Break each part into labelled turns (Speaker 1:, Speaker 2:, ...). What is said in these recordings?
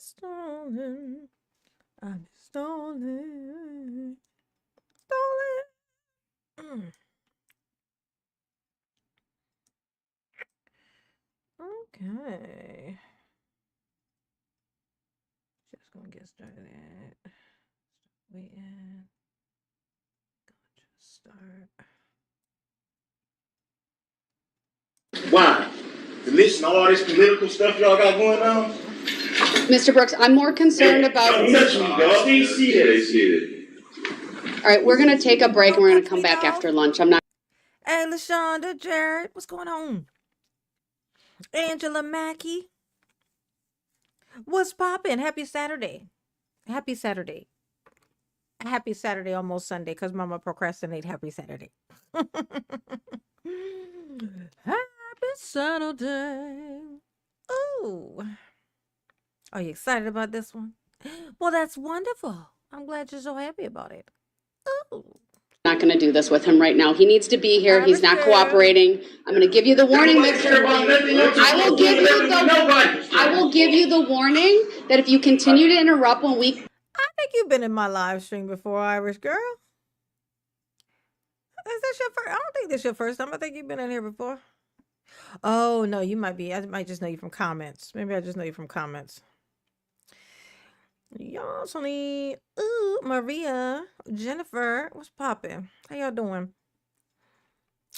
Speaker 1: stolen. I've been stolen. Stolen. Okay. Just gonna get started. Waiting. Gonna just start.
Speaker 2: Why? The list and all this political stuff y'all got going on?
Speaker 3: Mr. Brooks, I'm more concerned about...
Speaker 2: Don't touch me, dog. They see it.
Speaker 3: All right, we're going to take a break and we're going to come back after lunch. I'm not...
Speaker 1: Hey, LaShonda, Jared, what's going on? Angela Mackey, what's poppin'? Happy Saturday. Happy Saturday. Happy Saturday, almost Sunday, because Mama procrastinate. Happy Saturday. Happy Saturday. Ooh. Are you excited about this one? Well, that's wonderful. I'm glad you're so happy about it. Ooh.
Speaker 3: Not going to do this with him right now. He needs to be here. He's not cooperating. I'm going to give you the warning, Mr. I will give you the warning that if you continue to interrupt when we...
Speaker 1: I think you've been in my live stream before, Irish girl. Is this your first? I don't think this is your first time. I think you've been in here before. Oh, no, you might be. I might just know you from comments. Maybe I just know you from comments. Y'all, Sonny. Ooh, Maria, Jennifer, what's poppin'? How y'all doing?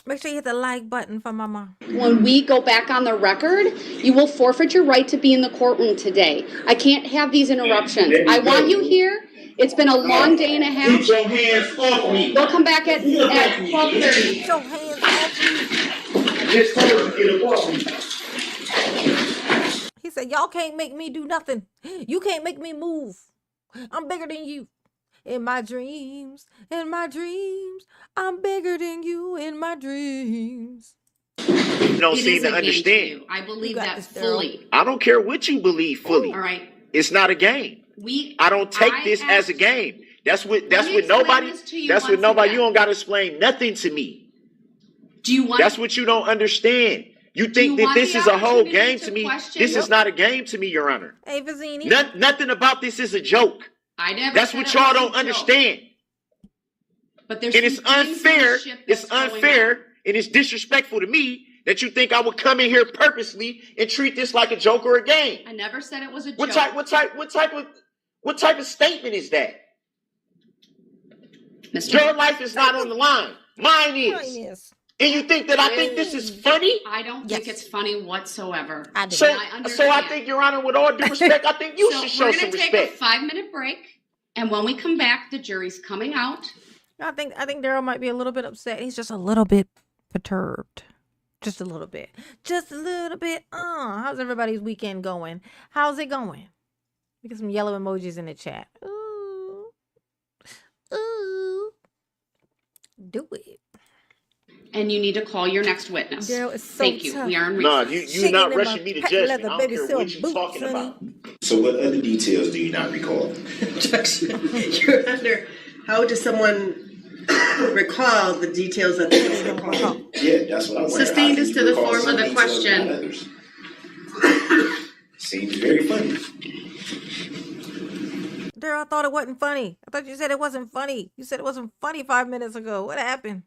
Speaker 1: Make sure you hit the like button for Mama.
Speaker 3: When we go back on the record, you will forfeit your right to be in the courput today. I can't have these interruptions. I want you here. It's been a long day and a half.
Speaker 2: Keep your hands off me.
Speaker 3: We'll come back at 12:30.
Speaker 1: Keep your hands off me.
Speaker 2: Just told you, get off me.
Speaker 1: He said, y'all can't make me do nothing. You can't make me move. I'm bigger than you. In my dreams, I'm bigger than you in my dreams.
Speaker 4: You don't seem to understand.
Speaker 3: I believe that fully.
Speaker 4: I don't care what you believe fully.
Speaker 3: All right.
Speaker 4: It's not a game. I don't take this as a game. That's what nobody. That's what nobody. You don't got to explain nothing to me.
Speaker 3: Do you want?
Speaker 4: That's what you don't understand. You think that this is a whole game to me? This is not a game to me, Your Honor.
Speaker 1: Hey, Vizzini.
Speaker 4: Nothing about this is a joke.
Speaker 3: I never.
Speaker 4: That's what y'all don't understand.
Speaker 3: But there's
Speaker 4: and it's unfair. It's unfair and it's disrespectful to me that you think I would come in here purposely and treat this like a joke or a game.
Speaker 3: I never said it was a joke.
Speaker 4: What type of statement is that? Your life is not on the line. Mine is. And you think that I think this is funny?
Speaker 3: I don't think it's funny whatsoever.
Speaker 4: So I think, Your Honor, with all due respect, I think you should show some respect.
Speaker 3: We're going to take a 5-minute break, and when we come back, the jury's coming out.
Speaker 1: I think Darrell might be a little bit upset. He's just a little bit perturbed. Just a little bit. Just a little bit. How's everybody's weekend going? How's it going? We get some yellow emojis in the chat. Ooh. Ooh. Do it.
Speaker 3: And you need to call your next witness.
Speaker 1: Girl, it's so
Speaker 3: Thank you.
Speaker 1: tough.
Speaker 3: We are in
Speaker 4: No,
Speaker 3: recess.
Speaker 4: you're not rushing me to judge me. I don't care what you're talking about.
Speaker 2: So what other details do you not recall?
Speaker 5: Objection. Your Honor, how does someone recall the details of the phone call?
Speaker 2: Yeah, that's what I wonder.
Speaker 3: Sustained is to the form of the question.
Speaker 2: Seems very funny.
Speaker 1: Darrell, I thought it wasn't funny. I thought you said it wasn't funny. You said it wasn't funny 5 minutes ago. What happened?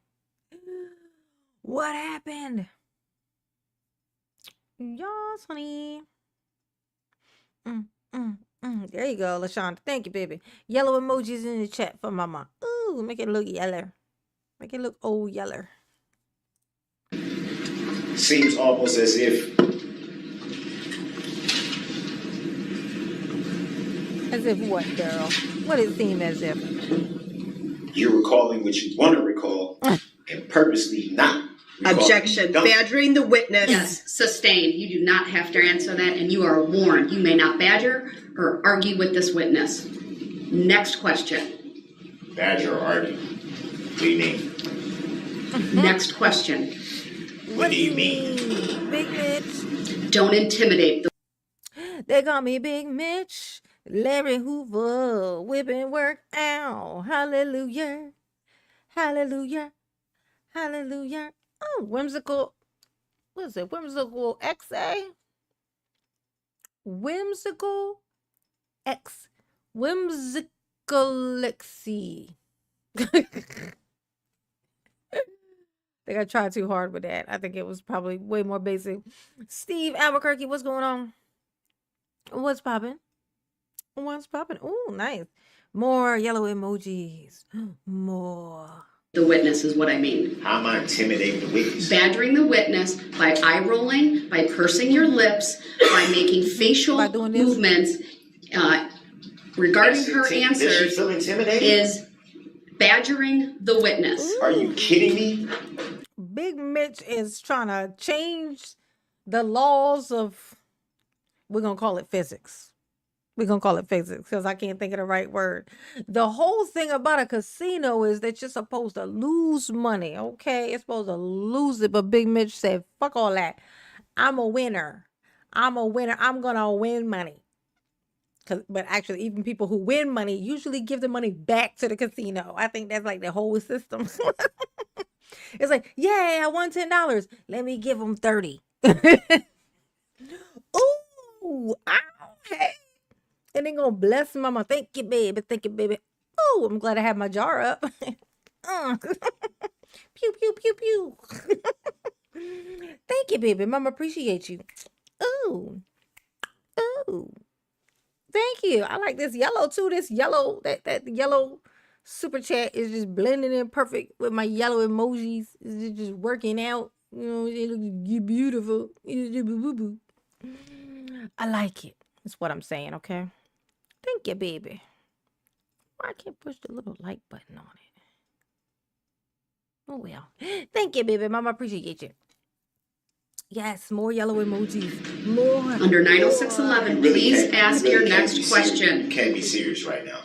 Speaker 1: What happened? Yes, honey. There you go, LaShonda. Thank you, baby. Yellow emojis in the chat for Mama. Ooh, make it look yeller. Make it look old yeller.
Speaker 2: Seems almost as if.
Speaker 1: As if what, Darrell? What does it seem as if?
Speaker 2: You're recalling what you want to recall and purposely not.
Speaker 5: Objection. Badgering the witness.
Speaker 3: Yes, sustained. You do not have to answer that, and you are warned. You may not badger or argue with this witness. Next question.
Speaker 2: Badger or argue? What do you mean?
Speaker 3: Next question.
Speaker 2: What do you mean?
Speaker 1: Big Mitch.
Speaker 3: Don't intimidate the...
Speaker 1: They call me Big Mitch. Larry Hoover. Whipping work. Ow. Hallelujah. Hallelujah. Hallelujah. Oh, whimsical. What is it? Whimsical XA? Whimsical X Whimsicalexy. I think I tried too hard with that. I think it was probably way more basic. Steve Albuquerque, what's going on? What's popping? What's popping? Oh, nice. More yellow emojis. More.
Speaker 3: The witness is what I mean.
Speaker 4: How am I intimidating the witness?
Speaker 3: Badgering the witness by eye rolling, by pursing your lips, by making facial
Speaker 1: By doing this?
Speaker 3: movements regarding her
Speaker 4: Does she
Speaker 3: answers
Speaker 4: feel intimidated?
Speaker 3: is badgering the witness.
Speaker 4: Are you kidding me?
Speaker 1: Big Mitch is trying to change the laws of, we're going to call it physics. We're going to call it physics because I can't think of the right word. The whole thing about a casino is that you're supposed to lose money, okay? You're supposed to lose it, but Big Mitch said, fuck all that. I'm a winner. I'm a winner. I'm going to win money. But actually, even people who win money usually give the money back to the casino. I think that's like the whole system. It's like, yay, I won $10. Let me give them 30. Ooh, ow, hey. And they're going to bless mama. Thank you, baby. Thank you, baby. Oh, I'm glad I have my jar up. Pew, pew, pew, pew. Thank you, baby. Mama appreciate you. Ooh. Ooh. Thank you. I like this yellow too. This yellow, that yellow super chat is just blending in perfect with my yellow emojis. It's just working out. You know, it looks beautiful. I like it. That's what I'm saying, okay? Thank you, baby. Why I can't push the little like button on it? Oh, well. Thank you, baby. Mama, appreciate you. Yes, more yellow emojis. More.
Speaker 3: Under 90611, please ask your next
Speaker 4: You
Speaker 3: question.
Speaker 4: can't be serious right now.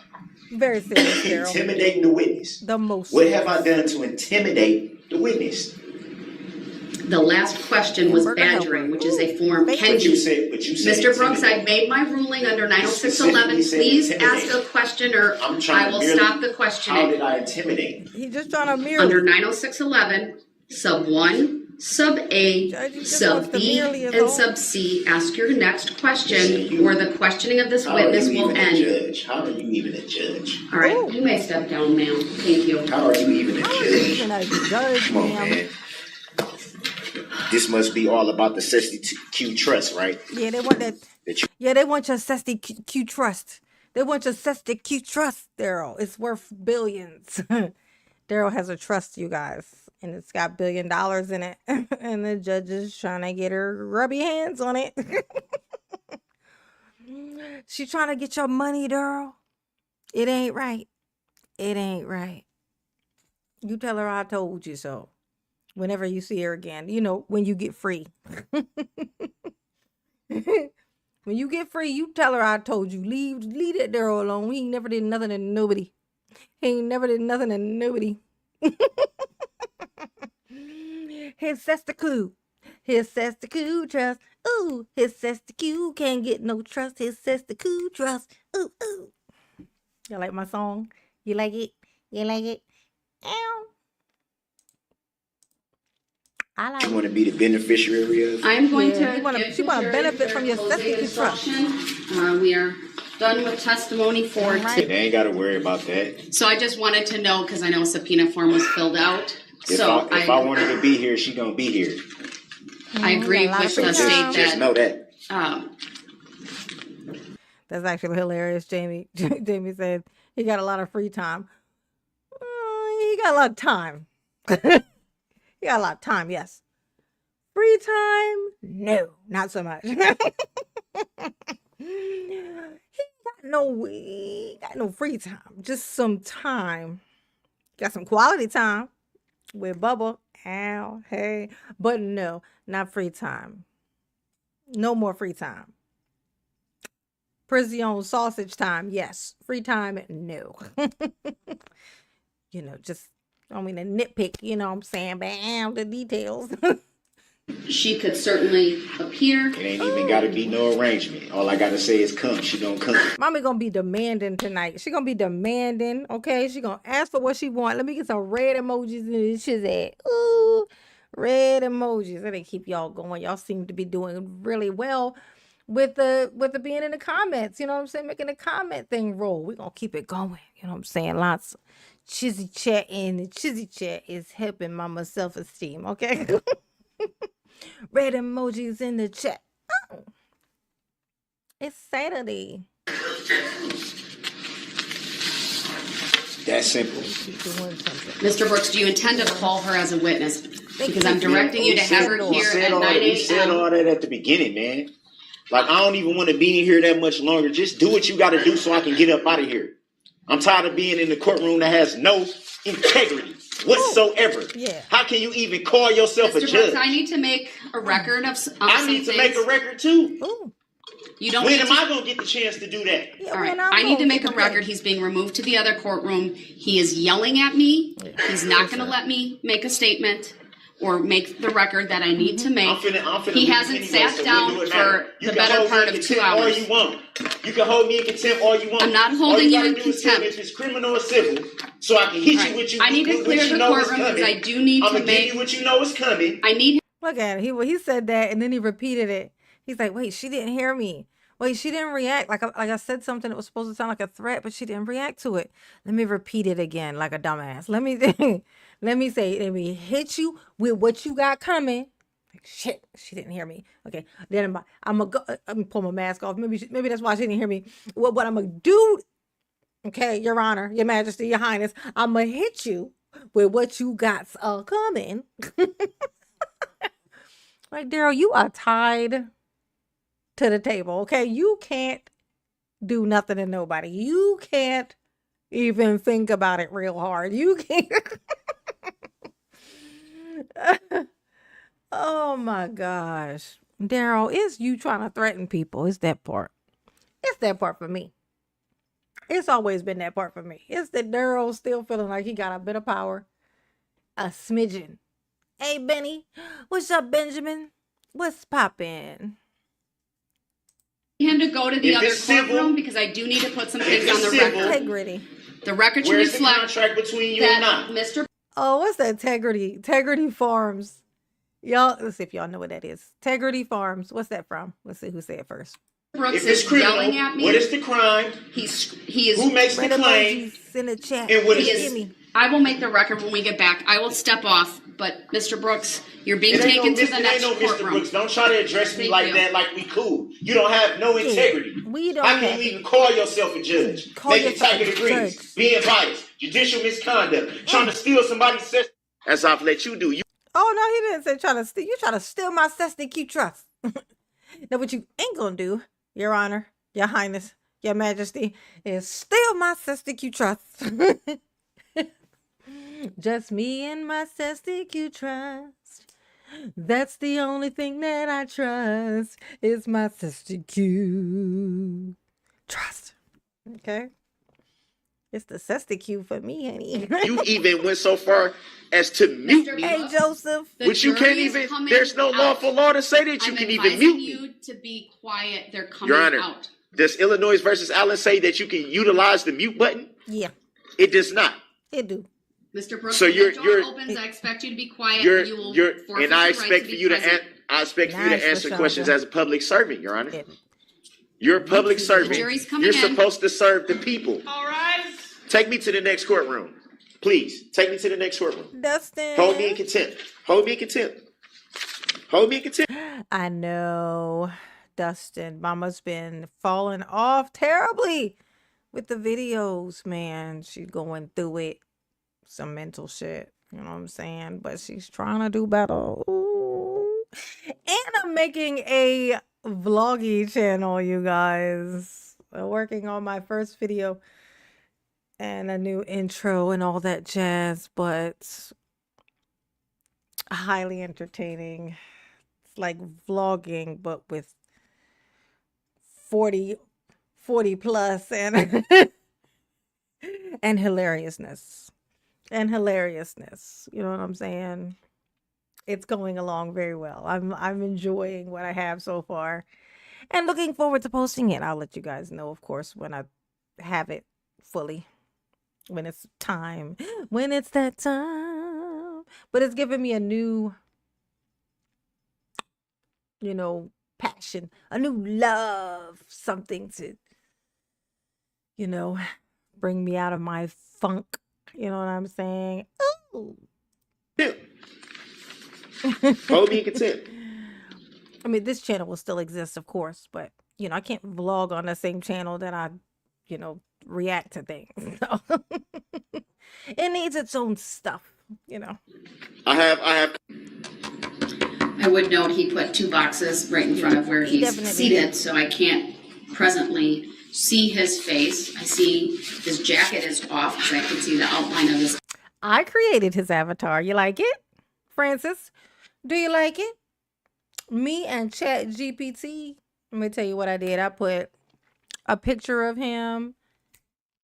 Speaker 1: Very serious, Daryl.
Speaker 4: Intimidating the witness.
Speaker 1: The most.
Speaker 4: What have I done to intimidate the witness?
Speaker 3: The last question was
Speaker 1: Hamburger
Speaker 3: badgering,
Speaker 1: helper.
Speaker 3: which is a form
Speaker 1: But
Speaker 3: can
Speaker 4: But you
Speaker 3: be.
Speaker 4: said
Speaker 3: Mr. Brooks,
Speaker 4: intimidate.
Speaker 3: I've made my ruling under 90611.
Speaker 4: specifically said
Speaker 3: Please
Speaker 4: intimidate.
Speaker 3: ask a question or
Speaker 4: I'm trying
Speaker 3: I
Speaker 4: to
Speaker 3: will
Speaker 4: merely-
Speaker 3: stop the
Speaker 4: How
Speaker 3: questioning.
Speaker 4: did I intimidate?
Speaker 1: He's just trying to mirror.
Speaker 3: Under 90611, sub 1, sub A,
Speaker 1: Judge, he just
Speaker 3: sub
Speaker 1: wants to
Speaker 3: B,
Speaker 1: merely
Speaker 3: and
Speaker 1: assault.
Speaker 3: sub C, ask your next question,
Speaker 4: You-
Speaker 3: or the questioning of this
Speaker 4: How
Speaker 3: witness
Speaker 4: are you
Speaker 3: will
Speaker 4: even
Speaker 3: end.
Speaker 4: a judge? How are you even a judge?
Speaker 3: All right,
Speaker 1: Ooh.
Speaker 3: you may step down, ma'am. Thank you.
Speaker 4: How are you even a
Speaker 1: How are you
Speaker 4: judge?
Speaker 1: even a judge,
Speaker 4: Come on,
Speaker 1: ma'am?
Speaker 4: man. This must be all about the 60Q trust, right?
Speaker 1: Yeah, they want that.
Speaker 4: That you-
Speaker 1: Yeah, they want your Sesty Q trust. They want your Sesty Q trust, Daryl. It's worth billions. Daryl has a trust, you guys, and it's got $1 billion in it. And the judge is trying to get her rubby hands on it. She trying to get your money, Daryl. It ain't right. It ain't right. You tell her I told you so. Whenever you see her again, you know, when you get free. When you get free, you tell her I told you. Leave that Daryl alone. He ain't never did nothing to nobody. He ain't never did nothing to nobody. His sister Q. His sister Q trust. Ooh, his sister Q can't get no trust. His sister Q trust. Ooh, ooh. You like my song? You like it? You like it? Ow. I like
Speaker 4: You
Speaker 1: it.
Speaker 4: want to be the beneficiary of?
Speaker 3: I'm going
Speaker 1: Yeah,
Speaker 3: to
Speaker 1: she wanna-
Speaker 3: give
Speaker 1: she
Speaker 3: the
Speaker 1: wanna
Speaker 3: jury
Speaker 1: benefit
Speaker 3: their
Speaker 1: from your
Speaker 3: closing
Speaker 1: Sesame trust.
Speaker 3: instruction. We are done with testimony for
Speaker 1: All right.
Speaker 3: today.
Speaker 4: They ain't got to worry about that.
Speaker 3: So I just wanted to know, because I know subpoena form was filled out.
Speaker 4: If
Speaker 3: So
Speaker 4: I want her to be here, she gonna be here.
Speaker 3: I agree
Speaker 1: got a lot of
Speaker 3: with
Speaker 1: free
Speaker 3: the
Speaker 1: time.
Speaker 3: state
Speaker 4: Just
Speaker 3: that,
Speaker 4: know that.
Speaker 1: That's actually hilarious, Jamie. Jamie said he got a lot of free time. He got a lot of time. He got a lot of time, yes. Free time? No, not so much. He got no free time. Just some time. Got some quality time with Bubba. Ow, hey. But no, not free time. No more free time. Prison sausage time, yes. Free time, no. You know, just, I mean, a nitpick, you know what I'm saying? Bam, the details.
Speaker 3: she could certainly appear.
Speaker 4: It ain't even got to be no arrangement. All I got to say is come. She gonna come.
Speaker 1: Mommy gonna be demanding tonight. She gonna be demanding, okay? She gonna ask for what she want. Let me get some red emojis in this shit at. Ooh, red emojis. Let me keep y'all going. Y'all seem to be doing really well with the being in the comments, you know what I'm saying? Making the comment thing roll. We're gonna keep it going, you know what I'm saying? Lots of chizzy chat, and the chizzy chat is helping mama self-esteem, okay? Red emojis in the chat. Oh, it's Saturday.
Speaker 2: That simple.
Speaker 1: She's doing something.
Speaker 3: Mr. Brooks, do you intend to call her as a witness? Because I'm
Speaker 1: you.
Speaker 3: directing you to have her
Speaker 2: We
Speaker 3: here
Speaker 2: said
Speaker 3: at
Speaker 2: all
Speaker 3: 9
Speaker 2: that. We said
Speaker 3: a.m.
Speaker 2: all that at the beginning, man. Like, I don't even want to be in here that much longer. Just do what you got to do so I can get up out of here. I'm tired of being in the courtroom that has no integrity whatsoever.
Speaker 1: Yeah.
Speaker 2: How can you even call yourself a
Speaker 3: Mr.
Speaker 2: judge?
Speaker 3: Brooks, I need to make a record of
Speaker 2: I need to make a record too.
Speaker 1: Ooh.
Speaker 3: You don't
Speaker 2: When
Speaker 3: need
Speaker 2: am
Speaker 3: to.
Speaker 2: I going to get the chance to do that?
Speaker 1: Yeah,
Speaker 3: All right,
Speaker 1: when I'm
Speaker 3: I need to
Speaker 1: gonna
Speaker 3: make
Speaker 1: get
Speaker 3: a
Speaker 1: the
Speaker 3: record.
Speaker 1: break.
Speaker 3: He's being removed to the other courtroom. He is yelling at me. He's not going to let me make a statement or make the record that I need to make.
Speaker 2: I'm finna
Speaker 3: He
Speaker 2: leave
Speaker 3: hasn't
Speaker 2: anyway,
Speaker 3: sat
Speaker 2: so
Speaker 3: down
Speaker 2: we'll do it
Speaker 3: for
Speaker 2: now. You
Speaker 3: the
Speaker 2: can
Speaker 3: better
Speaker 2: hold
Speaker 3: part
Speaker 2: me in
Speaker 3: of 2
Speaker 2: contempt all
Speaker 3: hours.
Speaker 2: you want. You can hold me in contempt all you want.
Speaker 3: I'm not
Speaker 2: All
Speaker 3: holding you
Speaker 2: gotta
Speaker 3: in
Speaker 2: do is tell me
Speaker 3: contempt.
Speaker 2: if it's criminal or civil, so I can hit
Speaker 3: All
Speaker 2: you with you.
Speaker 3: right. I need to
Speaker 2: with
Speaker 3: clear
Speaker 2: what you
Speaker 3: the
Speaker 2: know is
Speaker 3: courtroom because
Speaker 2: coming.
Speaker 3: I do need
Speaker 2: I'm
Speaker 3: to
Speaker 2: gonna give
Speaker 3: make.
Speaker 2: you what you know is coming.
Speaker 3: I need.
Speaker 1: Look at it. He said that, and then he repeated it. He's like, "Wait, she didn't hear me. Wait, she didn't react. Like I said something that was supposed to sound like a threat, but she didn't react to it. Let me repeat it again, like a dumbass. Let me let me hit you with what you got coming. Like, shit, she didn't hear me. Okay, then I'm gonna go. I'm gonna pull my mask off. Maybe that's why she didn't hear me. What I'm gonna do? Okay, Your Honor, Your Majesty, Your Highness, I'm gonna hit you with what you got coming." Like, Darrell, you are tied to the table, okay? You can't do nothing to nobody. You can't even think about it real hard. You can't. Oh my gosh. Darrell, it's you trying to threaten people. It's that part. It's that part for me. It's always been that part for me. It's that Darrell still feeling like he got a bit of power. A smidgen. Hey, Benny. What's up, Benjamin? What's poppin'?
Speaker 3: Him to go to the
Speaker 2: If
Speaker 3: other
Speaker 2: it's civil-
Speaker 3: courtroom because I do need to put some
Speaker 2: if
Speaker 3: things
Speaker 2: it's
Speaker 3: on the
Speaker 2: civil-
Speaker 3: record.
Speaker 1: Integrity.
Speaker 3: The record should
Speaker 2: Where's the
Speaker 3: reflect
Speaker 2: contract between you and
Speaker 3: that
Speaker 2: I?
Speaker 3: Mr.
Speaker 1: Oh, what's that? Integrity. Integrity Farms. Y'all, let's see if y'all know what that is. Integrity Farms. What's that from? Let's see who say it first.
Speaker 3: Brooks
Speaker 2: If it's
Speaker 3: is
Speaker 2: criminal,
Speaker 3: yelling at me.
Speaker 2: what is the crime?
Speaker 3: He is.
Speaker 2: Who makes the
Speaker 1: Red
Speaker 2: claim?
Speaker 1: emojis in the chat.
Speaker 2: And what
Speaker 3: He
Speaker 2: is
Speaker 3: is.
Speaker 1: Gimme.
Speaker 3: I will make the record when we get back. I will step off, but Mr. Brooks, you're being
Speaker 2: It ain't
Speaker 3: taken
Speaker 2: no,
Speaker 3: to the
Speaker 2: it
Speaker 3: next
Speaker 2: ain't no Mr.
Speaker 3: courtroom.
Speaker 2: Brooks. Don't try to address me
Speaker 3: Thank
Speaker 2: like
Speaker 3: you.
Speaker 2: that, like we cool. You don't have no
Speaker 1: Yeah,
Speaker 2: integrity.
Speaker 1: we don't
Speaker 2: How can
Speaker 1: have
Speaker 2: you
Speaker 1: it.
Speaker 2: even call yourself a judge?
Speaker 1: Call
Speaker 2: Making
Speaker 1: yourself
Speaker 2: taking
Speaker 1: a
Speaker 2: degrees,
Speaker 1: judge.
Speaker 2: being biased, judicial misconduct, trying to steal somebody's system. As I've let you do. You
Speaker 1: Oh no, he didn't say try to steal. You try to steal my Cessna Q trust. Now what you ain't gonna do, Your Honor, Your Highness, Your Majesty, is steal my Cessna Q trust. Just me and my Cessna Q trust. That's the only thing that I trust is my Cessna Q trust. Okay. It's the Cessna Q for me, honey.
Speaker 2: you even went so far as to mute
Speaker 3: Mr.
Speaker 2: me.
Speaker 1: Hey, Joseph.
Speaker 3: The
Speaker 2: Which you
Speaker 3: jury
Speaker 2: can't
Speaker 3: is
Speaker 2: even,
Speaker 3: coming
Speaker 2: there's no
Speaker 3: out.
Speaker 2: lawful law to say that you
Speaker 3: I'm
Speaker 2: can even
Speaker 3: advising
Speaker 2: mute me.
Speaker 3: you to be quiet. They're coming
Speaker 2: Your Honor,
Speaker 3: out.
Speaker 2: does Illinois versus Allen say that you can utilize the mute button?
Speaker 1: Yeah,
Speaker 2: It does not.
Speaker 1: it do.
Speaker 3: Mr. Brooks,
Speaker 2: So
Speaker 3: when
Speaker 2: you're-
Speaker 3: the door
Speaker 2: you're-
Speaker 3: opens, I expect you to be quiet.
Speaker 2: You're,
Speaker 3: you will
Speaker 2: you're,
Speaker 3: forfeit
Speaker 2: and I
Speaker 3: your
Speaker 2: expect
Speaker 3: right
Speaker 2: for
Speaker 3: to be
Speaker 2: you to,
Speaker 3: present.
Speaker 2: I expect for you
Speaker 1: Nice,
Speaker 2: to answer
Speaker 1: Rashonda.
Speaker 2: questions as a public servant, Your Honor.
Speaker 1: Yeah.
Speaker 2: You're a public servant.
Speaker 3: jury's coming
Speaker 2: You're
Speaker 3: in.
Speaker 2: supposed to serve the people.
Speaker 4: All right.
Speaker 2: Take me to the next courtroom. Please, take me to the next courtroom.
Speaker 1: Dustin.
Speaker 2: Hold me in contempt. Hold me in contempt. Hold me in contempt.
Speaker 1: I know, Dustin. Mama's been falling off terribly with the videos, man. She's going through it. Some mental shit. You know what I'm saying? But she's trying to do better. Ooh. And I'm making a vloggy channel, you guys. Working on my first video and a new intro and all that jazz, but highly entertaining. It's like vlogging, but with 40 plus and and hilariousness. And hilariousness. You know what I'm saying? It's going along very well. I'm enjoying what I have so far and looking forward to posting it. I'll let you guys know, of course, when I have it fully. When it's time. When it's that time. But it's given me a new, passion, a new love, something to, bring me out of my funk. You know what I'm saying? Ooh.
Speaker 4: Hold me in contempt.
Speaker 1: I mean, this channel will still exist, of course, but I can't vlog on the same channel that I, react to things. So it needs its own stuff,
Speaker 4: I have.
Speaker 3: I would note he put 2 boxes right in front of where
Speaker 1: He
Speaker 3: he's
Speaker 1: definitely
Speaker 3: seated,
Speaker 1: did.
Speaker 3: so I can't presently see his face. I see his jacket is off because I can see the outline of his.
Speaker 1: I created his avatar. You like it, Francis? Do you like it? Me and Chat GPT. Let me tell you what I did. I put a picture of him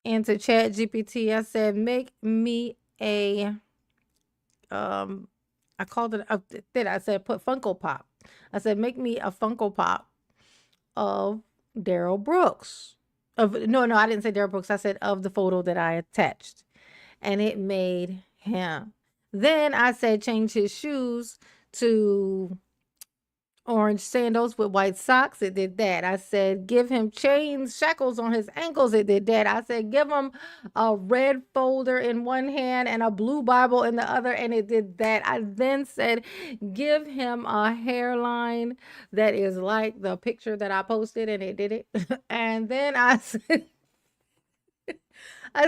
Speaker 1: into Chat GPT. I said, make me a I called it I said put Funko Pop. I said make me a Funko Pop of Darrell Brooks. No, I didn't say Darrell Brooks. I said of the photo that I attached. And it made him. Then I said change his shoes to orange sandals with white socks. It did that. I said give him chains, shackles on his ankles. It did that. I said give him a red folder in one hand and a blue Bible in the other, and it did that. I then said give him a hairline that is like the picture that I posted, and it did it. And then I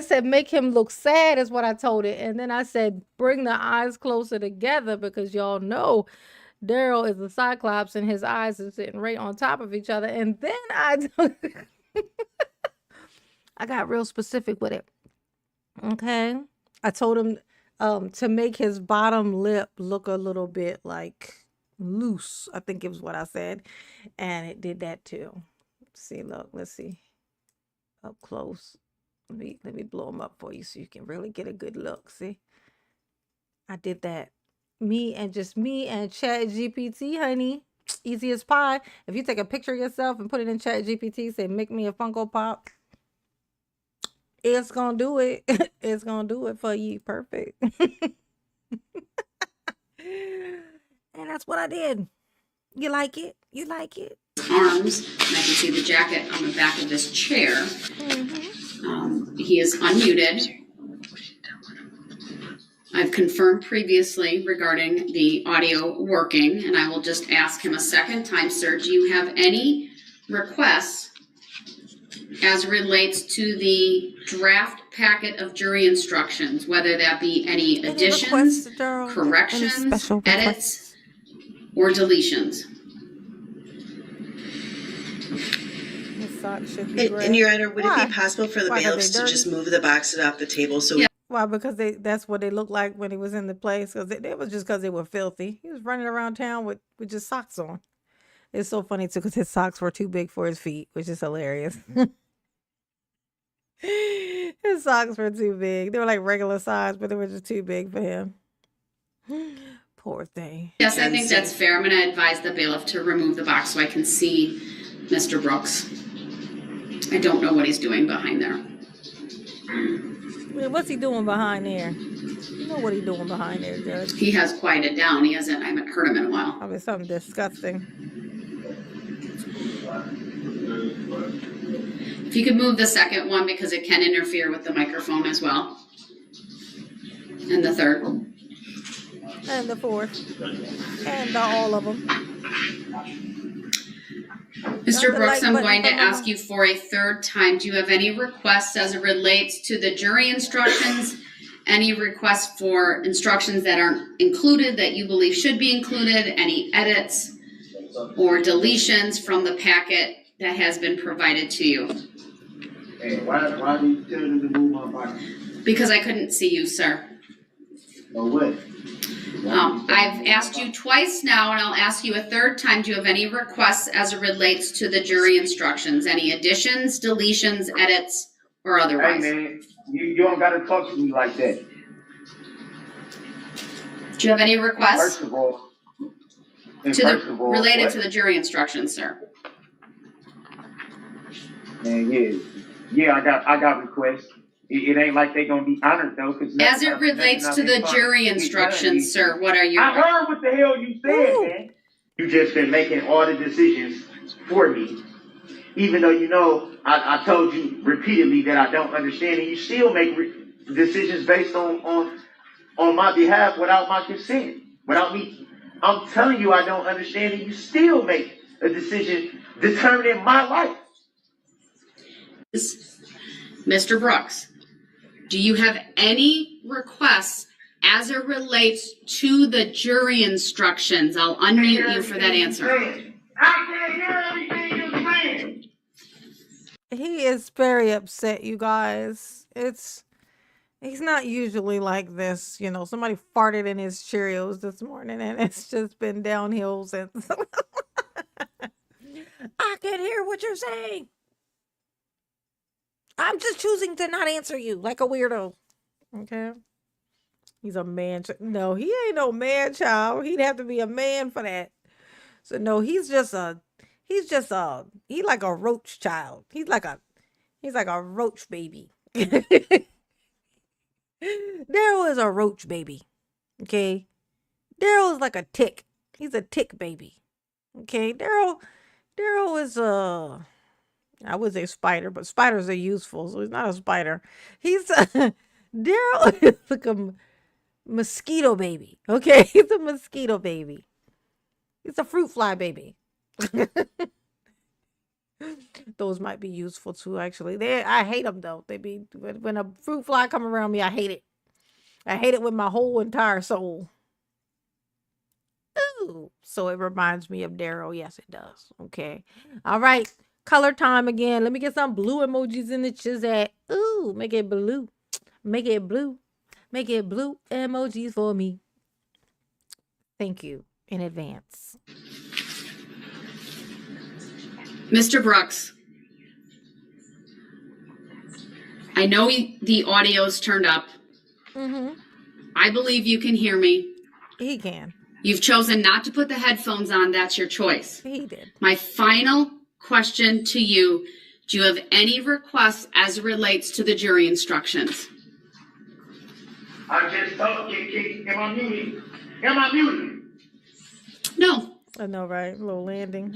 Speaker 1: said make him look sad is what I told it. And then I said bring the eyes closer together because y'all know Darrell is the Cyclops and his eyes are sitting right on top of each other. And then I got real specific with it. Okay. I told him to make his bottom lip look a little bit like loose. I think it was what I said. And it did that too. See, look, let's see. Up close. Let me blow them up for you so you can really get a good look. See? I did that. Me and Chat GPT, honey. Easy as pie. If you take a picture of yourself and put it in Chat GPT, say make me a Funko Pop, it's gonna do it. It's gonna do it for you. Perfect. And that's what I did. You like it? You like it?
Speaker 3: Arms, and I can see the jacket on the back of this chair.
Speaker 1: Mm-hmm.
Speaker 3: He is unmuted. I've confirmed previously regarding the audio working, and I will just ask him a second time, sir, do you have any requests as relates to the draft packet of jury instructions, whether that be any additions, corrections, edits, or deletions?
Speaker 1: His socks should be gray.
Speaker 5: And Your Honor, would
Speaker 1: Why?
Speaker 5: it be possible for the
Speaker 1: Why, 'cause
Speaker 5: bailiffs
Speaker 1: they
Speaker 5: to just move the boxes off the table so
Speaker 3: Yeah.
Speaker 1: Why? Because that's what they looked like when he was in the place. Because it was just because they were filthy. He was running around town with just socks on. It's so funny too because his socks were too big for his feet, which is hilarious. His socks were too big. They were like regular size, but they were just too big for him. Poor thing.
Speaker 3: Yes, I think that's fair. I'm going to advise the bailiff to remove the box so I can see Mr. Brooks. I don't know what he's doing behind there.
Speaker 1: What's he doing behind there? You know what he's doing behind there, Judge.
Speaker 3: He has quieted down. I haven't heard him in a while.
Speaker 1: I mean, something disgusting.
Speaker 3: If you could move the second one because it can interfere with the microphone as well. And the third.
Speaker 1: And the fourth. And all of them.
Speaker 3: Mr. Brooks, I'm going to ask you for a third time. Do you have any requests as it relates to the jury instructions? Any requests for instructions that aren't included that you believe should be included? Any edits or deletions from the packet that has been provided to you?
Speaker 4: Hey, why do you tell them to move my box?
Speaker 3: Because I couldn't see you, sir.
Speaker 4: Or what?
Speaker 3: I've asked you twice now, and I'll ask you a third time. Do you have any requests as it relates to the jury instructions? Any additions, deletions, edits, or otherwise?
Speaker 4: Hey, man, you don't got to talk to me like that.
Speaker 3: Do you have any requests
Speaker 4: First of all,
Speaker 3: related
Speaker 4: what?
Speaker 3: to the jury instructions, sir?
Speaker 4: Man, yeah, I got requests. It ain't like they gonna be honored though.
Speaker 3: As it relates to the jury instructions, sir, what are your?
Speaker 4: I heard what the hell you said, man. You just been making all the decisions for me. Even though you know I told you repeatedly that I don't understand, and you still make decisions based on my behalf without my consent, without me. I'm telling you I don't understand, and you still make a decision determining my life.
Speaker 3: Mr. Brooks, do you have any requests as it relates to the jury instructions? I'll unmute you for that answer.
Speaker 4: I can't hear everything you're saying.
Speaker 1: He is very upset, you guys. He's not usually like this. You know, somebody farted in his Cheerios this morning and it's just been downhill since. I can hear what you're saying. I'm just choosing to not answer you like a weirdo. Okay? He's a man. No, he ain't no man child. He'd have to be a man for that. So no, he's like a roach child. He's like a roach baby. Daryl is a roach baby. Okay? Daryl is like a tick. He's a tick baby. Okay? Daryl is I would say spider, but spiders are useful, so he's not a spider. Daryl is like a mosquito baby. Okay? He's a mosquito baby. He's a fruit fly baby. Those might be useful too, actually. I hate them though. When a fruit fly come around me, I hate it. I hate it with my whole entire soul. Ooh. So it reminds me of Daryl. Yes, it does. Okay. All right. Color time again. Let me get some blue emojis in the chat. Ooh, make it blue. Make it blue. Make it blue emojis for me. Thank you in advance.
Speaker 3: Mr. Brooks, I know the audio's turned up.
Speaker 1: Mm-hmm.
Speaker 3: I believe you can hear me.
Speaker 1: He can.
Speaker 3: You've chosen not to put the headphones on. That's your choice.
Speaker 1: He did.
Speaker 3: My final question to you, do you have any requests as it relates to the jury instructions?
Speaker 4: I just told you, am I muted? Am I muted?
Speaker 3: No.
Speaker 1: I know, right? Little landing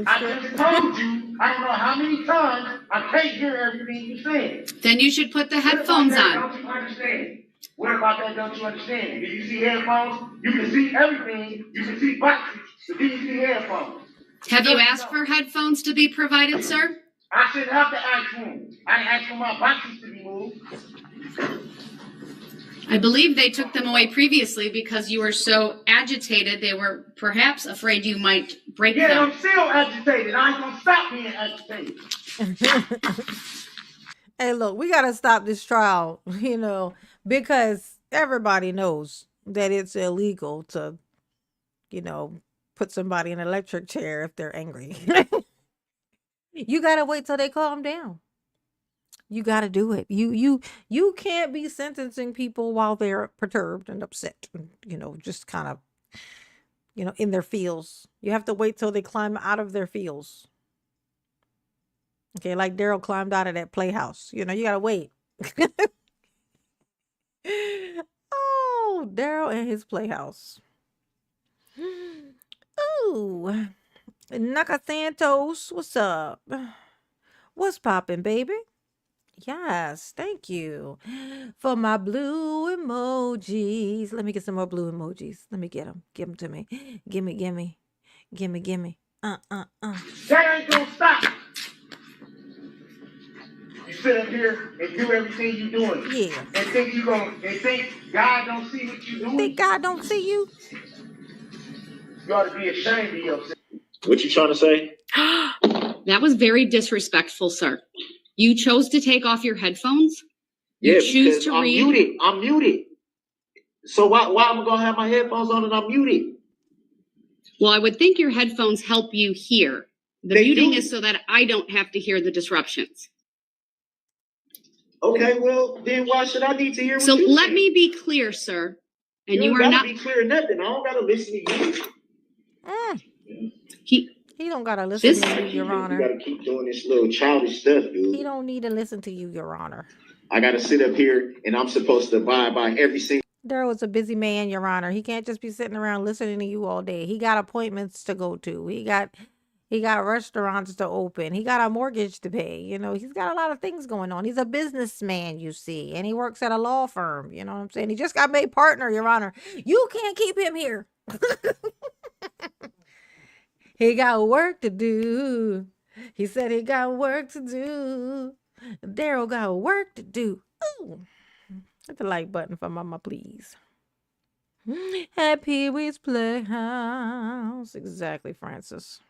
Speaker 4: I
Speaker 1: strip.
Speaker 4: just told you, I don't know how many times, I can't hear everything you're saying.
Speaker 3: Then you should put the headphones on.
Speaker 4: Don't you understand? What about that don't you understand? If you see headphones, you can see everything. You can see boxes, but then you see headphones.
Speaker 3: Have you asked for headphones to be provided, sir?
Speaker 4: I shouldn't have to ask them. I asked for my boxes to be moved.
Speaker 3: I believe they took them away previously because you were so agitated. They were perhaps afraid you might break them.
Speaker 4: Yeah, I'm still agitated. I ain't gonna stop being agitated.
Speaker 1: Hey, look, we got to stop this trial, because everybody knows that it's illegal to, put somebody in an electric chair if they're angry. You got to wait till they calm down. You got to do it. You can't be sentencing people while they're perturbed and upset, just kind of, in their feels. You have to wait till they climb out of their feels. Okay, like Daryl climbed out of that playhouse. You got to wait. Oh, Daryl and his playhouse. Ooh, Naka Santos, what's up? What's poppin', baby? Yes, thank you for my blue emojis. Let me get some more blue emojis. Let me get them. Give them to me. Gimme.
Speaker 4: That ain't gonna stop. You sit up here and do everything you're doing.
Speaker 1: Yeah.
Speaker 4: And think God don't see what you're doing.
Speaker 1: Think God don't see you?
Speaker 4: You ought to be ashamed of yourself. What you trying to say?
Speaker 3: That was very disrespectful, sir. You chose to take off your headphones?
Speaker 4: You
Speaker 3: choose to read?
Speaker 4: I'm muted. So why am I gonna have my headphones on and I'm muted?
Speaker 3: Well, I would think your headphones help you hear. The
Speaker 4: They
Speaker 3: muting
Speaker 4: do.
Speaker 3: is so that I don't have to hear the disruptions.
Speaker 4: Okay, well then why should I need to hear what
Speaker 3: So
Speaker 4: you
Speaker 3: let
Speaker 4: say?
Speaker 3: me be clear, sir. And you
Speaker 4: don't
Speaker 3: are
Speaker 4: gotta
Speaker 3: not.
Speaker 4: be clear nothing. I don't gotta listen to you.
Speaker 1: He don't gotta listen
Speaker 3: This-
Speaker 1: to you, Your
Speaker 4: You
Speaker 1: Honor.
Speaker 4: gotta keep doing this little childish stuff, dude.
Speaker 1: He don't need to listen to you, Your Honor.
Speaker 4: I gotta sit up here and I'm supposed to abide by every single
Speaker 1: Darrell's a busy man, Your Honor. He can't just be sitting around listening to you all day. He got appointments to go to. He got restaurants to open. He got a mortgage to pay. He's got a lot of things going on. He's a businessman, you see, and he works at a law firm. You know what I'm saying? He just got made partner, Your Honor. You can't keep him here. He got work to do. He said he got work to do. Darrell got work to do. Ooh. Hit the like button for mama, please. At Pee Wee's Playhouse. Exactly, Francis.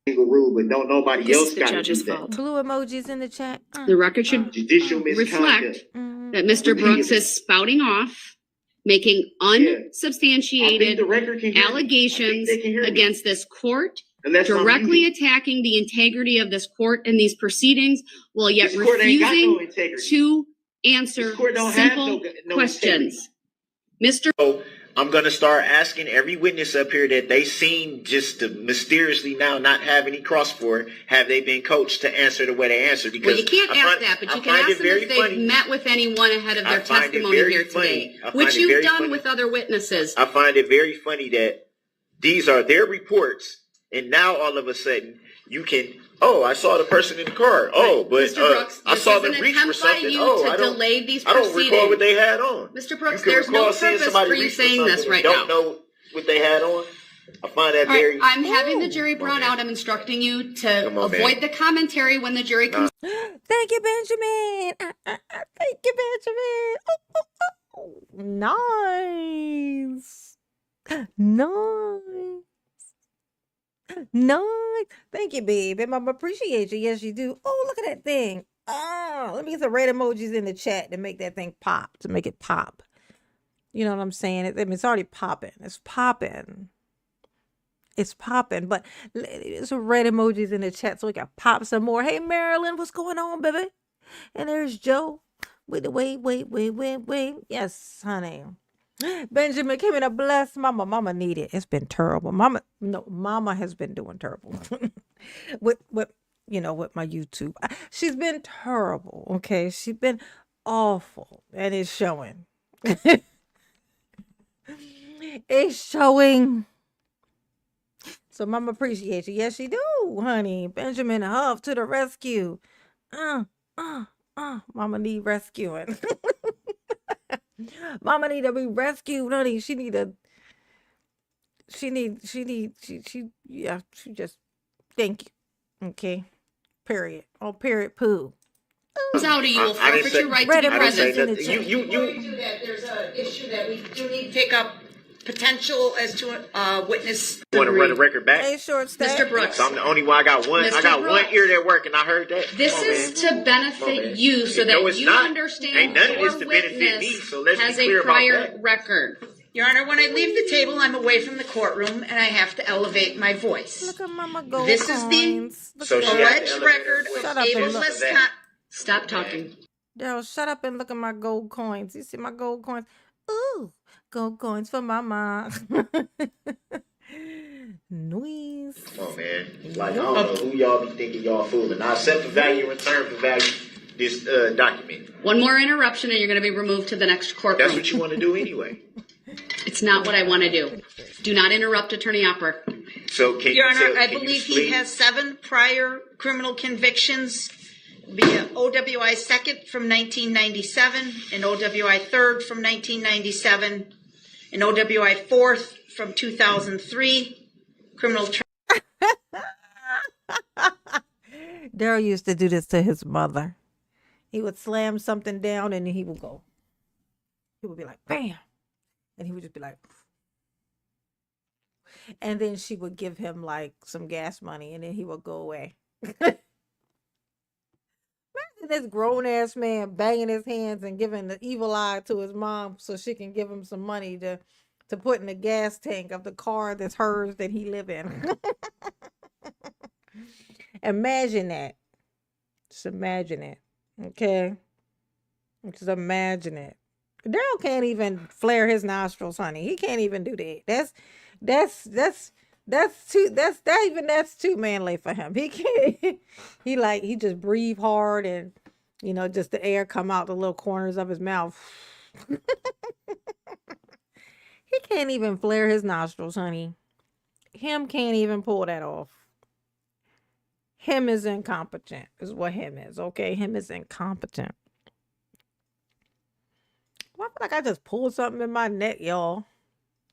Speaker 2: Legal rule, but don't nobody
Speaker 3: This
Speaker 2: else
Speaker 3: is the
Speaker 2: got to do
Speaker 3: judge's
Speaker 2: that.
Speaker 3: fault.
Speaker 1: Blue emojis in the chat.
Speaker 3: The record should
Speaker 2: Judicial misconduct.
Speaker 3: reflect that Mr. Brooks is spouting off, making
Speaker 2: I think
Speaker 3: unsubstantiated
Speaker 2: the record can hear me.
Speaker 3: allegations
Speaker 2: I think they can hear me.
Speaker 3: against this court,
Speaker 2: Unless I'm
Speaker 3: directly
Speaker 2: muted.
Speaker 3: attacking the integrity of this court and these proceedings, while yet
Speaker 2: This court ain't got no
Speaker 3: refusing
Speaker 2: integrity.
Speaker 3: to answer
Speaker 2: This court don't have
Speaker 3: simple
Speaker 2: no
Speaker 3: questions. Mr.
Speaker 2: So I'm gonna start asking every witness up here that they seem just to mysteriously now not have any cross for. Have they been coached to answer the way they answer? Because
Speaker 3: Well, you can't
Speaker 2: I
Speaker 3: ask
Speaker 2: find-
Speaker 3: that, but
Speaker 2: I
Speaker 3: you can
Speaker 2: find
Speaker 3: ask
Speaker 2: it
Speaker 3: them if
Speaker 2: very
Speaker 3: they've
Speaker 2: funny.
Speaker 3: met with anyone ahead of
Speaker 2: I
Speaker 3: their
Speaker 2: find it
Speaker 3: testimony
Speaker 2: very
Speaker 3: here
Speaker 2: funny.
Speaker 3: today,
Speaker 2: I find
Speaker 3: which
Speaker 2: it
Speaker 3: you've
Speaker 2: very
Speaker 3: done
Speaker 2: funny.
Speaker 3: with other witnesses.
Speaker 2: I find it very funny that these are their reports, and now all of a sudden you can. Oh, I saw the person in the car. Oh, but
Speaker 3: Mr. Brooks,
Speaker 2: I
Speaker 3: this
Speaker 2: saw
Speaker 3: is
Speaker 2: them
Speaker 3: an
Speaker 2: reach for
Speaker 3: attempt by
Speaker 2: something.
Speaker 3: you
Speaker 2: Oh,
Speaker 3: to
Speaker 2: I don't.
Speaker 3: delay these
Speaker 2: I don't recall
Speaker 3: proceedings.
Speaker 2: what they had on.
Speaker 3: Mr. Brooks,
Speaker 2: You can
Speaker 3: there's
Speaker 2: recall
Speaker 3: no
Speaker 2: seeing
Speaker 3: purpose
Speaker 2: somebody
Speaker 3: for you
Speaker 2: reach for
Speaker 3: saying
Speaker 2: something
Speaker 3: this
Speaker 2: and
Speaker 3: right
Speaker 2: don't
Speaker 3: now.
Speaker 2: know what they had on. I find that
Speaker 3: All right,
Speaker 2: very.
Speaker 3: I'm having the jury
Speaker 2: Come on,
Speaker 3: brought
Speaker 2: man.
Speaker 3: out. I'm instructing you to
Speaker 2: Come on,
Speaker 3: avoid
Speaker 2: man.
Speaker 3: the commentary when the jury comes.
Speaker 1: Thank you, Benjamin. Thank you, Benjamin. Oh. Nice. Nice. Nice. Thank you, babe. And I appreciate you. Yes, you do. Oh, look at that thing. Oh, let me get some red emojis in the chat to make that thing pop, to make it pop. You know what I'm saying? It's already popping. It's popping. It's popping, but some red emojis in the chat so we can pop some more. Hey, Marilyn, what's going on, baby? And there's Joe. Wait. Yes, honey. Benjamin came in a bless mama. Mama need it. It's been terrible. Mama has been doing terrible. with my YouTube. She's been terrible. Okay. She's been awful. And it's showing. It's showing. So mama appreciates you. Yes, she do, honey. Benjamin Huff to the rescue. Mama need rescuing. Mama need to be rescued, honey. She just, thank you. Okay. Period. Oh, period, poo.
Speaker 3: Comes out of you will
Speaker 2: I didn't
Speaker 3: forfeit
Speaker 2: say-
Speaker 3: your right
Speaker 1: Red
Speaker 3: to be
Speaker 1: emojis
Speaker 2: I didn't say
Speaker 1: in the
Speaker 3: present.
Speaker 2: that.
Speaker 1: chat.
Speaker 2: You.
Speaker 6: Before we do that, there's an issue that we do need to take up potential as to witness.
Speaker 2: Want to run the record back?
Speaker 1: Hey, short stack.
Speaker 3: Mr. Brooks,
Speaker 2: So I'm the only one. I got one. I
Speaker 3: Mr.
Speaker 2: got one
Speaker 3: Brooks.
Speaker 2: ear that work, and I heard that.
Speaker 3: this
Speaker 2: Come on,
Speaker 3: is
Speaker 2: man.
Speaker 3: to benefit
Speaker 2: man.
Speaker 3: you so
Speaker 2: No,
Speaker 3: that
Speaker 2: it's
Speaker 3: you
Speaker 2: not.
Speaker 3: understand
Speaker 2: Ain't none of
Speaker 3: your
Speaker 2: this to benefit me,
Speaker 3: witness
Speaker 2: so let's be
Speaker 3: has
Speaker 2: clear
Speaker 3: a
Speaker 2: about
Speaker 3: prior
Speaker 2: that.
Speaker 3: record.
Speaker 6: Your Honor, when I leave the table, I'm away from the courtroom and I have to elevate my voice.
Speaker 1: Look at mama gold
Speaker 6: This is the
Speaker 1: coins. Look
Speaker 2: So
Speaker 1: at
Speaker 2: she
Speaker 1: that.
Speaker 2: has
Speaker 6: Alleged
Speaker 2: to elevate
Speaker 6: record
Speaker 2: her voice.
Speaker 1: Shut
Speaker 6: of
Speaker 1: up and
Speaker 6: ableist
Speaker 1: look.
Speaker 6: con-
Speaker 3: Stop talking.
Speaker 1: Daryl, shut up and look at my gold coins. You see my gold coins? Ooh, gold coins for mama. Noise.
Speaker 2: Come on, man. Like, I don't know who y'all be thinking y'all fooling. I accept the value in return for value this document.
Speaker 3: One more interruption and you're going to be removed to the next courtroom.
Speaker 2: That's what you want to do anyway.
Speaker 3: It's not what I want to do. Do not interrupt Attorney Opper.
Speaker 2: So can
Speaker 6: Your
Speaker 2: you
Speaker 6: Honor,
Speaker 2: tell,
Speaker 6: I
Speaker 2: can you
Speaker 6: believe he
Speaker 2: explain-
Speaker 6: has 7 prior criminal convictions via OWI 2nd from 1997, and OWI 3rd from 1997, and OWI 4th from 2003. Criminal
Speaker 1: Daryl used to do this to his mother. He would slam something down and he would go. He would be like, bam. And he would just be like, and then she would give him like some gas money and then he would go away. Imagine this grown ass man banging his hands and giving the evil eye to his mom so she can give him some money to put in the gas tank of the car that's hers that he live in. Imagine that. Just imagine it. Okay? Just imagine it. Daryl can't even flare his nostrils, honey. He can't even do that. That's too manly for him. He can't. He just breathe hard and just the air come out the little corners of his mouth. He can't even flare his nostrils, honey. Him can't even pull that off. Him is incompetent, is what him is, okay? Him is incompetent. Well, I feel like I just pulled something in my neck, y'all.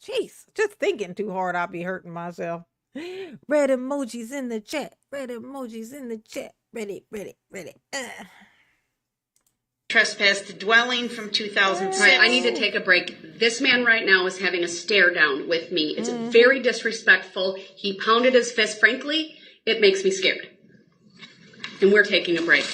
Speaker 1: Jeez, just thinking too hard, I'll be hurting myself. Red emojis in the chat. Red emojis in the chat. Ready.
Speaker 6: Trespass to dwelling from 2006.
Speaker 3: All right, I need to take a break. This man right now is having a stare down with me. It's very disrespectful. He pounded his fist. Frankly, it makes me scared. And we're taking a break.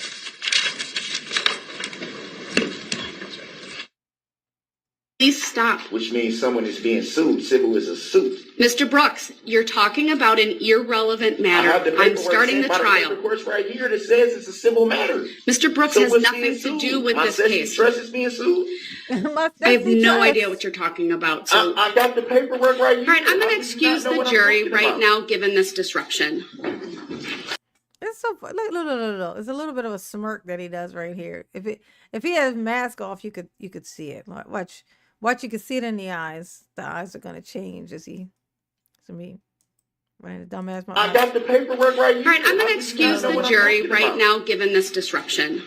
Speaker 3: Please stop.
Speaker 4: Which means someone is being sued. Civil is a suit.
Speaker 3: Mr. Brooks, you're talking about an irrelevant matter. I'm starting the trial.
Speaker 4: The course right here that says it's a civil matter.
Speaker 3: Mr. Brooks
Speaker 4: So
Speaker 3: has
Speaker 4: what's
Speaker 3: nothing
Speaker 4: being
Speaker 3: to
Speaker 4: sued?
Speaker 3: do with
Speaker 4: My
Speaker 3: this
Speaker 4: sexy
Speaker 3: case.
Speaker 4: trust is being sued.
Speaker 3: I have no idea what you're talking about. So,
Speaker 4: I got the paperwork right here.
Speaker 3: all right, I'm going to
Speaker 4: I do
Speaker 3: excuse
Speaker 4: not know
Speaker 3: the
Speaker 4: what I'm
Speaker 3: jury
Speaker 4: talking
Speaker 3: right
Speaker 4: about.
Speaker 3: now, given this disruption.
Speaker 1: It's so look. It's a little bit of a smirk that he does right here. If he has mask off, you could see it. Watch, you can see it in the eyes. The eyes are gonna change as he. To me, right? The dumbass.
Speaker 4: I got the paperwork right here.
Speaker 3: All right, I'm going to
Speaker 4: I do
Speaker 3: excuse
Speaker 4: not know
Speaker 3: the
Speaker 4: what I'm
Speaker 3: jury
Speaker 4: talking
Speaker 3: right
Speaker 4: about.
Speaker 3: now, given this disruption.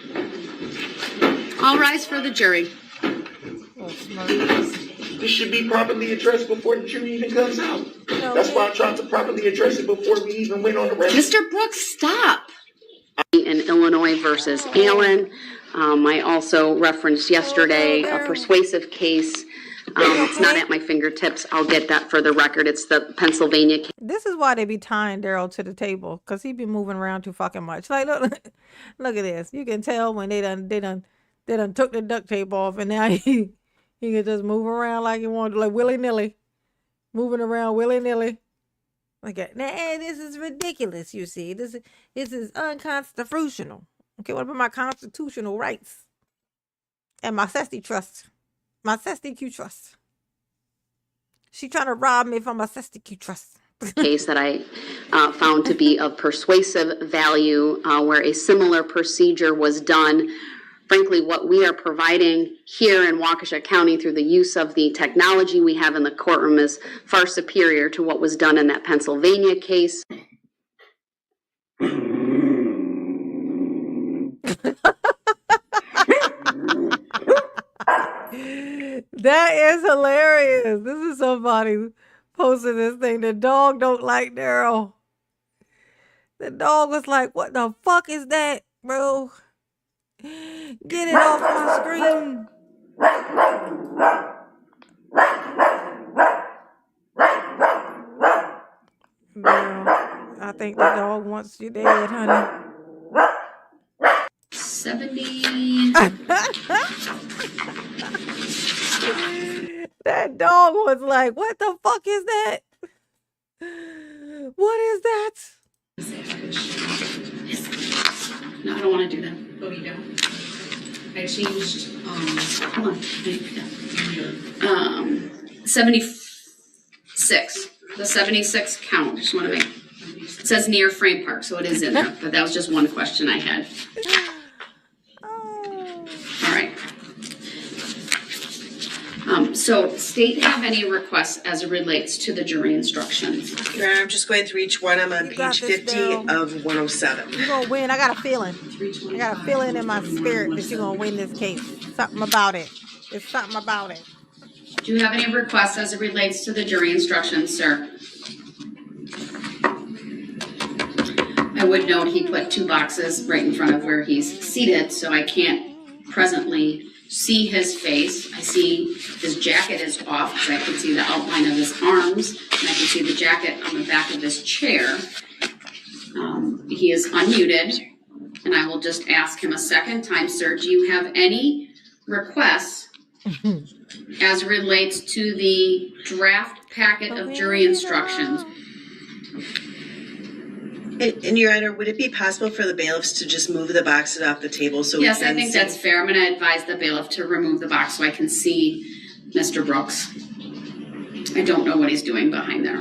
Speaker 3: I'll rise for the jury.
Speaker 1: Little smirk.
Speaker 4: This should be properly addressed before the jury even comes out.
Speaker 1: No,
Speaker 4: That's why I'm trying to properly address it before we even went on the record.
Speaker 3: Mr. Brooks, stop. In Illinois versus Allen. I also referenced yesterday a persuasive case. It's not at my fingertips. I'll get that for the record. It's the Pennsylvania case.
Speaker 1: This is why they be tying Darrell to the table, because he be moving around too fucking much. Like, look at this. You can tell when they done took the duct tape off, and now he can just move around like he wanted, like willy-nilly. Moving around willy-nilly. Like that. Now, this is ridiculous, you see. This is unconstitutional. Okay, what about my constitutional rights? And my Sesty Trust. My Sesty Q Trust. She trying to rob me from my Sesty Q Trust.
Speaker 3: Case that I found to be of persuasive value, where a similar procedure was done. Frankly, what we are providing here in Waukesha County through the use of the technology we have in the courtroom is far superior to what was done in that Pennsylvania case.
Speaker 1: That is hilarious. This is somebody posted this thing. The dog don't like Darrell. The dog was like, what the fuck is that, bro? Get it off my screen. Darrell, I think the dog wants you dead, honey.
Speaker 3: 70.
Speaker 1: That dog was like, what the fuck is that? What is that?
Speaker 3: No, I don't want to do that. Oh, you don't? I changed, hold on. 76. The 76 count. Just want to make, it says near Frame Park, so it is in there. But that was just one question I had. All right. So state have any requests as it relates to the jury instructions?
Speaker 5: Your Honor, I'm just going through each one. I'm on
Speaker 1: You got
Speaker 5: page
Speaker 1: this,
Speaker 5: 50
Speaker 1: Darrell.
Speaker 5: of 107.
Speaker 1: You're gonna win. I got a feeling. I got a feeling in my spirit that you're gonna win this case. Something about it. It's something about it.
Speaker 3: Do you have any requests as it relates to the jury instructions, sir? I would note he put 2 boxes right in front of where he's seated, so I can't presently see his face. I see his jacket is off, because I can see the outline of his arms, and I can see the jacket on the back of his chair. He is unmuted, and I will just ask him a second time, sir, do you have any requests as relates to the draft packet of jury instructions?
Speaker 5: And Your Honor, would it be possible for the bailiffs to just move the boxes off the table so
Speaker 3: Yes,
Speaker 5: we can
Speaker 3: I think
Speaker 5: see?
Speaker 3: that's fair. I'm going to advise the bailiff to remove the box so I can see Mr. Brooks. I don't know what he's doing behind there.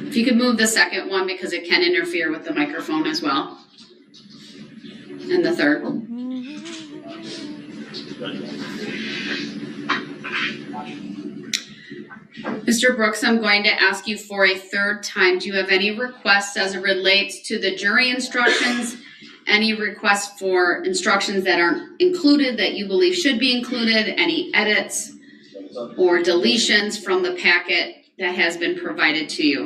Speaker 3: If you could move the second one, because it can interfere with the microphone as well. And the third. Mr. Brooks, I'm going to ask you for a third time. Do you have any requests as it relates to the jury instructions? Any requests for instructions that aren't included that you believe should be included? Any edits or deletions from the packet that has been provided to you?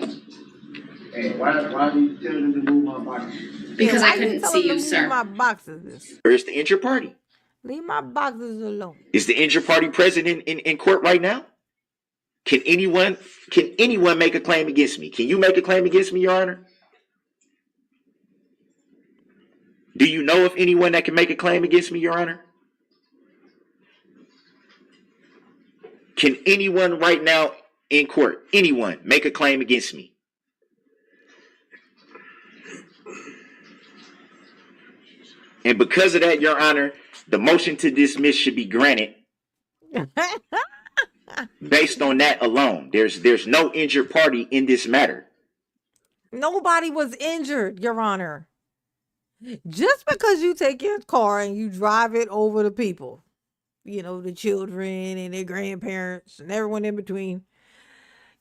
Speaker 4: Hey, why do you tell them to move my box?
Speaker 3: Because
Speaker 1: Why
Speaker 3: I
Speaker 1: you
Speaker 3: couldn't
Speaker 1: telling
Speaker 3: see
Speaker 1: them
Speaker 3: you,
Speaker 1: to
Speaker 3: sir.
Speaker 1: Leave my boxes.
Speaker 2: Where's the injured party?
Speaker 1: Leave my boxes alone.
Speaker 2: Is the injured party present in court right now? Can anyone make a claim against me? Can you make a claim against me, Your Honor? Do you know of anyone that can make a claim against me, Your Honor? Can anyone right now in court, anyone, make a claim against me? And because of that, Your Honor, the motion to dismiss should be granted based on that alone. There's no injured party in this matter.
Speaker 1: Nobody was injured, Your Honor. Just because you take your car and you drive it over the people, you know, the children and their grandparents and everyone in between,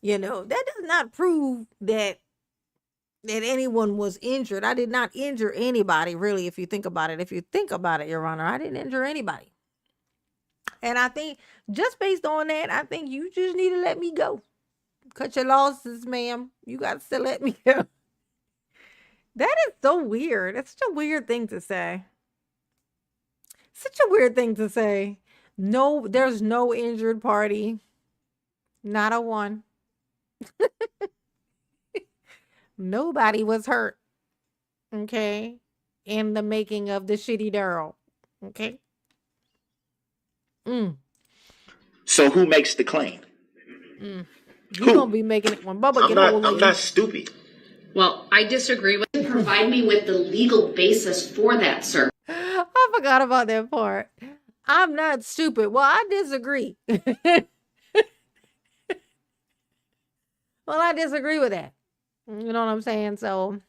Speaker 1: you know, that does not prove that anyone was injured. I did not injure anybody, really, if you think about it. If you think about it, Your Honor, I didn't injure anybody. And I think just based on that, I think you just need to let me go. Cut your losses, ma'am. You got to let me go. That is so weird. It's such a weird thing to say. Such a weird thing to say. No, there's no injured party. Not a one. Nobody was hurt. Okay. In the making of the shitty Darrell. Okay.
Speaker 2: So who makes the claim?
Speaker 1: You're going to be making it when Bubba get hold of
Speaker 2: I'm
Speaker 1: you.
Speaker 2: not stupid.
Speaker 3: Well, I disagree with. Provide me with the legal basis for that, sir.
Speaker 1: I forgot about that part. I'm not stupid. Well, I disagree. Well, I disagree with that. You know what I'm saying? So,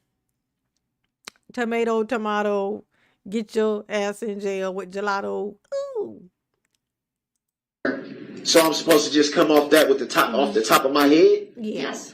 Speaker 1: tomato, get your ass in jail with gelato. Ooh.
Speaker 2: So I'm supposed to just come off that with off the top of my head?
Speaker 3: Yes.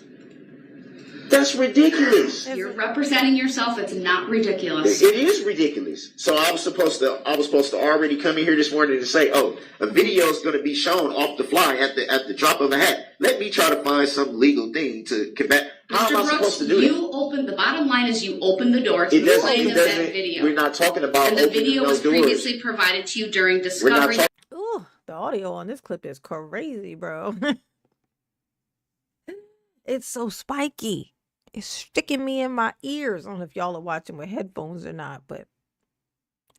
Speaker 2: That's ridiculous.
Speaker 3: You're representing yourself. It's not ridiculous.
Speaker 2: It is ridiculous. So I was supposed to already come in here this morning and say, oh, a video is going to be shown off the fly at the drop of a hat. Let me try to find some legal thing to combat. How am I supposed to do that?
Speaker 3: The bottom line is you opened the door to the playing of that video.
Speaker 2: We're not talking about
Speaker 3: and the
Speaker 2: opening
Speaker 3: video
Speaker 2: those
Speaker 3: was
Speaker 2: doors.
Speaker 3: previously provided to you during discovery.
Speaker 1: Ooh, the audio on this clip is crazy, bro. It's so spiky. It's sticking me in my ears. I don't know if y'all are watching with headphones or not, but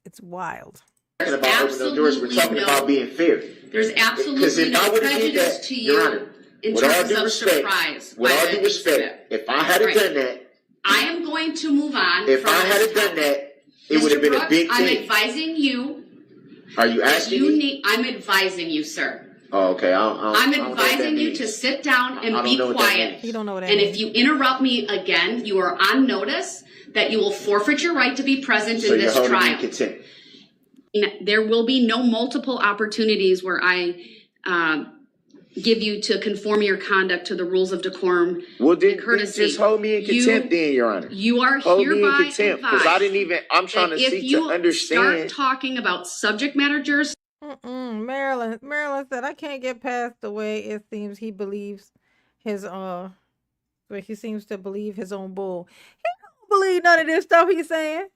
Speaker 1: it's wild.
Speaker 2: We're talking about opening those doors. We're talking about being fair.
Speaker 3: There's absolutely no prejudice to you in terms of surprise.
Speaker 2: With all due respect, if I had done that,
Speaker 3: I am going to move on.
Speaker 2: If I had done that, it would have been a big thing.
Speaker 3: I'm advising you.
Speaker 2: Are you asking me?
Speaker 3: I'm advising you, sir.
Speaker 2: Oh, okay.
Speaker 3: I'm advising you to sit down and be quiet.
Speaker 1: You don't know what that
Speaker 3: means.
Speaker 1: means.
Speaker 3: If you interrupt me again, you are on notice that you will forfeit your right to be present in this trial. So you're holding me in contempt. There will be no multiple opportunities where I give you to conform your conduct to the rules of decorum and courtesy.
Speaker 2: Just hold me in contempt then, Your Honor.
Speaker 3: You are
Speaker 2: hold
Speaker 3: hereby
Speaker 2: me in contempt, because I didn't even, I'm trying to seek to understand.
Speaker 3: If you start talking about subject matter jurisdiction,
Speaker 1: Marilyn said, I can't get past the way it seems he believes his, where he seems to believe his own bull. He don't believe none of this stuff he's saying.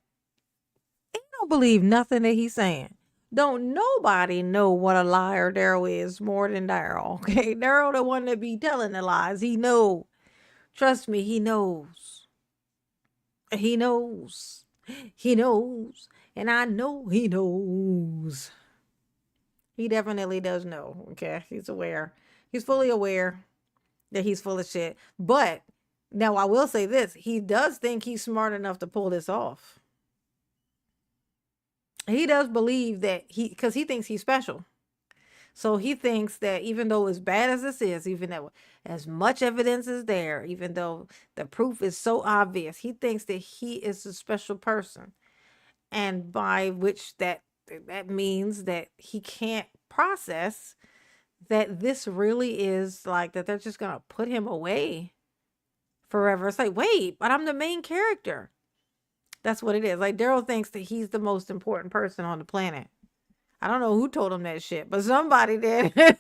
Speaker 1: He don't believe nothing that he's saying. Don't nobody know what a liar Darrell is more than Darrell, okay? Darrell the one that be telling the lies. He know. Trust me, he knows. He knows. He knows. And I know he knows. He definitely does know, okay? He's aware. He's fully aware that he's full of shit. But now I will say this. He does think he's smart enough to pull this off. He does believe that because he thinks he's special. So he thinks that even though as bad as this is, even though as much evidence is there, even though the proof is so obvious, he thinks that he is a special person. And by which that that means that he can't process that this really is like that they're just gonna put him away forever. It's like, wait, but I'm the main character. That's what it is. Like Daryl thinks that he's the most important person on the planet. I don't know who told him that shit, but somebody did.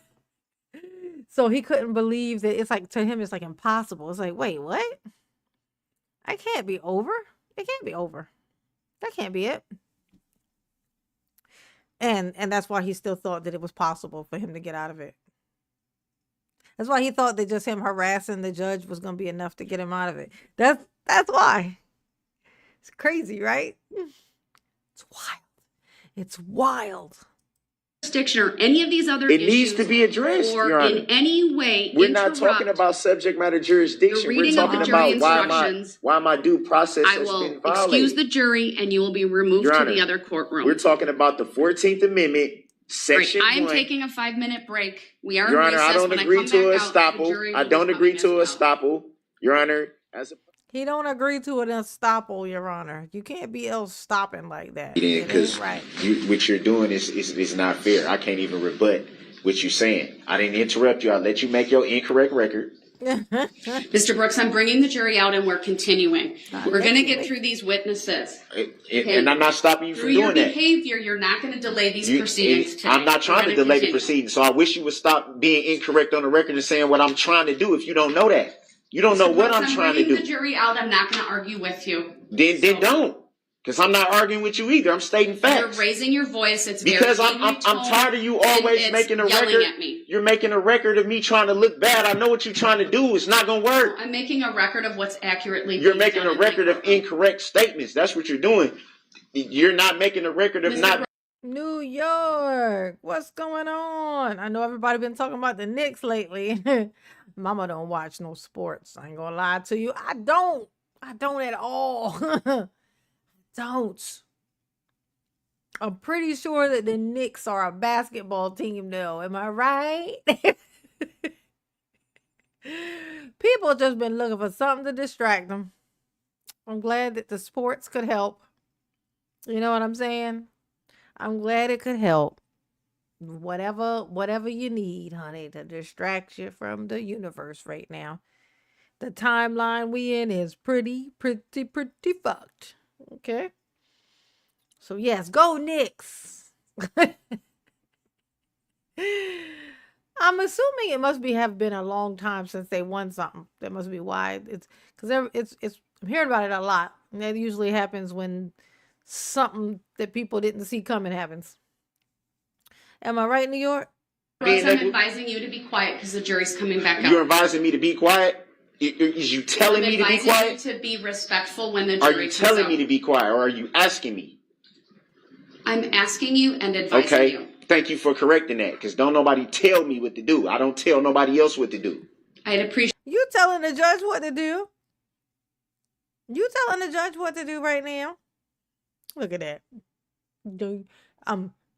Speaker 1: So he couldn't believe that. It's like, to him, it's like impossible. It's like, wait, what? I can't be over. It can't be over. That can't be it. And that's why he still thought that it was possible for him to get out of it. That's why he thought that just him harassing the judge was going to be enough to get him out of it. That's why. It's crazy, right? It's wild. It's wild.
Speaker 3: Jurisdiction or any of these other
Speaker 2: It
Speaker 3: issues
Speaker 2: needs to be addressed,
Speaker 3: or
Speaker 2: Your Honor.
Speaker 3: in any way
Speaker 2: We're not talking
Speaker 3: interrupt
Speaker 2: about subject matter jurisdiction.
Speaker 3: the
Speaker 2: We're
Speaker 3: reading of
Speaker 2: talking
Speaker 3: the jury
Speaker 2: about
Speaker 3: instructions.
Speaker 2: why my due process
Speaker 3: I
Speaker 2: has
Speaker 3: will
Speaker 2: been violated.
Speaker 3: excuse the jury and you will be removed
Speaker 2: Your
Speaker 3: to
Speaker 2: Honor,
Speaker 3: the other courtroom.
Speaker 2: We're talking about the 14th Amendment,
Speaker 3: Right.
Speaker 2: Section
Speaker 3: I am
Speaker 2: 1.
Speaker 3: taking a 5-minute break. We are
Speaker 2: Your
Speaker 3: in
Speaker 2: Honor,
Speaker 3: recess.
Speaker 2: I don't
Speaker 3: When
Speaker 2: agree
Speaker 3: I come
Speaker 2: to a
Speaker 3: back out, the
Speaker 2: estoppel.
Speaker 3: jury
Speaker 2: I
Speaker 3: will
Speaker 2: don't
Speaker 3: be
Speaker 2: agree
Speaker 3: coming
Speaker 2: to a
Speaker 3: as well.
Speaker 2: estoppel, Your Honor.
Speaker 1: He don't agree to an estoppel, Your Honor. You can't be else stopping like that.
Speaker 2: Yeah,
Speaker 1: It
Speaker 2: because
Speaker 1: ain't right.
Speaker 2: what you're doing is not fair. I can't even rebut what you're saying. I didn't interrupt you. I let you make your incorrect record.
Speaker 3: Mr. Brooks, I'm bringing the jury out and we're continuing. We're going to get through these witnesses.
Speaker 2: And I'm not stopping you from
Speaker 3: Through your
Speaker 2: doing that.
Speaker 3: behavior, you're not going to delay these proceedings today.
Speaker 2: I'm not trying
Speaker 3: We're
Speaker 2: to
Speaker 3: gonna
Speaker 2: delay the
Speaker 3: continue.
Speaker 2: proceedings, so I wish you would stop being incorrect on the record and saying what I'm trying to do if you don't know that. You don't know
Speaker 3: Mr.
Speaker 2: what
Speaker 3: Brooks,
Speaker 2: I'm trying to
Speaker 3: bringing
Speaker 2: do.
Speaker 3: the jury out. I'm not going to argue with you.
Speaker 2: Then don't. Because I'm not arguing with you either. I'm stating
Speaker 3: You're
Speaker 2: facts.
Speaker 3: raising your voice. It's very
Speaker 2: Because I'm
Speaker 3: angry tone,
Speaker 2: tired of you
Speaker 3: and
Speaker 2: always
Speaker 3: it's
Speaker 2: making a
Speaker 3: yelling
Speaker 2: record.
Speaker 3: at me.
Speaker 2: You're making a record of me trying to look bad. I know what you're trying to do. It's not going to work.
Speaker 3: I'm making a record of what's accurately
Speaker 2: You're
Speaker 3: being
Speaker 2: making
Speaker 3: done
Speaker 2: a
Speaker 3: in the
Speaker 2: record of
Speaker 3: courtroom.
Speaker 2: incorrect statements. That's what you're doing. You're not making a record of
Speaker 3: Mr.
Speaker 2: not.
Speaker 3: Brooks,
Speaker 1: New York, what's going on? I know everybody been talking about the Knicks lately. Mama don't watch no sports. I ain't gonna lie to you. I don't at all. Don't. I'm pretty sure that the Knicks are a basketball team though. Am I right? People just been looking for something to distract them. I'm glad that the sports could help. You know what I'm saying? I'm glad it could help. Whatever you need, honey, to distract you from the universe right now. The timeline we in is pretty fucked. Okay? So yes, go Knicks. I'm assuming it must have been a long time since they won something. That must be why it's because it's I'm hearing about it a lot. And that usually happens when something that people didn't see coming happens. Am I right, New York?
Speaker 3: I'm advising you to be quiet because the jury's coming back out.
Speaker 2: You're advising me to be quiet? Is you telling me to be quiet?
Speaker 3: I'm advising you to be respectful when the
Speaker 2: Are
Speaker 3: jury
Speaker 2: you
Speaker 3: comes
Speaker 2: telling
Speaker 3: out.
Speaker 2: me to be quiet or are you asking me?
Speaker 3: I'm asking you and advising
Speaker 2: Okay.
Speaker 3: you.
Speaker 2: Thank you for correcting that because don't nobody tell me what to do. I don't tell nobody else what to do.
Speaker 3: I'd appreciate
Speaker 1: You telling the judge what to do? You telling the judge what to do right now? Look at that.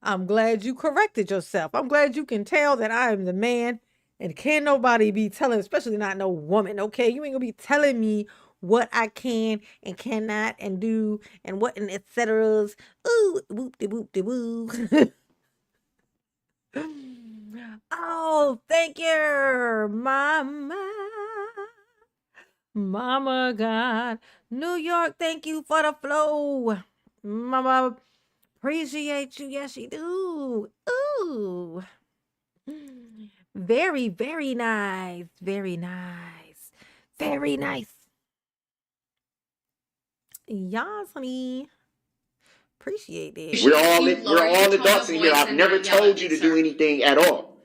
Speaker 1: I'm glad you corrected yourself. I'm glad you can tell that I am the man and can't nobody be telling, especially not no woman, okay? You ain't gonna be telling me what I can and cannot and do and what and et ceteras. Ooh, whoop-de-whoop-de-woo. Oh, thank you, Mama God. New York, thank you for the flow. Mama, appreciate you. Yes, you do. Ooh. Very, very nice. Very nice. Very nice. Yes, honey. Appreciate it.
Speaker 2: We're all
Speaker 3: lower your tone
Speaker 2: adults
Speaker 3: of
Speaker 2: in here.
Speaker 3: voice
Speaker 2: I've
Speaker 3: and
Speaker 2: never
Speaker 3: not yell
Speaker 2: told
Speaker 3: at
Speaker 2: you
Speaker 3: me,
Speaker 2: to do
Speaker 3: sir.
Speaker 2: anything at all.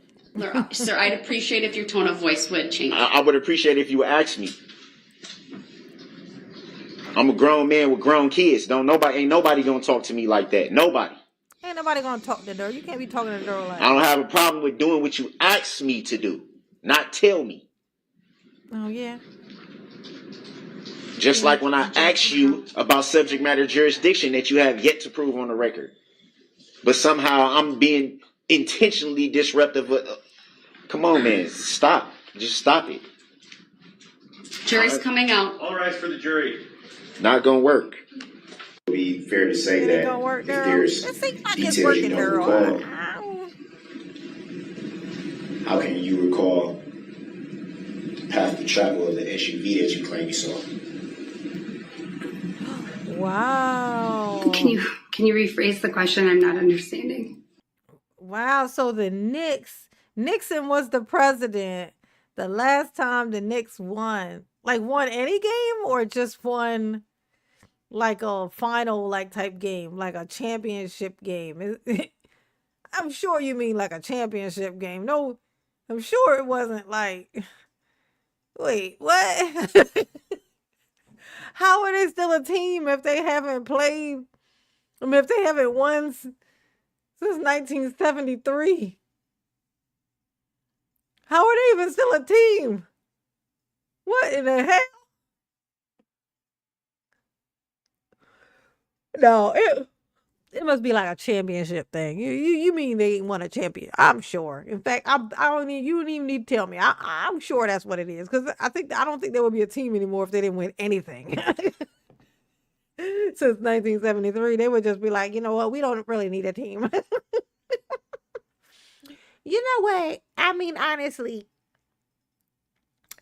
Speaker 3: Sir, I'd appreciate if your tone of voice would change.
Speaker 2: I would appreciate if you would ask me. I'm a grown man with grown kids. Ain't nobody gonna talk to me like that. Nobody.
Speaker 1: Ain't nobody gonna talk to the door. You can't be talking to the door like
Speaker 2: I don't have a problem with doing what you ask me to do, not tell me.
Speaker 1: Oh, yeah.
Speaker 2: Just like when I asked you about subject matter jurisdiction that you have yet to prove on the record. But somehow I'm being intentionally disruptive. Come on, man. Stop. Just stop it.
Speaker 3: Jury's coming out.
Speaker 7: All rise for the jury.
Speaker 2: Not gonna work. be fair to say
Speaker 1: It
Speaker 2: that
Speaker 1: ain't gonna work,
Speaker 2: if
Speaker 1: Daryl.
Speaker 2: there's
Speaker 1: It seems like it's
Speaker 2: details you
Speaker 1: working,
Speaker 2: don't
Speaker 1: Daryl.
Speaker 2: recall,
Speaker 1: I
Speaker 2: how can you recall path of travel of the SUV that you claim you saw?
Speaker 1: don't- Wow.
Speaker 7: Can you rephrase the question? I'm not understanding.
Speaker 1: Wow. So the Nixon was the president the last time the Knicks won. Like won any game or just won like a final like type game, like a championship game. I'm sure you mean like a championship game. No, I'm sure it wasn't like wait, what? How are they still a team if they haven't played? I mean, if they haven't won since 1973? How are they even still a team? What in the hell? No, it must be like a championship thing. You mean they ain't won a champion? I'm sure. In fact, I don't need you don't even need to tell me. I'm sure that's what it is because I don't think there would be a team anymore if they didn't win anything. Since 1973, they would just be like, you know what, we don't really need a team. You know what? I mean, honestly,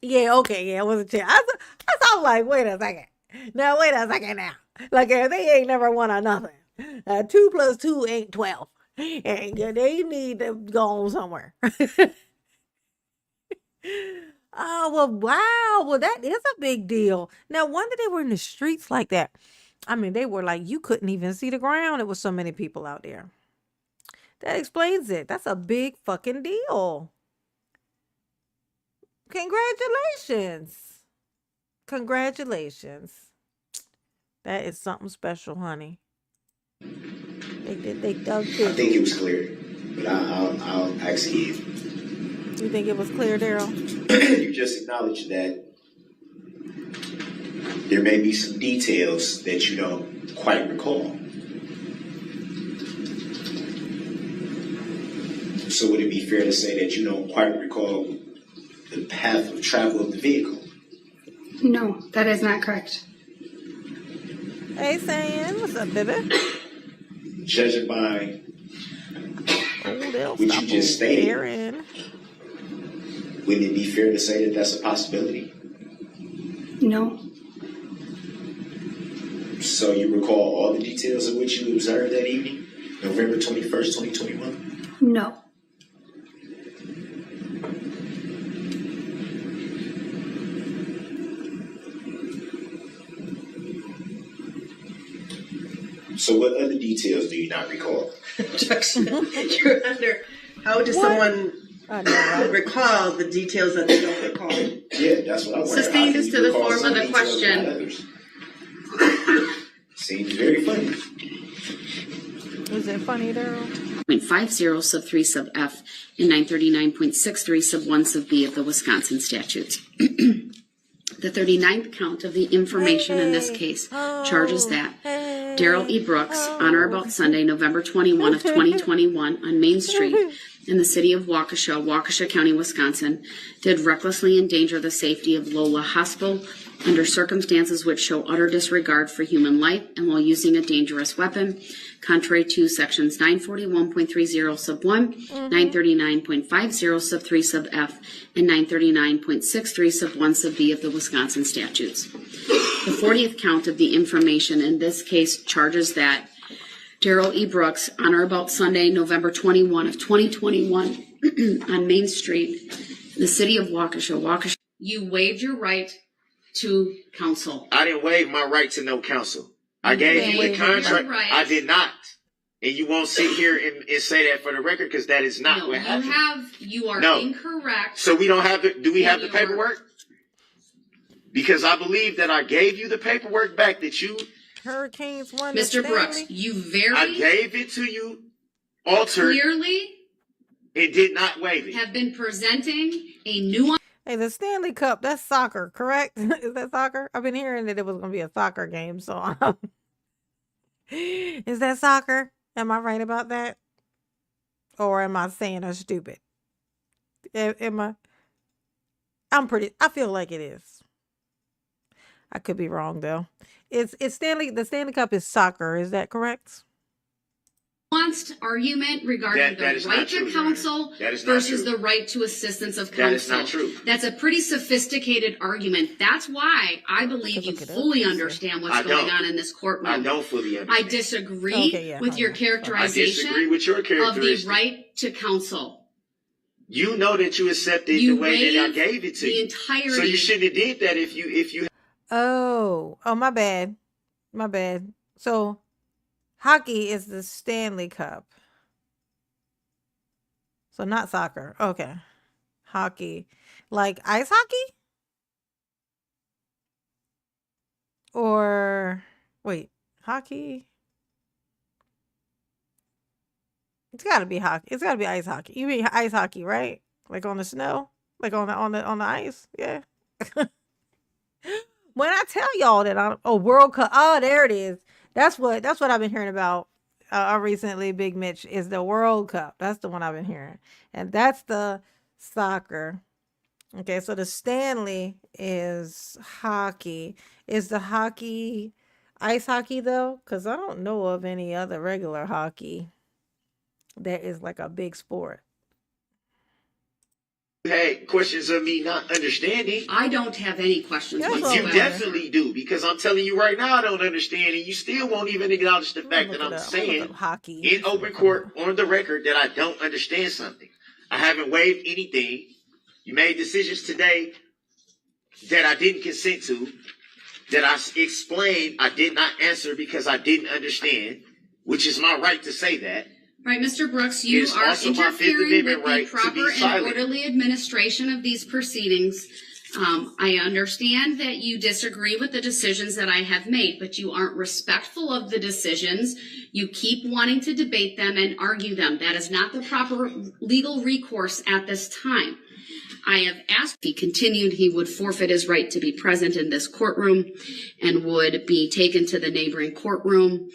Speaker 1: yeah, okay, yeah, it was a champ. I was like, wait a second. Now, wait a second now. Like, they ain't never won or nothing. 2 plus 2 ain't 12. And they need to go on somewhere. Oh, well, wow. Well, that is a big deal. Now, wonder they were in the streets like that. I mean, they were like, you couldn't even see the ground. It was so many people out there. That explains it. That's a big fucking deal. Congratulations. Congratulations. That is something special, honey. They dug
Speaker 2: I
Speaker 1: deep.
Speaker 2: think it was clear, but I'll ask you.
Speaker 1: You think it was clear, Daryl?
Speaker 2: You just acknowledged that there may be some details that you don't quite recall. So would it be fair to say that you don't quite recall the path of travel of the vehicle?
Speaker 7: No, that is not correct.
Speaker 1: Hey, San, what's up, baby?
Speaker 2: Judging by
Speaker 1: Oh,
Speaker 2: what you just stated,
Speaker 1: Aaron.
Speaker 2: wouldn't it be fair to say that that's a possibility?
Speaker 7: No.
Speaker 2: So you recall all the details of what you observed that evening, November 21st, 2021?
Speaker 7: No.
Speaker 2: So what other details do you not recall?
Speaker 5: Objection. You're under. How does
Speaker 1: What?
Speaker 5: someone
Speaker 1: I know, right?
Speaker 5: recall the details that they don't recall?
Speaker 2: Yeah, that's what I wonder.
Speaker 3: Sustained
Speaker 2: How
Speaker 3: as
Speaker 2: can
Speaker 3: to
Speaker 2: you
Speaker 3: the
Speaker 2: recall
Speaker 3: form
Speaker 2: some
Speaker 3: of the
Speaker 2: details and not
Speaker 3: question.
Speaker 2: others? Seems very funny.
Speaker 1: Is it funny, Daryl?
Speaker 3: 939.50 sub 3 sub F and 939.63 sub 1 sub B of the Wisconsin statutes. The 39th count of the information in this case charges that Darrell E. Brooks, on or about Sunday, November 21 of 2021, on Main Street in the city of Waukesha, Waukesha County, Wisconsin, did recklessly endanger the safety of Lola Hospital under circumstances which show utter disregard for human life and while using a dangerous weapon, contrary to sections 941.30 sub 1, 939.50 sub 3 sub F, and 939.63 sub 1 sub B of the Wisconsin statutes. The 40th count of the information in this case charges that Darrell E. Brooks, on or about Sunday, November 21 of 2021, on Main Street, in the city of Waukesha, Waukesha, you waived your right to counsel.
Speaker 2: I didn't waive my right to no counsel. I gave you the contract.
Speaker 3: Right.
Speaker 2: I did not. And you won't sit here and say that for the record because that is not
Speaker 3: No,
Speaker 2: what happened.
Speaker 3: you are
Speaker 2: No.
Speaker 3: incorrect.
Speaker 2: So we don't have the, do we have the
Speaker 3: And you're-
Speaker 2: paperwork? Because I believe that I gave you the paperwork back that you,
Speaker 1: Hurricanes won.
Speaker 3: Mr. Brooks,
Speaker 1: Stanley.
Speaker 3: you
Speaker 2: I
Speaker 3: very
Speaker 2: gave it to you, altered,
Speaker 3: clearly
Speaker 2: and did not waive it.
Speaker 3: have been presenting a nuance.
Speaker 1: Hey, the Stanley Cup, that's soccer, correct? Is that soccer? I've been hearing that it was going to be a soccer game, so is that soccer? Am I right about that? Or am I saying I'm stupid? Am I? I feel like it is. I could be wrong, though. It's Stanley. The Stanley Cup is soccer. Is that correct?
Speaker 3: Nuanced argument regarding
Speaker 2: That is
Speaker 3: the
Speaker 2: not
Speaker 3: right
Speaker 2: true,
Speaker 3: to
Speaker 2: Your Honor.
Speaker 3: counsel
Speaker 2: That is not
Speaker 3: versus
Speaker 2: true.
Speaker 3: the right to assistance of counsel.
Speaker 2: That is not true.
Speaker 3: That's a pretty sophisticated argument. That's why I believe you
Speaker 1: look it up.
Speaker 3: fully
Speaker 1: Let's see.
Speaker 3: understand what's
Speaker 2: I
Speaker 3: going
Speaker 2: don't.
Speaker 3: on in this courtroom.
Speaker 2: I don't fully understand.
Speaker 3: I disagree
Speaker 1: Okay, yeah,
Speaker 3: with
Speaker 1: hold
Speaker 3: your
Speaker 1: on.
Speaker 2: I
Speaker 3: characterization
Speaker 2: disagree with your
Speaker 3: of
Speaker 2: characteristic.
Speaker 3: the right to counsel.
Speaker 2: You know that you accepted
Speaker 3: You
Speaker 2: the way that I
Speaker 3: waived
Speaker 2: gave it to
Speaker 3: the
Speaker 2: you.
Speaker 3: entirety.
Speaker 2: So you shouldn't have did that if you.
Speaker 1: Oh, my bad. My bad. So, hockey is the Stanley Cup. So not soccer. Okay. Hockey. Like ice hockey? Or wait, hockey? It's gotta be hockey. It's gotta be ice hockey. You mean ice hockey, right? Like on the snow? Like on the ice? Yeah. When I tell y'all that World Cup, there it is. That's what I've been hearing about recently. Big Mitch is the World Cup. That's the one I've been hearing, and that's the soccer. Okay, so the Stanley is hockey. Is the hockey ice hockey though? Because I don't know of any other regular hockey that is like a big sport.
Speaker 2: Had questions of me not understanding.
Speaker 3: I don't have any questions
Speaker 1: That's
Speaker 3: whatsoever.
Speaker 1: what
Speaker 2: You definitely do, because I'm telling you right now I don't understand, and you still won't even acknowledge the
Speaker 1: I'm gonna
Speaker 2: fact that
Speaker 1: look
Speaker 2: I'm
Speaker 1: it up.
Speaker 2: saying
Speaker 1: Hockey
Speaker 2: in open court on the record that I don't understand something. I haven't waived anything. You made decisions today that I didn't consent to, that I explained I did not answer because I didn't understand, which is my right to say that.
Speaker 3: Right, Mr. Brooks, you
Speaker 2: It's
Speaker 3: are
Speaker 2: also my Fifth
Speaker 3: interfering
Speaker 2: Amendment
Speaker 3: with the
Speaker 2: right to
Speaker 3: proper
Speaker 2: be
Speaker 3: and
Speaker 2: silent.
Speaker 3: orderly administration of these proceedings. I understand that you disagree with the decisions that I have made, but you aren't respectful of the decisions. You keep wanting to debate them and argue them. That is not the proper legal recourse at this time. I have asked if he continued, he would forfeit his right to be present in this courtroom and would be taken to the neighboring courtroom.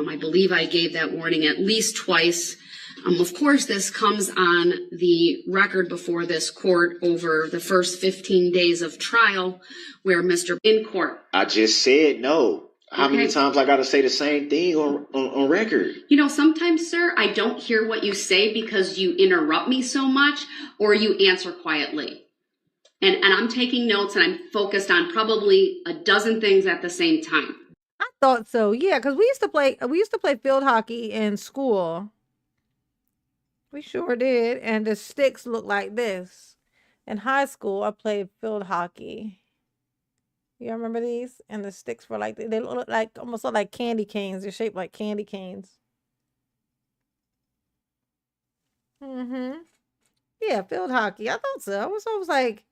Speaker 3: I believe I gave that warning at least twice. Of course, this comes on the record before this court over the first 15 days of trial where Mr. in court.
Speaker 2: I just said no. How many
Speaker 3: Okay.
Speaker 2: times I got to say the same thing on record?
Speaker 3: You know, sometimes, sir, I don't hear what you say because you interrupt me so much or you answer quietly. And I'm taking notes and I'm focused on probably a dozen things at the same time.
Speaker 1: I thought so. Yeah, because we used to play field hockey in school. We sure did, and the sticks look like this. In high school, I played field hockey. You remember these? And the sticks were like they look like almost look like candy canes. They're shaped like candy canes. Yeah, field hockey. I thought so. I was like,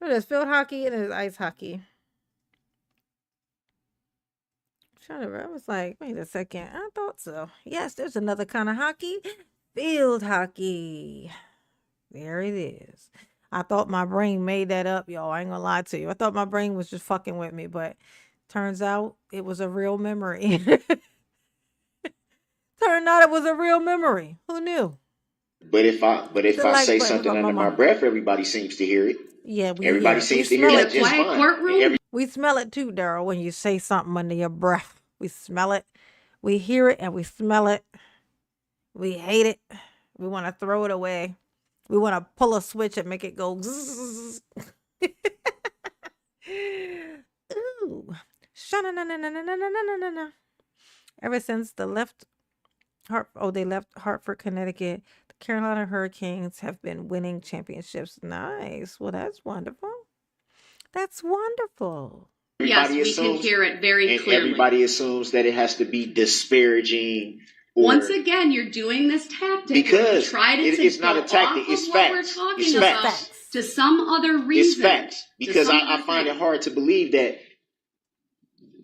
Speaker 1: there's field hockey and there's ice hockey. I was like, wait a second. I thought so. Yes, there's another kind of hockey. Field hockey. There it is. I thought my brain made that up, y'all. I ain't gonna lie to you. I thought my brain was just fucking with me, but turns out it was a real memory. Turned out it was a real memory. Who knew?
Speaker 2: But if I say
Speaker 1: button
Speaker 2: something
Speaker 1: on
Speaker 2: under
Speaker 1: my
Speaker 2: my breath, everybody seems to hear it.
Speaker 1: Yeah,
Speaker 2: Everybody seems to hear
Speaker 1: smell
Speaker 2: that
Speaker 1: it.
Speaker 2: just
Speaker 3: Quiet
Speaker 2: fine.
Speaker 3: courtroom?
Speaker 1: We smell it too, Daryl, when you say something under your breath. We smell it. We hear it and we smell it. We hate it. We want to throw it away. We want to pull a switch and make it go zzz. Ooh. Sha-na-na-na-na-na-na-na-na-na. Ever since they left Hartford, Connecticut, the Carolina Hurricanes have been winning championships. Nice. Well, that's wonderful. That's wonderful.
Speaker 3: Yes,
Speaker 2: Everybody
Speaker 3: we can
Speaker 2: assumes,
Speaker 3: hear it very
Speaker 2: and
Speaker 3: clearly.
Speaker 2: everybody assumes that it has to be disparaging. Or,
Speaker 3: Once again, you're doing this tactic.
Speaker 2: Because
Speaker 3: you try to
Speaker 2: it's not
Speaker 3: go
Speaker 2: a tactic,
Speaker 3: off
Speaker 2: it's
Speaker 3: of what
Speaker 2: facts.
Speaker 3: we're talking
Speaker 2: It's
Speaker 3: about
Speaker 2: facts.
Speaker 3: to some other
Speaker 2: It's
Speaker 3: reason.
Speaker 2: facts. Because
Speaker 3: some
Speaker 2: I
Speaker 3: other
Speaker 2: find
Speaker 3: thing.
Speaker 2: it hard to believe that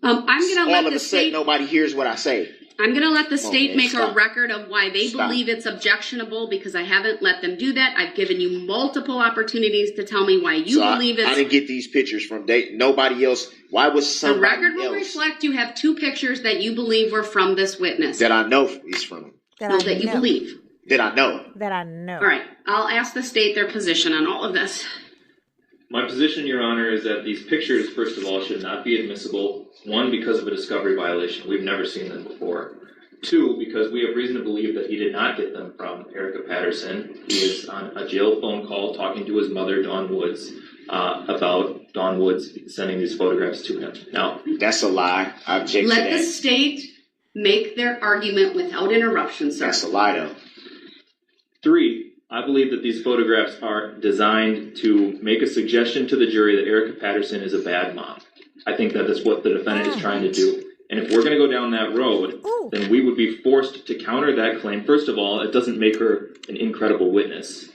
Speaker 3: I'm going to
Speaker 2: all
Speaker 3: let
Speaker 2: of
Speaker 3: the
Speaker 2: a sudden
Speaker 3: state.
Speaker 2: nobody hears what I say.
Speaker 3: I'm going to let the
Speaker 2: Come on,
Speaker 3: state
Speaker 2: man,
Speaker 3: make a
Speaker 2: stop.
Speaker 3: record of why they
Speaker 2: Stop.
Speaker 3: believe it's objectionable because I haven't let them do that. I've given you multiple opportunities to tell me why you
Speaker 2: So
Speaker 3: believe
Speaker 2: I
Speaker 3: it's.
Speaker 2: didn't get these pictures from nobody else. Why was
Speaker 3: The
Speaker 2: somebody
Speaker 3: record will
Speaker 2: else
Speaker 3: reflect you have two pictures that you believe were from this witness.
Speaker 2: that I know is from him?
Speaker 3: That you believe.
Speaker 2: That I know.
Speaker 1: That I know.
Speaker 3: All right. I'll ask the state their position on all of this.
Speaker 8: My position, Your Honor, is that these pictures, first of all, should not be admissible. One, because of a discovery violation. We've never seen them before. Two, because we have reason to believe that he did not get them from Erica Patterson. He is on a jail phone call talking to his mother, Dawn Woods, about Dawn Woods sending these photographs to him. Now,
Speaker 2: That's a lie. I object to
Speaker 3: Let
Speaker 2: that.
Speaker 3: the state make their argument without interruption, sir.
Speaker 2: That's a lie, though.
Speaker 8: three, I believe that these photographs are designed to make a suggestion to the jury that Erica Patterson is a bad mom. I think that is what the defendant is trying to do. And if we're going to go down that road, then we would be forced to counter that claim. First of all, it doesn't make her an incredible witness,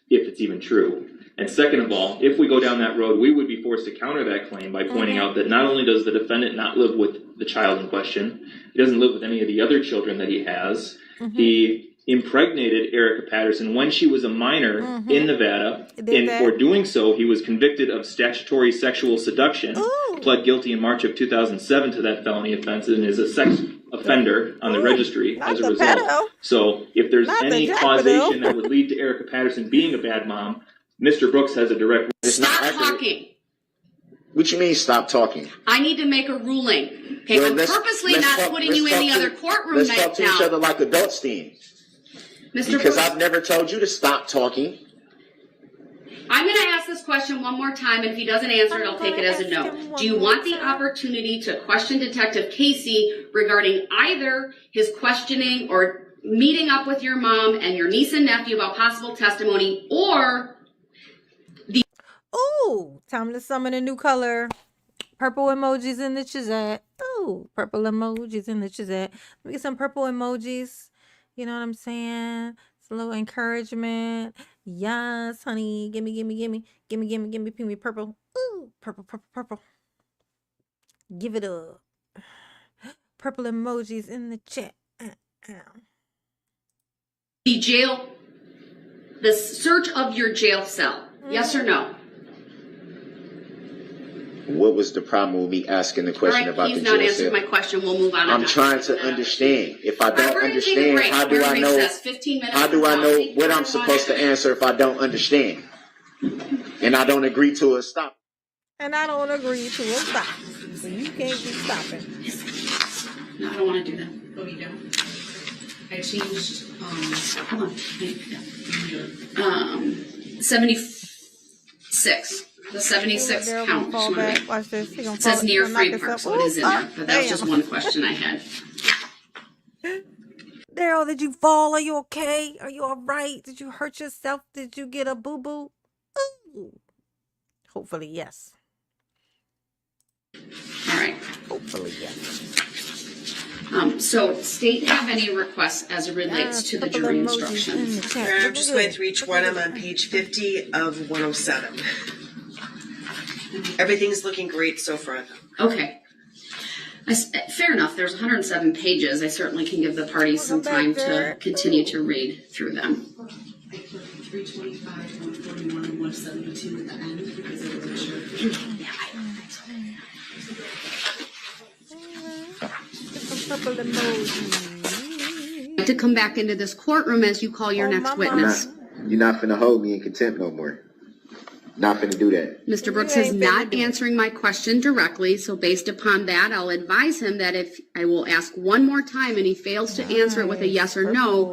Speaker 8: if it's even true. And second of all, if we go down that road, we would be forced to counter that claim by pointing out that not only does the defendant not live with the child in question, he doesn't live with any of the other children that he has. He impregnated Erica Patterson when she was a minor in Nevada, and for doing so, he was convicted of statutory sexual seduction, pled guilty in March of 2007 to that felony offense, and is a sex offender on the registry as a result. So if there's any causation that would lead to Erica Patterson being a bad mom, Mr. Brooks has a direct...
Speaker 3: Stop talking.
Speaker 2: What you mean, stop talking?
Speaker 3: I need to make a ruling. Okay,
Speaker 2: Well,
Speaker 3: I'm purposely
Speaker 2: let's
Speaker 3: not
Speaker 2: talk-
Speaker 3: putting
Speaker 2: let's
Speaker 3: you in
Speaker 2: talk
Speaker 3: the
Speaker 2: to-
Speaker 3: other courtroom
Speaker 2: Let's
Speaker 3: right
Speaker 2: talk to each
Speaker 3: now.
Speaker 2: other like adults then.
Speaker 3: Mr.
Speaker 2: Because
Speaker 3: Brooks,
Speaker 2: I've never told you to stop talking.
Speaker 3: I'm going to ask this question one more time, and if he doesn't answer it, I'll take it as a no. Do you want the opportunity to question Detective Casey regarding either his questioning or meeting up with your mom and your niece and nephew about possible testimony, or the...
Speaker 1: Ooh, time to summon a new color. Purple emojis in the chat. Ooh, purple emojis in the chat. Let me get some purple emojis. You know what I'm saying? It's a little encouragement. Yes, honey. Gimme, gimme, gimme. Gimme, gimme, gimme, gimme purple. Ooh, purple, purple, purple. Give it up. Purple emojis in the chat.
Speaker 3: the search of your jail cell? Yes or no?
Speaker 2: What was the problem with me asking the
Speaker 3: All
Speaker 2: question
Speaker 3: right,
Speaker 2: about
Speaker 3: he's
Speaker 2: the
Speaker 3: not
Speaker 2: jail
Speaker 3: answering
Speaker 2: cell?
Speaker 3: my question. We'll move on.
Speaker 2: I'm trying to understand. If I
Speaker 3: All right,
Speaker 2: don't
Speaker 3: we're gonna take a
Speaker 2: understand,
Speaker 3: break.
Speaker 2: how do
Speaker 3: We're
Speaker 2: I
Speaker 3: gonna
Speaker 2: know?
Speaker 3: recess 15 minutes
Speaker 2: How do I
Speaker 3: from now.
Speaker 2: know
Speaker 3: Thank you
Speaker 2: what
Speaker 3: very
Speaker 2: I'm
Speaker 3: much.
Speaker 2: supposed to answer if I don't understand? And I don't agree to a stop.
Speaker 1: And I don't agree to a stop. So you can't keep stopping.
Speaker 3: No, I don't want to do that.
Speaker 9: Oh, you don't? I changed,
Speaker 3: Hold on. 76. The 76
Speaker 1: Daryl
Speaker 3: count.
Speaker 1: gonna fall
Speaker 3: Just wanna
Speaker 1: back.
Speaker 3: make-
Speaker 1: Watch this. He gonna
Speaker 3: It says
Speaker 1: fall.
Speaker 3: near
Speaker 1: He's gonna knock
Speaker 3: Frame
Speaker 1: us
Speaker 3: Park,
Speaker 1: up.
Speaker 3: so it is in there. But that was just
Speaker 1: Damn.
Speaker 3: one question I had.
Speaker 1: Daryl, did you fall? Are you okay? Are you all right? Did you hurt yourself? Did you get a boo-boo? Ooh. Hopefully, yes.
Speaker 3: All right.
Speaker 1: Hopefully, yes.
Speaker 3: So, state have any requests as it relates to the
Speaker 1: Couple
Speaker 3: jury
Speaker 1: emojis
Speaker 3: instructions?
Speaker 1: in the chat.
Speaker 5: I'm
Speaker 1: Looking
Speaker 5: just
Speaker 1: good.
Speaker 5: going through each one. I'm on page 50 of 107. Everything's looking great so far, though.
Speaker 3: Okay. Fair enough. There's 107 pages. I certainly can give the parties some time to continue to read through them.
Speaker 9: I put 325, 141, and 172 at the end because it wasn't sure.
Speaker 1: Purple emoji.
Speaker 3: To come back into this courtroom as you call your
Speaker 1: Oh,
Speaker 3: next
Speaker 1: mama.
Speaker 3: witness.
Speaker 2: You're not finna hold me in contempt no more. Not finna do that.
Speaker 3: Mr. Brooks
Speaker 1: You
Speaker 3: is
Speaker 1: ain't
Speaker 3: not
Speaker 1: finna do it.
Speaker 3: answering my question directly, so based upon that, I'll advise him that if I will ask one more time and he fails to answer it with a yes or no,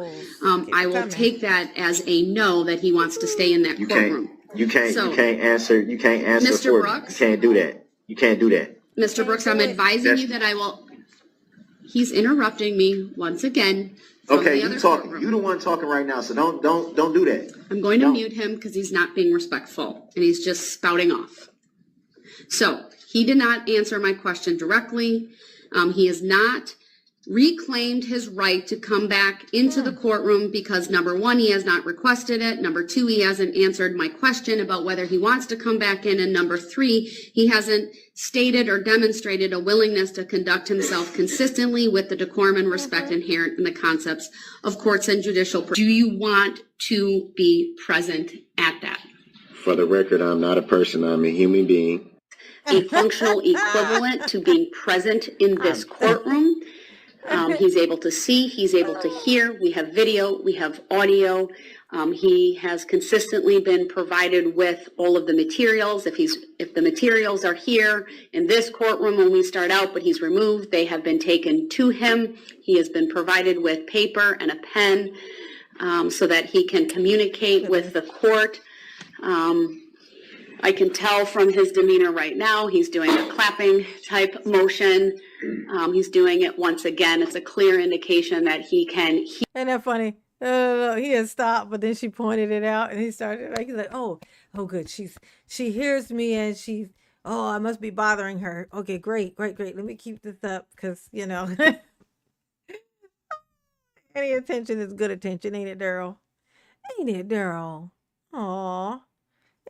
Speaker 1: Purples.
Speaker 3: I will
Speaker 1: Keep it
Speaker 3: take that as a no, that he wants to stay in that
Speaker 2: You
Speaker 3: courtroom.
Speaker 2: can't
Speaker 3: So-
Speaker 2: answer
Speaker 3: Mr.
Speaker 2: for me.
Speaker 3: Brooks?
Speaker 2: You can't do that. You can't do that.
Speaker 3: Mr. Brooks, I'm advising you that I will, he's interrupting me once again. From
Speaker 2: Okay,
Speaker 3: the
Speaker 2: you
Speaker 3: other
Speaker 2: talking.
Speaker 3: courtroom.
Speaker 2: You the one talking right now, so don't do that.
Speaker 3: I'm going to
Speaker 2: Don't.
Speaker 3: mute him because he's not being respectful and he's just spouting off. So he did not answer my question directly. He has not reclaimed his right to come back into the courtroom because number one, he has not requested it. Number two, he hasn't answered my question about whether he wants to come back in. And number three, he hasn't stated or demonstrated a willingness to conduct himself consistently with the decorum and respect inherent in the concepts of courts and judicial. Do you want to be present at that?
Speaker 2: For the record, I'm not a person. I'm a human being.
Speaker 3: A functional equivalent to being present in this courtroom. He's able to see, he's able to hear, we have video, we have audio. He has consistently been provided with all of the materials. If the materials are here in this courtroom when we start out, but he's removed, they have been taken to him. He has been provided with paper and a pen so that he can communicate with the court. I can tell from his demeanor right now, he's doing a clapping type motion. He's doing it once again. It's a clear indication that he can hear.
Speaker 1: Ain't that funny? He had stopped, but then she pointed it out, and he started he's like, oh, good. She hears me, and I must be bothering her. Okay, great. Let me keep this up, because any attention is good attention, ain't it, Darrell? Ain't it, Darrell? Aw,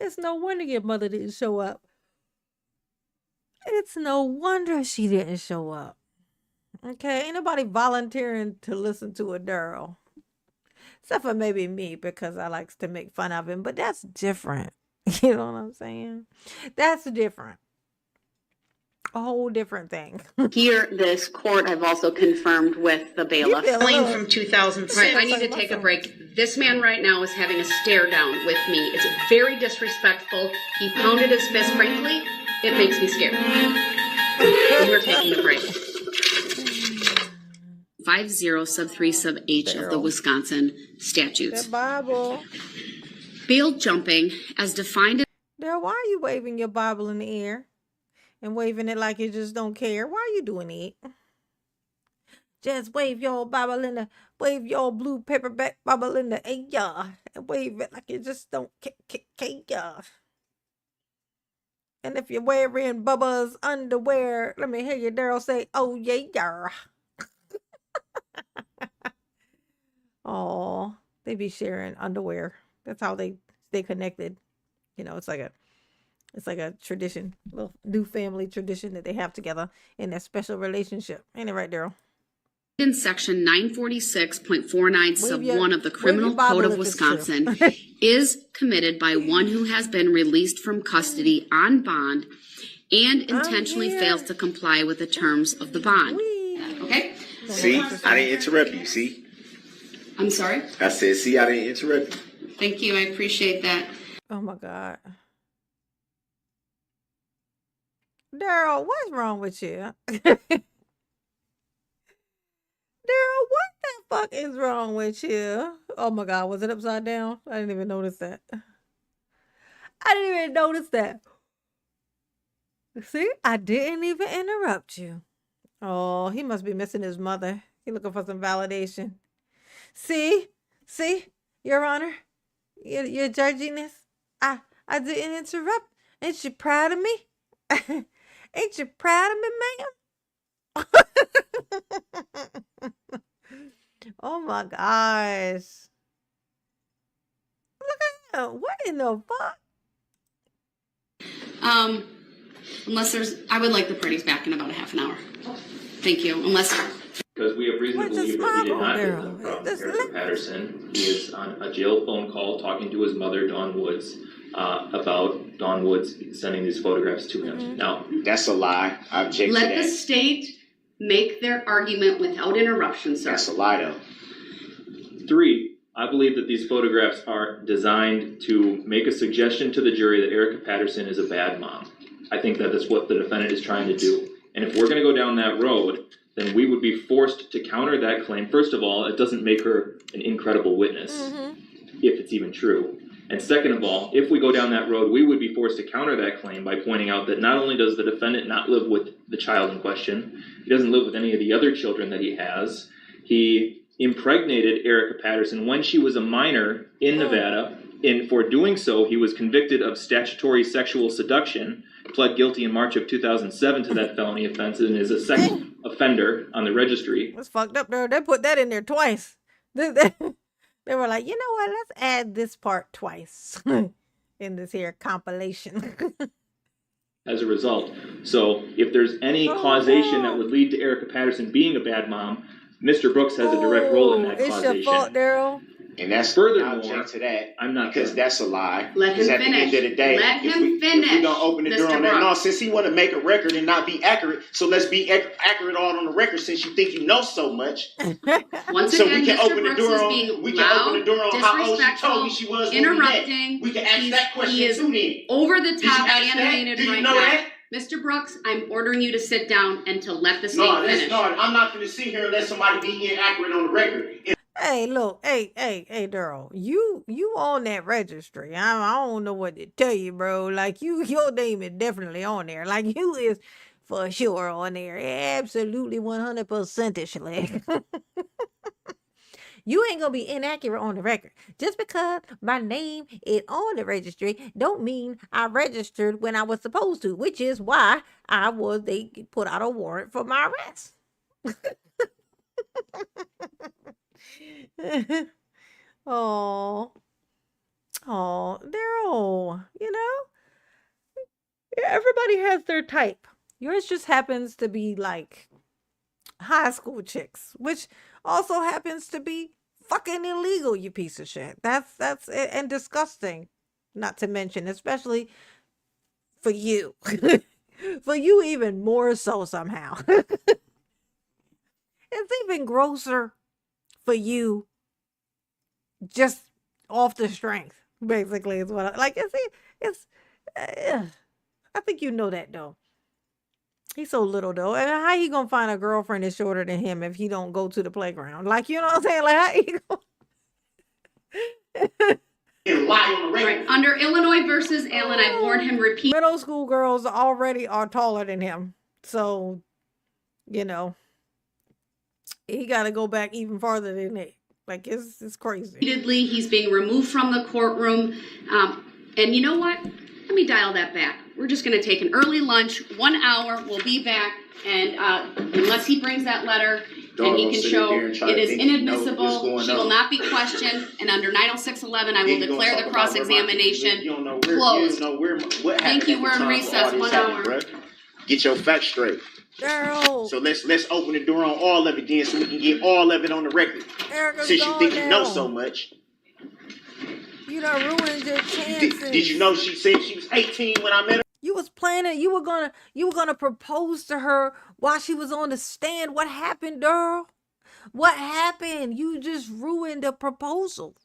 Speaker 1: it's no wonder your mother didn't show up. It's no wonder she didn't show up. Okay, ain't nobody volunteering to listen to a Darrell. Except for maybe me, because I likes to make fun of him. But that's different. You know what I'm saying? That's different. A whole different thing.
Speaker 3: Here, this court, I've also confirmed with the bailiff.
Speaker 6: Claim from 2006.
Speaker 3: Right, I need to take a break. This man right now is having a stare down with me. It's very disrespectful. He pounded his fist. Frankly, it makes me scared. We're taking a break. 50 sub 3 sub H of the Wisconsin statutes.
Speaker 1: That Bible.
Speaker 3: Bail jumping, as defined in...
Speaker 1: Darrell, why are you waving your Bible in the air? And waving it like you just don't care? Why are you doing it? Just wave your Bible in the... Wave your blue paperback Bible in the air. And wave it like you just don't care. And if you're wearing Bubba's underwear, let me hear you, Darrell, say, oh, yeah. Oh, they be sharing underwear. That's how they stay connected. It's like a tradition, little new family tradition that they have together in their special relationship. Ain't it right, Darrell?
Speaker 3: In section 946.49 sub 1 of the Criminal Code of Wisconsin is committed by one who has been released from custody on bond and intentionally fails to comply with the terms of the bond. Okay?
Speaker 2: See, I didn't interrupt you. See,
Speaker 3: I'm sorry?
Speaker 2: I said, see, I didn't interrupt you.
Speaker 3: Thank you. I appreciate that.
Speaker 1: Oh my God. Darrell, what's wrong with you? Darrell, what the fuck is wrong with you? Oh my God, was it upside down? I didn't even notice that. See, I didn't even interrupt you. Oh, he must be missing his mother. He looking for some validation. See, Your Honor, you're judging this. I didn't interrupt. Ain't you proud of me? Ain't you proud of me, ma'am? Oh my gosh. Look at him. What in the fuck?
Speaker 3: Unless I would like the parties back in about a half an hour. Thank you.
Speaker 8: Because we have reason to believe that he did not get them from Erica Patterson. He is on a jail phone call talking to his mother, Dawn Woods, about Dawn Woods sending these photographs to him.
Speaker 1: Mm-hmm.
Speaker 2: Now, that's a lie. I object to that.
Speaker 3: Let the state make their argument without interruption, sir.
Speaker 2: That's a lie, though.
Speaker 8: 3, I believe that these photographs are designed to make a suggestion to the jury that Erica Patterson is a bad mom. I think that that's what the defendant is trying to do. And if we're going to go down that road, then we would be forced to counter that claim. First of all, it doesn't make her an incredible witness, if it's even true. And second of all, if we go down that road, we would be forced to counter that claim by pointing out that not only does the defendant not live with the child in question, he doesn't live with any of the other children that he has. He impregnated Erica Patterson when she was a minor in Nevada, and for doing so, he was convicted of statutory sexual seduction, pled guilty in March of 2007 to that felony offense, and is a second offender on the registry.
Speaker 1: That's fucked up, though. They put that in there twice. They were like, you know what? Let's add this part twice in this here compilation.
Speaker 8: As a result. So if there's any causation that would lead to Erica Patterson being a bad mom, Mr. Brooks has a direct role in that causation.
Speaker 1: It's your fault, Darrell.
Speaker 2: And that's
Speaker 8: Furthermore,
Speaker 2: I object to that.
Speaker 8: I'm not
Speaker 2: because
Speaker 8: done.
Speaker 2: that's a lie.
Speaker 3: Let him
Speaker 2: Because at
Speaker 3: finish.
Speaker 2: the end of the day,
Speaker 3: Let
Speaker 2: if
Speaker 3: him
Speaker 2: we
Speaker 3: finish,
Speaker 2: gonna open the door
Speaker 3: Mr.
Speaker 2: on that, no,
Speaker 3: Brooks.
Speaker 2: since he want to make a record and not be accurate, so let's be accurate on the record. Since you think you know so much,
Speaker 3: Once
Speaker 2: so
Speaker 3: again,
Speaker 2: we can
Speaker 3: Mr.
Speaker 2: open the
Speaker 3: Brooks
Speaker 2: door
Speaker 3: is
Speaker 2: on.
Speaker 3: being
Speaker 2: We can
Speaker 3: loud,
Speaker 2: open the door on how old she told me
Speaker 3: disrespectful,
Speaker 2: she was.
Speaker 3: interrupting.
Speaker 2: We can ask
Speaker 3: He's-
Speaker 2: that question
Speaker 3: he is
Speaker 2: too. Then
Speaker 3: over the
Speaker 2: Did you
Speaker 3: top,
Speaker 2: ask that?
Speaker 3: animated
Speaker 2: Do you
Speaker 3: right
Speaker 2: know
Speaker 3: now.
Speaker 2: that?
Speaker 3: Mr. Brooks, I'm ordering you to sit down and to let the state
Speaker 2: No,
Speaker 3: finish.
Speaker 2: I'm not going to sit here and let somebody be inaccurate on the record.
Speaker 1: Hey, look, hey, Darrell, you on that registry. I don't know what to tell you, bro. Like your name is definitely on there. Like you is for sure on there. Absolutely 100%. You ain't gonna be inaccurate on the record. Just because my name is on the registry don't mean I registered when I was supposed to, which is why they put out a warrant for my arrest. Oh, Daryl, everybody has their type. Yours just happens to be like high school chicks, which also happens to be fucking illegal, you piece of shit. That's it, and disgusting, not to mention, especially for you. For you even more so somehow. It's even grosser for you just off the strength, basically, is what I like. I think you know that though. He's so little though, and how he gonna find a girlfriend that's shorter than him if he don't go to the playground? Like, you know what I'm saying? Like, how he
Speaker 2: Lie on the record.
Speaker 3: Right. Under Illinois versus Allen, I've warned him repeatedly.
Speaker 1: Middle school girls already are taller than him, so he got to go back even farther than that. Like, it's crazy.
Speaker 3: He's being removed from the courtroom. And you know what? Let me dial that back. We're just going to take an early lunch, 1 hour. We'll be back. And unless he brings that letter and he can show it is inadmissible, she will not be questioned. And under 906.11, I will declare the cross-examination closed. Thank you. We're in recess. 1 hour.
Speaker 2: Get your facts straight.
Speaker 1: Daryl.
Speaker 2: So let's open the door on all of it then, so we can get all of it on the record.
Speaker 1: Erica's
Speaker 2: Since you think
Speaker 1: gone
Speaker 2: you know
Speaker 1: now.
Speaker 2: so much.
Speaker 1: You done ruined your chances.
Speaker 2: Did you know she said she was 18 when I met her?
Speaker 1: You was planning. You were gonna propose to her while she was on the stand. What happened, Daryl? What happened? You just ruined the proposal.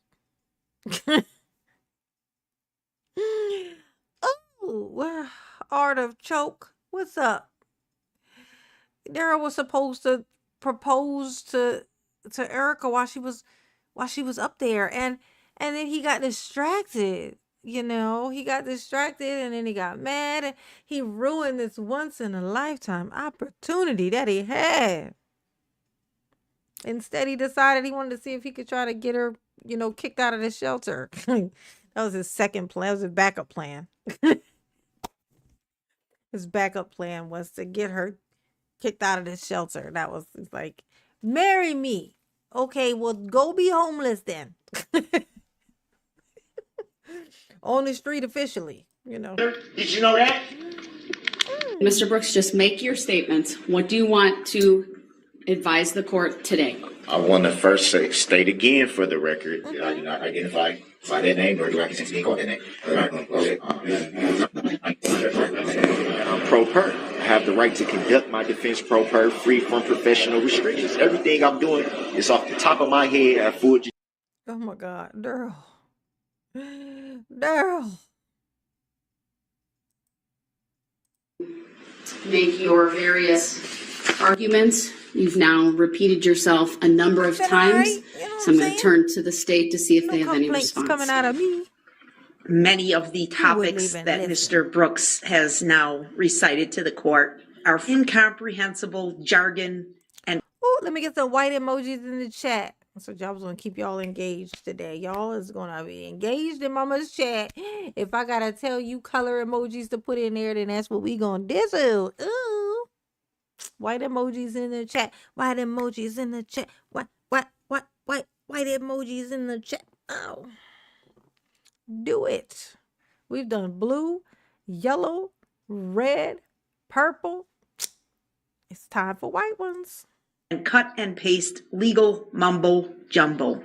Speaker 1: Oh, Art of Choke. What's up? Daryl was supposed to propose to Erica while she was up there, and then he got distracted. He got distracted, and then he got mad, and he ruined this once in a lifetime opportunity that he had. Instead, he decided he wanted to see if he could try to get her, kicked out of the shelter. That was his second plan. That was his backup plan. His backup plan was to get her kicked out of the shelter. That was like, marry me. Okay, well, go be homeless then. On the street officially,
Speaker 2: Did you know that?
Speaker 3: Mr. Brooks, just make your statements. What do you want to advise the court today?
Speaker 2: I want to first state again for the record. Did I not identify that name, or do I continue to call that name? I'm pro per. I have the right to conduct my defense pro per, free from professional restrictions. Everything I'm doing is off the top of my head. I full.
Speaker 1: Oh my God, Daryl.
Speaker 3: Make your various arguments. You've now repeated yourself a number of times. So I'm going to turn to the state to see if they have any response.
Speaker 1: Coming out of me.
Speaker 10: Many of the topics that Mr. Brooks has now recited to the court are incomprehensible jargon and.
Speaker 1: Oh, let me get some white emojis in the chat. So y'all was gonna keep y'all engaged today. Y'all is gonna be engaged in Mama's chat. If I gotta tell you color emojis to put in there, then that's what we gonna do. Ooh, white emojis in the chat. White emojis in the chat. White emojis in the chat. Oh, do it. We've done blue, yellow, red, purple. It's time for white ones.
Speaker 10: And cut and paste legal mumbo jumbo.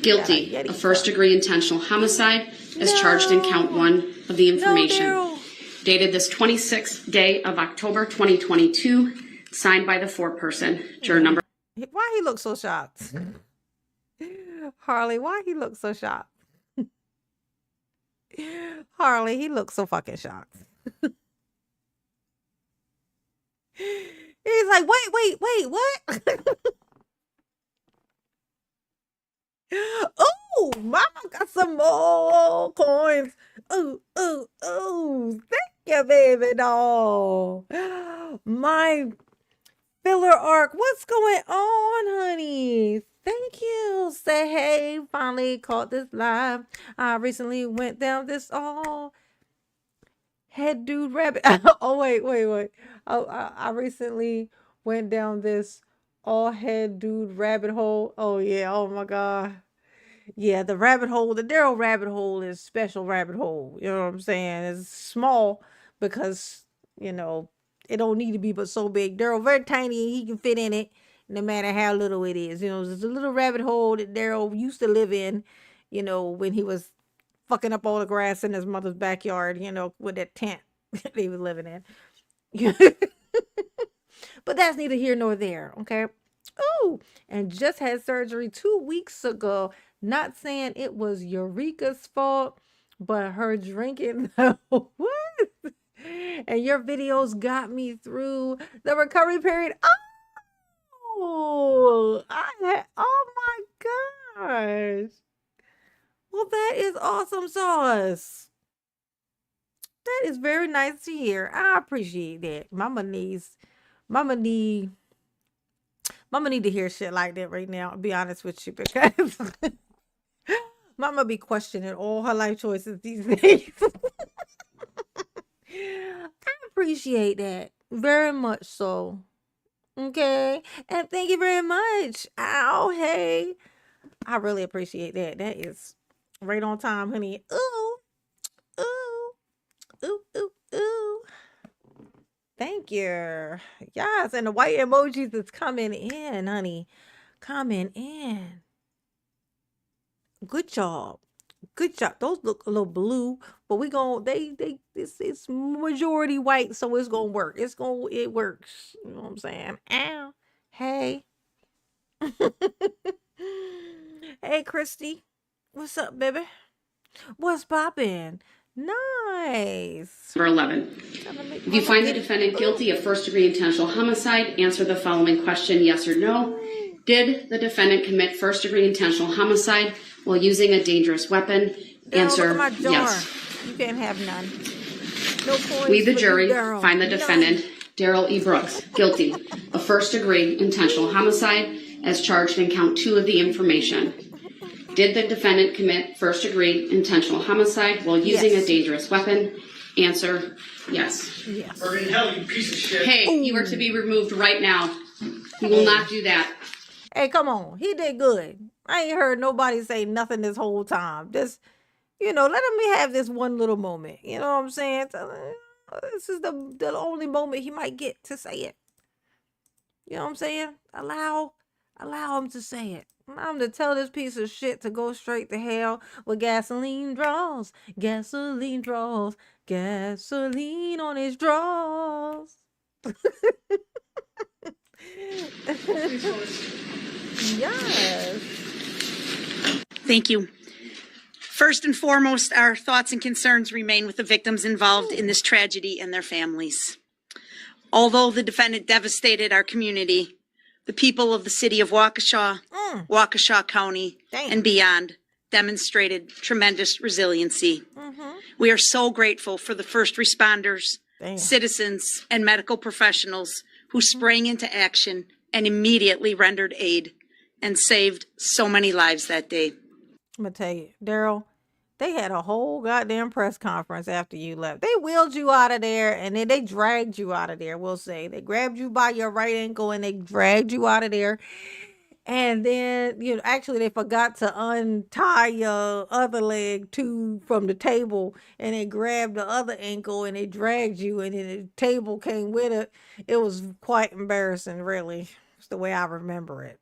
Speaker 3: Guilty of first-degree intentional homicide as charged in count 1 of the information.
Speaker 1: No,
Speaker 3: Dated this 26th day of October 2022, signed by the foreperson. Juror number.
Speaker 1: why he look so shocked? Harley, why he look so shocked? Harley, he looks so fucking shocked. He's like, wait, what? Oh, mama got some more coins. Oh, thank you, baby doll. My filler arc. What's going on, honey? Thank you. Say hey, finally caught this live. I recently went down this all head dude rabbit. Oh, wait. Oh, I recently went down this all head dude rabbit hole. Oh, yeah. Oh, my God. Yeah, the rabbit hole, the Darrell rabbit hole is special rabbit hole. You know what I'm saying? It's small because, you know, it don't need to be but so big. Darrell very tiny. He can fit in it no matter how little it is. You know, it's a little rabbit hole that Darrell used to live in, you know, when he was fucking up all the grass in his mother's backyard, you know, with that tent that he was living in. But that's neither here nor there, okay? Oh, and just had surgery 2 weeks ago. Not saying it was Eureka's fault, but her drinking. What? And your videos got me through the recovery period. Oh, oh my gosh. Well, that is awesome sauce. That is very nice to hear. I appreciate that. Mama need to hear shit like that right now, I'll be honest with you, because Mama be questioning all her life choices these days. I appreciate that very much so. Okay. And thank you very much. Ow, hey. I really appreciate that. That is right on time, honey. Ooh. Thank you. Yes, and the white emojis is coming in, honey. Coming in. Good job. Good job. Those look a little blue, but we gon' it's majority white, so it's gonna work. It works. You know what I'm saying? Ow. Hey. Hey, Christy. What's up, baby? What's poppin'? Nice.
Speaker 3: Number 11. If you find the defendant guilty of first-degree intentional homicide, answer the following question, yes or no. Did the defendant commit first-degree intentional homicide while using a dangerous weapon? Answer, yes.
Speaker 1: You can't have none. No points.
Speaker 3: We, the jury, find the defendant, Darrell E. Brooks, guilty of first-degree intentional homicide as charged in count 2 of the information. Did the defendant commit first-degree intentional homicide while using a dangerous weapon? Answer, yes.
Speaker 1: Yes.
Speaker 4: Or in hell, you piece of shit.
Speaker 3: Hey, you are to be removed right now. You will not do that.
Speaker 1: Hey, come on. He did good. I ain't heard nobody say nothing this whole time. Just, let him have this one little moment. You know what I'm saying? This is the only moment he might get to say it. You know what I'm saying? Allow him to say it. Allow him to tell this piece of shit to go straight to hell with gasoline draws. Gasoline draws. Gasoline on his draws. Yes.
Speaker 10: Thank you. First and foremost, our thoughts and concerns remain with the victims involved in this tragedy and their families. Although the defendant devastated our community, the people of the city of Waukesha, Waukesha County, and beyond demonstrated tremendous resiliency. We are so grateful for the first responders, citizens, and medical professionals who sprang into action and immediately rendered aid and saved so many lives that day.
Speaker 1: I'm going to tell you, Darrell, they had a whole goddamn press conference after you left. They wheeled you out of there, and then they dragged you out of there, we'll say. They grabbed you by your right ankle, and they dragged you out of there. And then, actually they forgot to untie your other leg too from the table, and they grabbed the other ankle, and they dragged you, and then the table came with it. It was quite embarrassing, really. It's the way I remember it.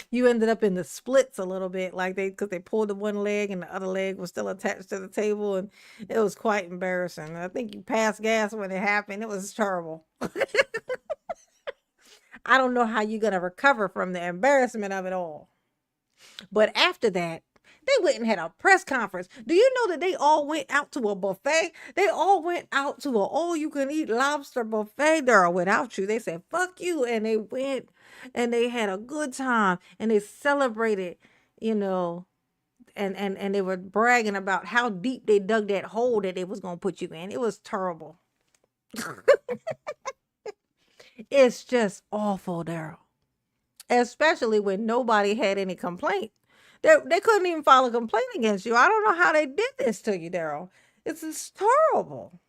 Speaker 1: You ended up in the splits a little bit, like because they pulled the one leg and the other leg was still attached to the table, and it was quite embarrassing. I think you passed gas when it happened. It was terrible. I don't know how you're gonna recover from the embarrassment of it all. But after that, they went and had a press conference. Do you know that they all went out to a buffet? They all went out to a all-you-can-eat lobster buffet there without you. They said, fuck you. And they went and they had a good time and they celebrated, you know, and they were bragging about how deep they dug that hole that they was going to put you in. It was terrible. It's just awful, Daryl. Especially when nobody had any complaint. They couldn't even file a complaint against you. I don't know how they did this to you, Daryl. It's just terrible.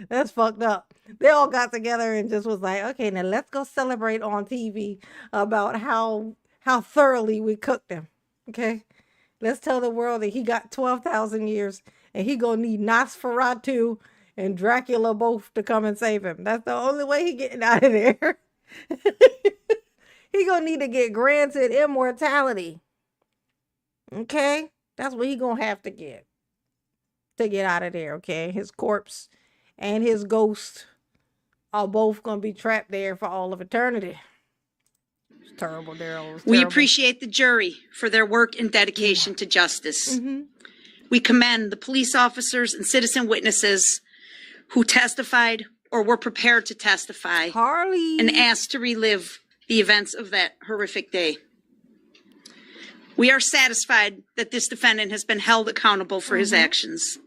Speaker 1: That's fucked up. They all got together and just was like, okay, now let's go celebrate on TV about how thoroughly we cooked him. Okay? Let's tell the world that he got 12,000 years and he gonna need Nosferatu and Dracula both to come and save him. That's the only way he getting out of there. He gonna need to get granted immortality. Okay? That's what he gonna have to get out of there, okay? His corpse and his ghost are both gonna be trapped there for all of eternity. It's terrible, Daryl.
Speaker 10: We appreciate the jury for their work and dedication to justice. Mm-hmm. We commend the police officers and citizen witnesses who testified or were prepared to testify and asked to relive the events of that horrific day. We are satisfied that this defendant has been held accountable for his actions.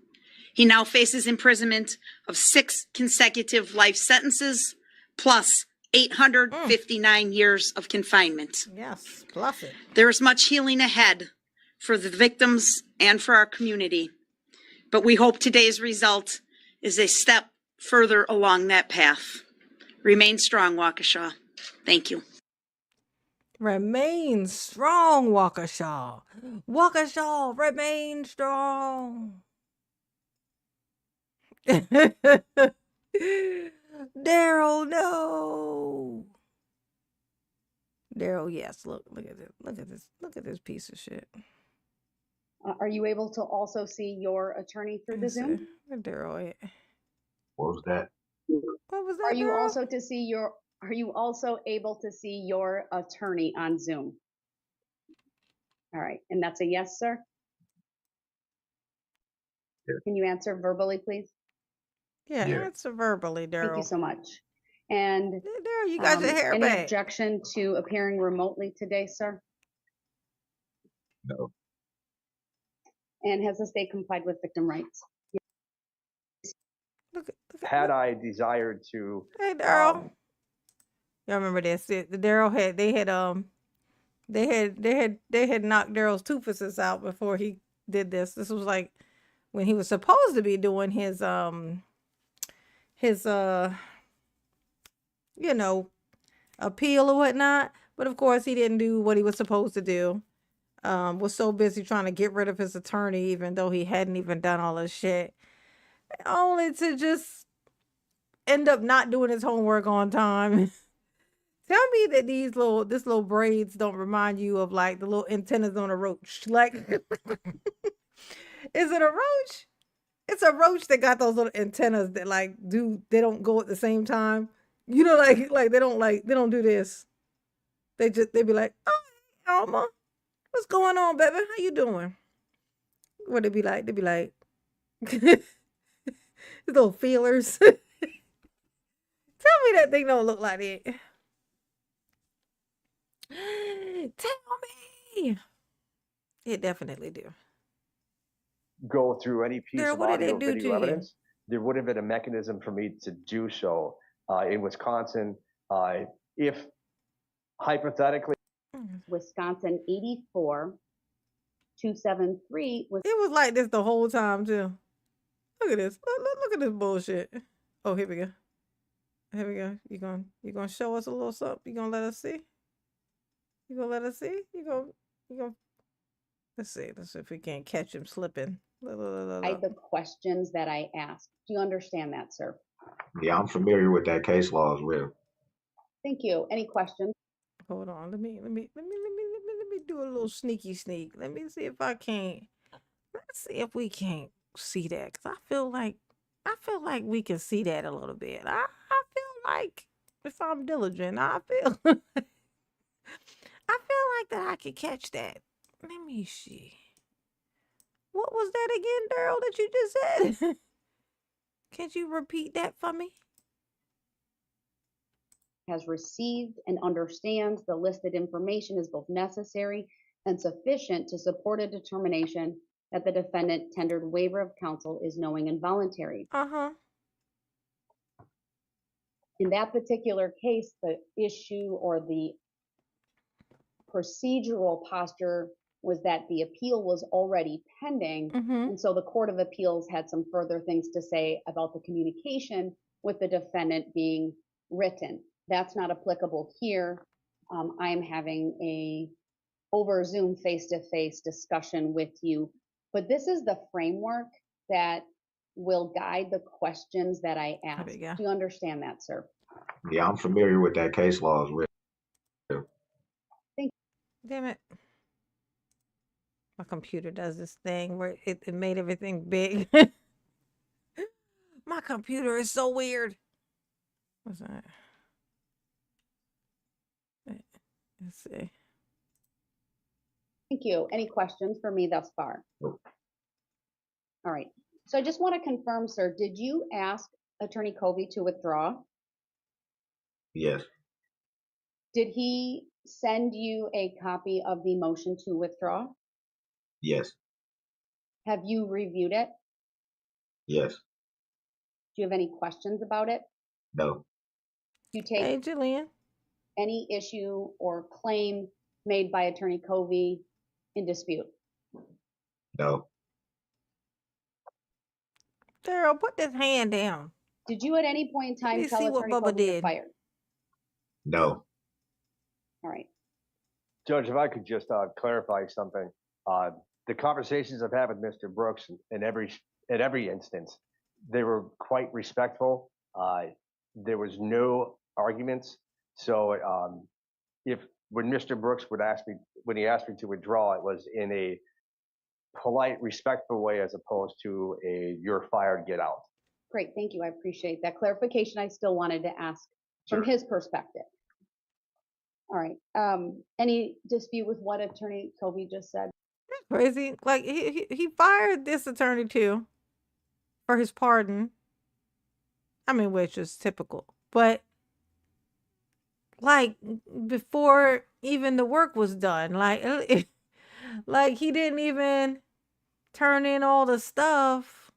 Speaker 10: He now faces imprisonment of 6 consecutive life sentences plus 859 years of confinement.
Speaker 1: Yes, plus it.
Speaker 10: There is much healing ahead for the victims and for our community, but we hope today's result is a step further along that path. Remain strong, Waukesha. Thank you.
Speaker 1: Remain strong, Waukesha. Waukesha, remain strong. Daryl, no. Daryl, yes. Look at this. Look at this piece of shit.
Speaker 3: Are you able to also see your attorney through the Zoom?
Speaker 1: Where Daryl at?
Speaker 2: What was that?
Speaker 1: What was that?
Speaker 3: Are you
Speaker 1: Daryl?
Speaker 3: also to see your? Are you also able to see your attorney on Zoom? All right, and that's a yes, sir?
Speaker 2: Yeah.
Speaker 3: Can you answer verbally, please?
Speaker 1: Yeah, answer verbally, Daryl.
Speaker 3: Thank you so much. And
Speaker 1: Daryl, you got your hair
Speaker 3: any
Speaker 1: back.
Speaker 3: objection to appearing remotely today, sir?
Speaker 2: No.
Speaker 3: And has the state complied with victim rights?
Speaker 11: Had I desired to,
Speaker 1: Hey, Daryl. Y'all remember this? The Daryl had they had knocked Daryl's toofuses out before he did this. This was like when he was supposed to be doing his appeal or whatnot, but of course he didn't do what he was supposed to do. Was so busy trying to get rid of his attorney, even though he hadn't even done all this shit, only to just end up not doing his homework on time. Tell me that this little braids don't remind you of like the little antennas on a roach. Like, is it a roach? It's a roach that got those little antennas that they don't go at the same time. You know, like they don't do this. They be like, oh, Alma, what's going on, baby? How you doing? What they be like? They be like, little feelers. Tell me that thing don't look like it. Tell me. It definitely do.
Speaker 11: go through any piece of
Speaker 1: What did
Speaker 11: audio
Speaker 1: they do to
Speaker 11: video
Speaker 1: you?
Speaker 11: evidence, there would have been a mechanism for me to do so in Wisconsin. If hypothetically,
Speaker 3: Wisconsin 84-273 was.
Speaker 1: It was like this the whole time too. Look at this. Look at this bullshit. Oh, here we go. Here we go. You gonna show us a little something? You gonna let us see? You gonna let us see? You gonna let's see. Let's see if we can't catch him slipping.
Speaker 3: The questions that I asked. Do you understand that, sir?
Speaker 2: Yeah, I'm familiar with that case law as well.
Speaker 3: Thank you. Any questions?
Speaker 1: Hold on. Let me do a little sneaky sneak. Let me see if I can't. Let's see if we can't see that. Cause I feel like we can see that a little bit. I feel like if I'm diligent, I feel I feel like that I could catch that. Let me see. What was that again, Daryl, that you just said? Can you repeat that for me?
Speaker 3: Has received and understands the listed information is both necessary and sufficient to support a determination that the defendant tendered waiver of counsel is knowing and voluntary.
Speaker 1: Uh-huh.
Speaker 3: In that particular case, the issue or the procedural posture was that the appeal was already pending. And so the Court of Appeals had some further things to say about the communication with the defendant being written. That's not applicable here. I am having a over Zoom face-to-face discussion with you, but this is the framework that will guide the questions that I ask. Do you understand that, sir?
Speaker 2: Yeah, I'm familiar with that case law as well.
Speaker 1: Damn it. My computer does this thing where it made everything big. My computer is so weird. What's that? Let's see.
Speaker 3: Thank you. Any questions for me thus far?
Speaker 2: Nope.
Speaker 3: All right. So I just want to confirm, sir, did you ask Attorney Covey to withdraw?
Speaker 2: Yes.
Speaker 3: Did he send you a copy of the motion to withdraw?
Speaker 2: Yes.
Speaker 3: Have you reviewed it?
Speaker 2: Yes.
Speaker 3: Do you have any questions about it?
Speaker 2: No.
Speaker 3: Do you take
Speaker 1: Hey, Jillian.
Speaker 3: any issue or claim made by Attorney Covey in dispute?
Speaker 2: No.
Speaker 1: Daryl, put this hand down.
Speaker 3: Did you at any point in time
Speaker 1: me
Speaker 3: tell
Speaker 1: see what
Speaker 3: Attorney
Speaker 1: Bubba
Speaker 3: Covey
Speaker 1: did.
Speaker 3: you're fired?
Speaker 2: No.
Speaker 3: All right.
Speaker 11: Judge, if I could just clarify something. The conversations I've had with Mr. Brooks in every instance, they were quite respectful. There was no arguments. So when Mr. Brooks would ask me, when he asked me to withdraw, it was in a polite, respectful way as opposed to a "you're fired, get out."
Speaker 3: Great, thank you. I appreciate that clarification. I still wanted to ask from
Speaker 11: Sure.
Speaker 3: his perspective. All right. Any dispute with what Attorney Covey just said?
Speaker 1: Crazy. Like he fired this attorney too for his pardon. I mean, which is typical. But like before even the work was done, like like he didn't even turn in all the stuff.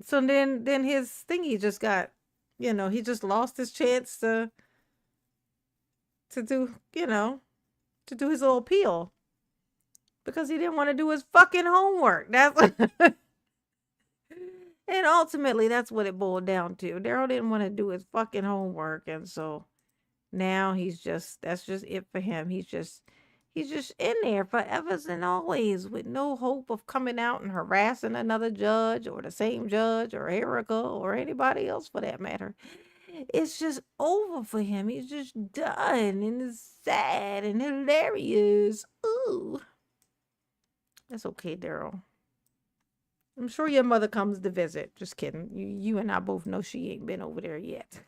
Speaker 1: So then his thingy just got, he just lost his chance to do, to do his little appeal. Because he didn't want to do his fucking homework. That's and ultimately that's what it boiled down to. Daryl didn't want to do his fucking homework, and so now that's just it for him. He's just in there forever and always with no hope of coming out and harassing another judge or the same judge or Erica or anybody else for that matter. It's just over for him. He's just done, and it's sad and hilarious. Ooh. That's okay, Daryl. I'm sure your mother comes to visit. Just kidding. You and I both know she ain't been over there yet.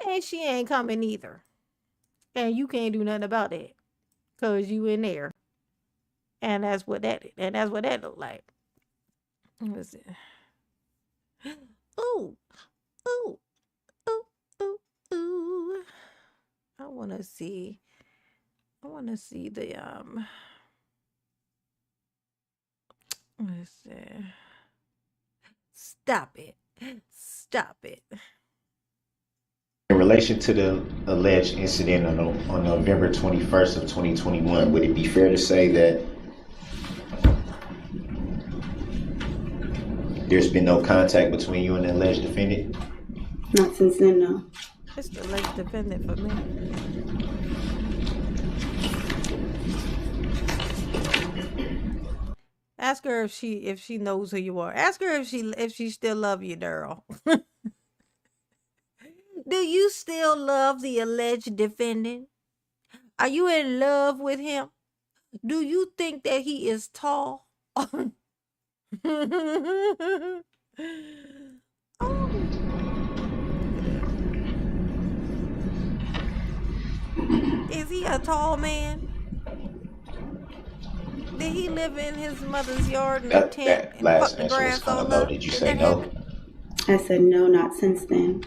Speaker 1: And she ain't coming either. And you can't do nothing about it. Cause you in there. And that's what that look like. Let's see. Ooh. Ooh. Ooh. Ooh. Ooh. I wanna see the let's see. Stop it.
Speaker 2: In relation to the alleged incident on November 21st of 2021, would it be fair to say that there's been no contact between you and the alleged defendant?
Speaker 7: Not since then, no.
Speaker 1: It's the alleged defendant for me. Ask her if she knows who you are. Ask her if she still love you, Daryl. Do you still love the alleged defendant? Are you in love with him? Do you think that he is tall? Is he a tall man? Did he live in his mother's yard in a tent
Speaker 2: That
Speaker 1: and
Speaker 2: last
Speaker 1: fuck the
Speaker 2: answer was
Speaker 1: grass
Speaker 2: kind of
Speaker 1: all
Speaker 2: low.
Speaker 1: up?
Speaker 2: Did you
Speaker 1: Did
Speaker 2: say
Speaker 1: that
Speaker 2: no?
Speaker 1: happen?
Speaker 12: I said no, not since then.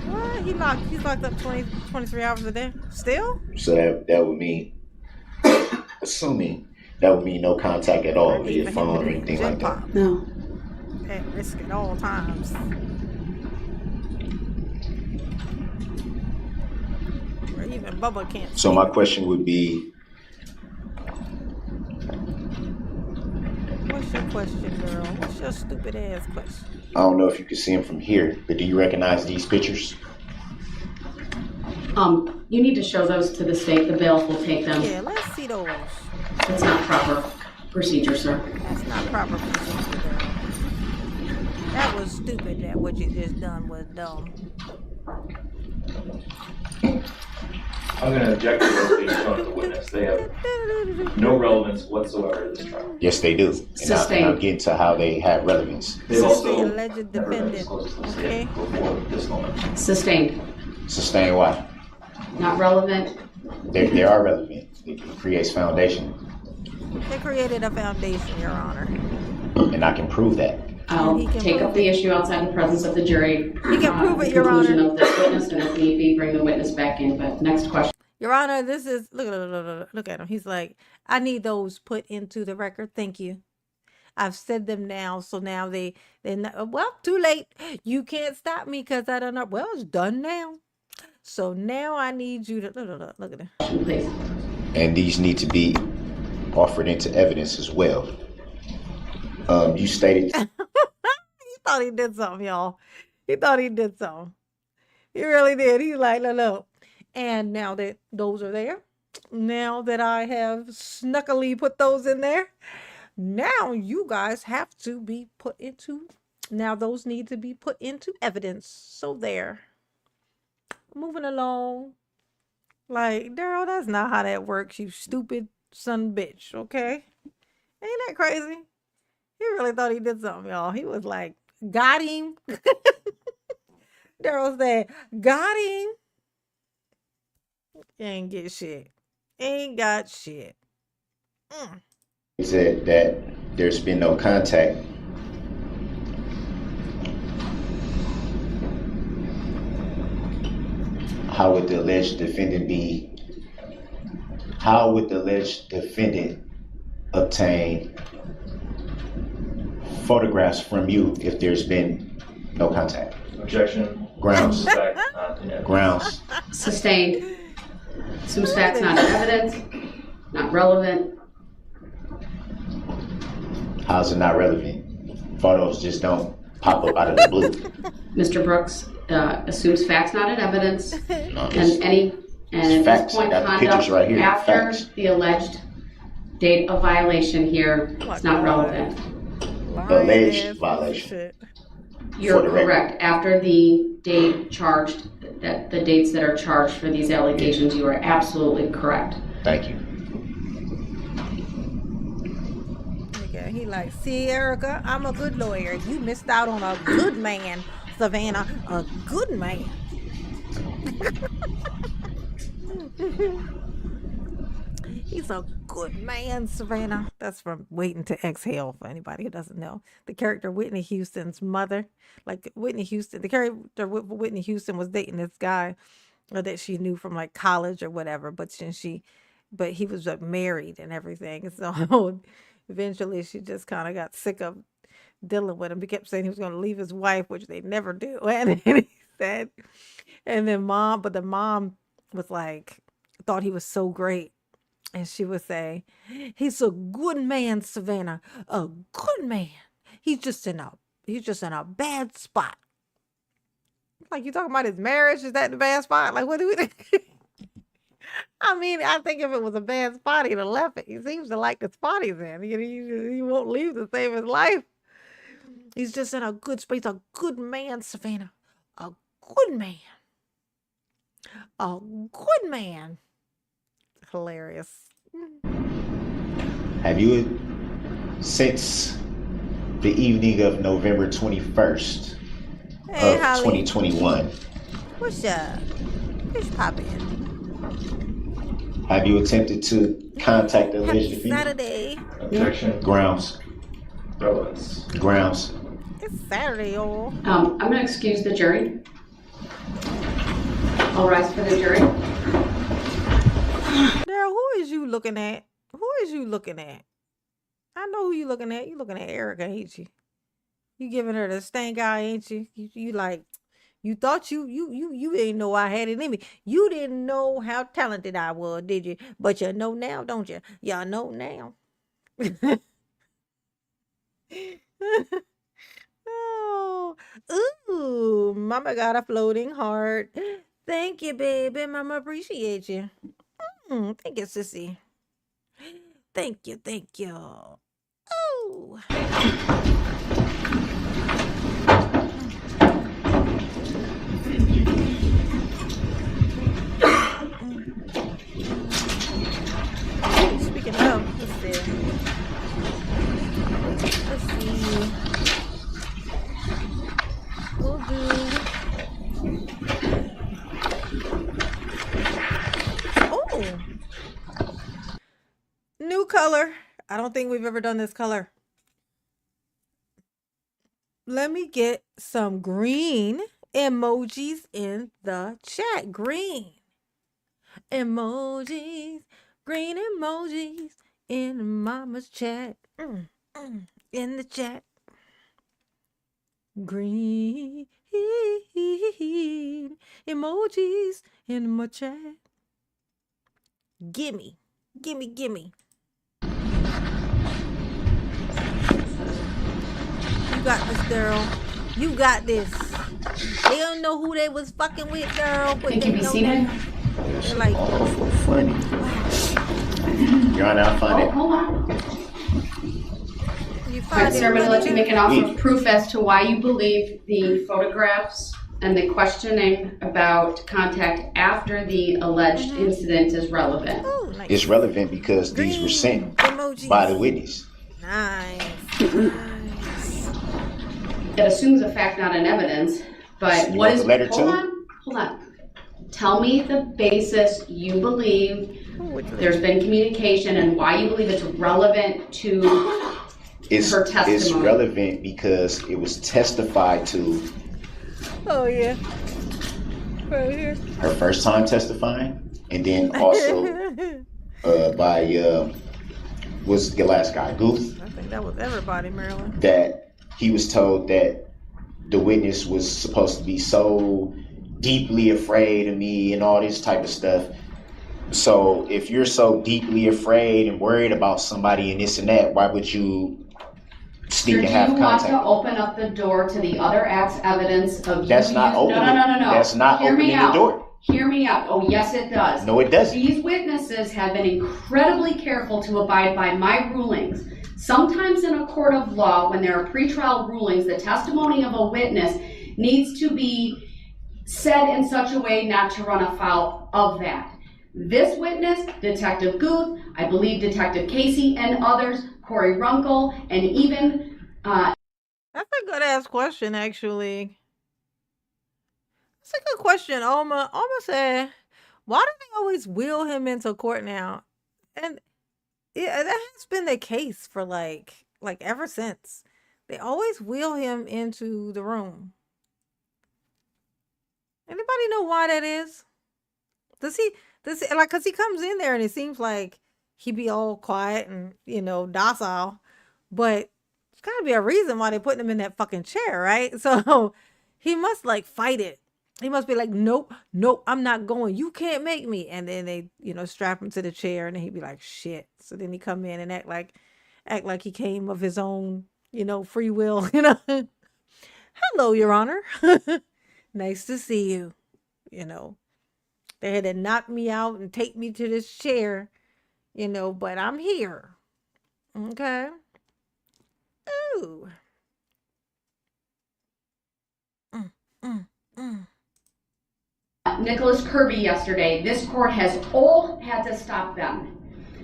Speaker 1: What? He's locked up 23 hours a day. Still?
Speaker 2: So that would mean, assuming that would mean no contact at
Speaker 1: I
Speaker 2: all
Speaker 1: need
Speaker 2: via
Speaker 1: for him
Speaker 2: phone
Speaker 1: to
Speaker 2: or
Speaker 1: be
Speaker 2: anything
Speaker 1: Gen
Speaker 2: like that.
Speaker 1: Pop
Speaker 12: No.
Speaker 1: at risk at all times. Or even Bubba can't
Speaker 2: So
Speaker 1: see
Speaker 2: my
Speaker 1: him.
Speaker 2: question would be,
Speaker 1: What's your question, girl? What's your stupid ass question?
Speaker 2: I don't know if you can see him from here, but do you recognize these pictures?
Speaker 3: You need to show those to the state. The bailiff will take them.
Speaker 1: Yeah, let's see those.
Speaker 3: It's not proper procedure, sir.
Speaker 1: That's not proper procedure, girl. That was stupid. That what you just done was dumb.
Speaker 8: I'm going to object to those being shown to the witness. They have no relevance whatsoever to this trial.
Speaker 2: Yes, they do. And
Speaker 3: Sustained.
Speaker 2: I'm getting to how they have relevance.
Speaker 8: They've
Speaker 1: This is the
Speaker 8: also
Speaker 1: alleged
Speaker 8: never been
Speaker 1: defendant.
Speaker 8: disclosed to the
Speaker 1: Okay.
Speaker 8: state before this moment.
Speaker 3: Sustained.
Speaker 2: Sustain why?
Speaker 3: Not relevant.
Speaker 2: They are relevant. It creates foundation.
Speaker 1: They created a foundation, Your Honor.
Speaker 2: And I can prove that.
Speaker 3: I'll
Speaker 1: He can
Speaker 3: take
Speaker 1: prove
Speaker 3: up the
Speaker 1: it.
Speaker 3: issue outside the presence of the jury.
Speaker 1: He can prove it, Your
Speaker 3: Conclusion
Speaker 1: Honor.
Speaker 3: of this witness, and if need be, bring the witness back in. But next question.
Speaker 1: Your Honor, this is look at him. He's like, I need those put into the record. Thank you. I've said them now, so now they well, too late. You can't stop me because I don't know. Well, it's done now. So now I need you to look at him.
Speaker 3: Please.
Speaker 2: And these need to be offered into evidence as well. You stated
Speaker 1: He thought he did something, y'all. He thought he did something. He really did. He's like, look. And now that those are there, now that I have snuckily put those in there, now you guys have to be put into, now those need to be put into evidence. So there. Moving along. Like, Daryl, that's not how that works, you stupid son of a bitch, okay? Ain't that crazy? He really thought he did something, y'all. He was like, got him. Daryl said, got him. Ain't get shit. Ain't got shit.
Speaker 2: said that there's been no contact. How would the alleged defendant obtain photographs from you if there's been no contact?
Speaker 8: Objection.
Speaker 2: Grounds.
Speaker 8: Fact, not in evidence.
Speaker 2: Grounds.
Speaker 3: Sustained. Assumes facts not in evidence, not relevant.
Speaker 2: How's it not relevant? Photos just don't pop up out of the blue.
Speaker 3: Mr. Brooks assumes facts not in evidence,
Speaker 2: No,
Speaker 3: and at
Speaker 2: facts.
Speaker 3: this point,
Speaker 2: I got the pictures
Speaker 3: conduct
Speaker 2: right here.
Speaker 3: after
Speaker 2: Facts.
Speaker 3: the alleged date of violation here is not relevant.
Speaker 2: Alleged violation.
Speaker 3: You're
Speaker 2: For the record.
Speaker 3: correct. After the date charged, that the dates that are charged for these allegations, you are absolutely correct.
Speaker 2: Thank you.
Speaker 1: Okay, he like, see, Erica, I'm a good lawyer. You missed out on a good man, Savannah. A good man. He's a good man, Savannah. That's from Waiting to Exhale, for anybody who doesn't know. The character Whitney Houston's mother. Like Whitney Houston, the character Whitney Houston was dating this guy that she knew from like college or whatever, but he was married and everything. So eventually she just kind of got sick of dealing with him. He kept saying he was going to leave his wife, which they never do. And then he said, and then the mom was like, thought he was so great. And she would say, he's a good man, Savannah, a good man. He's just in a bad spot. Like, you talking about his marriage? Is that the bad spot? Like, what do we think? I mean, I think if it was a bad spot, he'd have left it. He seems to like the spot he's in. He won't leave to save his life. He's just in a good space. A good man, Savannah. A good man. A good man. Hilarious.
Speaker 2: Have you, since the evening of November 21st
Speaker 1: Hey,
Speaker 2: of
Speaker 1: Holly.
Speaker 2: 2021,
Speaker 1: What's up? What's poppin'?
Speaker 2: have you attempted to contact the alleged
Speaker 1: Happy
Speaker 2: defendant?
Speaker 1: Saturday.
Speaker 8: Objection.
Speaker 2: Grounds.
Speaker 8: Relevance.
Speaker 2: Grounds.
Speaker 1: It's Saturday, y'all.
Speaker 3: I'm going to excuse the jury. I'll rise for the jury.
Speaker 1: Daryl, who is you looking at? Who is you looking at? I know who you looking at. You looking at Erica, ain't you? You giving her the stank eye, ain't you? You like, you thought you didn't know I had it in me. You didn't know how talented I was, did you? But you know now, don't you? Y'all know now. Oh, ooh, mama got a floating heart. Thank you, baby. Mama appreciate you. Thank you, sissy. Thank you, thank you. Oh. Speaking of, let's see. We'll do. Oh, new color. I don't think we've ever done this color. Let me get some green emojis in the chat. Green emojis, green emojis in mama's chat. In the chat. Green emojis in my chat. Gimme, gimme, gimme. You got this, girl. You got this. They don't know who they was fucking with, girl. But
Speaker 3: Thank you, be seated.
Speaker 1: They're like,
Speaker 2: Awful funny. Your Honor, I find it.
Speaker 3: Hold on.
Speaker 1: you
Speaker 3: All right,
Speaker 1: find
Speaker 3: sir, I'm going to let you make an offer
Speaker 2: Yeah.
Speaker 3: of proof as to why you believe the photographs and the questioning about contact after the alleged incident is relevant.
Speaker 1: Oh, nice.
Speaker 2: It's relevant because these were sent
Speaker 1: emojis.
Speaker 2: by the witness.
Speaker 1: Nice.
Speaker 3: It assumes a fact, not an evidence, but
Speaker 2: You
Speaker 3: what
Speaker 2: want
Speaker 3: is,
Speaker 2: the letter
Speaker 3: hold
Speaker 2: too?
Speaker 3: on. Tell me the basis you believe there's been communication and why you believe it's relevant to her testimony.
Speaker 2: It's relevant because it was testified to.
Speaker 1: Oh, yeah. Right here.
Speaker 2: Her first time testifying, and then also by was the last guy, Guth,
Speaker 1: I think that was everybody, Marilyn.
Speaker 2: that he was told that the witness was supposed to be so deeply afraid of me and all this type of stuff. So if you're so deeply afraid and worried about somebody and this and that, why would you sneak
Speaker 3: Sir,
Speaker 2: and have
Speaker 3: do you want
Speaker 2: contact?
Speaker 3: to open up the door to the other act's evidence of
Speaker 2: That's
Speaker 3: you
Speaker 2: not
Speaker 3: using-
Speaker 2: opening.
Speaker 3: No.
Speaker 2: That's not
Speaker 3: Hear me
Speaker 2: opening the
Speaker 3: out.
Speaker 2: door.
Speaker 3: Hear me out. Oh, yes, it does.
Speaker 2: No, it doesn't.
Speaker 3: These witnesses have been incredibly careful to abide by my rulings. Sometimes in a court of law, when there are pretrial rulings, the testimony of a witness needs to be said in such a way not to run afoul of that. This witness, Detective Guth, I believe Detective Casey and others, Corey Runkle, and even
Speaker 1: That's a good ass question, actually. That's a good question. Alma said, why do they always wheel him into court now? And yeah, that has been the case for like ever since. They always wheel him into the room. Anybody know why that is? Does he like, cause he comes in there and it seems like he be all quiet and, docile, but there's gotta be a reason why they put him in that fucking chair, right? So he must like fight it. He must be like, nope, I'm not going. You can't make me. And then they, strap him to the chair and then he'd be like, shit. So then he come in and act like he came of his own, free will, Hello, Your Honor. Nice to see you. They had to knock me out and take me to this chair, but I'm here. Okay. Ooh.
Speaker 3: Nicholas Kirby yesterday, this court has all had to stop them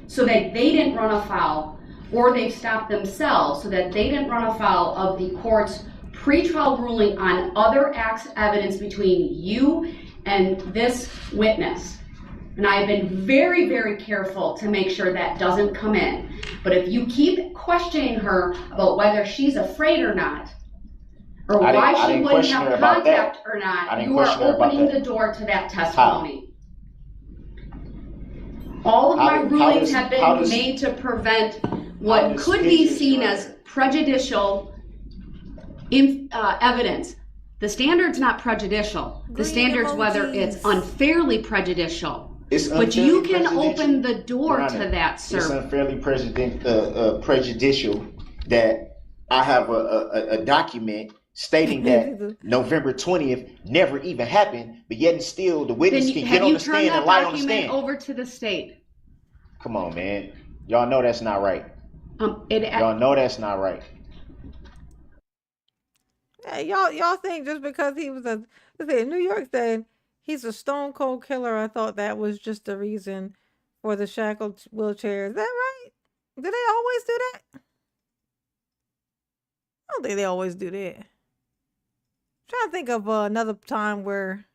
Speaker 3: so that they didn't run afoul, or they've stopped themselves so that they didn't run afoul of the court's pretrial ruling on other acts of evidence between you and this witness. And I have been very, very careful to make sure that doesn't come in. But if you keep questioning her about whether she's afraid or not, or why she wouldn't have contact or not, you are opening the door to that testimony. All of my rulings have been made to prevent what could be seen as prejudicial evidence. The standard's not prejudicial. The standard's whether it's unfairly prejudicial. But you can open the door to that, sir.
Speaker 2: It's unfairly prejudicial that I have a document stating that November 20th never even happened, but yet and still the witness can get on the stand and lie on the stand.
Speaker 3: Over to the state.
Speaker 2: Come on, man. Y'all know that's not right. Y'all know that's not right.
Speaker 1: Yeah, y'all think just because he was New York said he's a stone cold killer. I thought that was just the reason for the shackled wheelchair. Is that right? Do they always do that? I don't think they always do that. I'm trying to think of another time where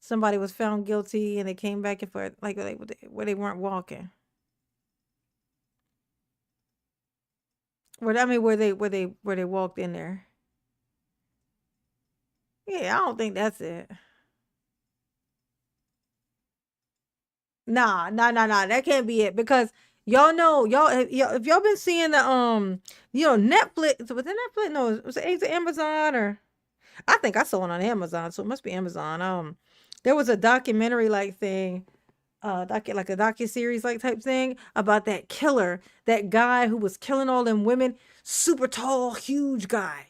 Speaker 1: somebody was found guilty and they came back and forth, like where they weren't walking. Where they walked in there. Yeah, I don't think that's it. Nah. That can't be it because y'all know if y'all been seeing the Netflix, was it Netflix? No, was it Amazon or I think I saw it on Amazon, so it must be Amazon. There was a documentary like thing, like a docuseries like type thing about that killer, that guy who was killing all them women, super tall, huge guy.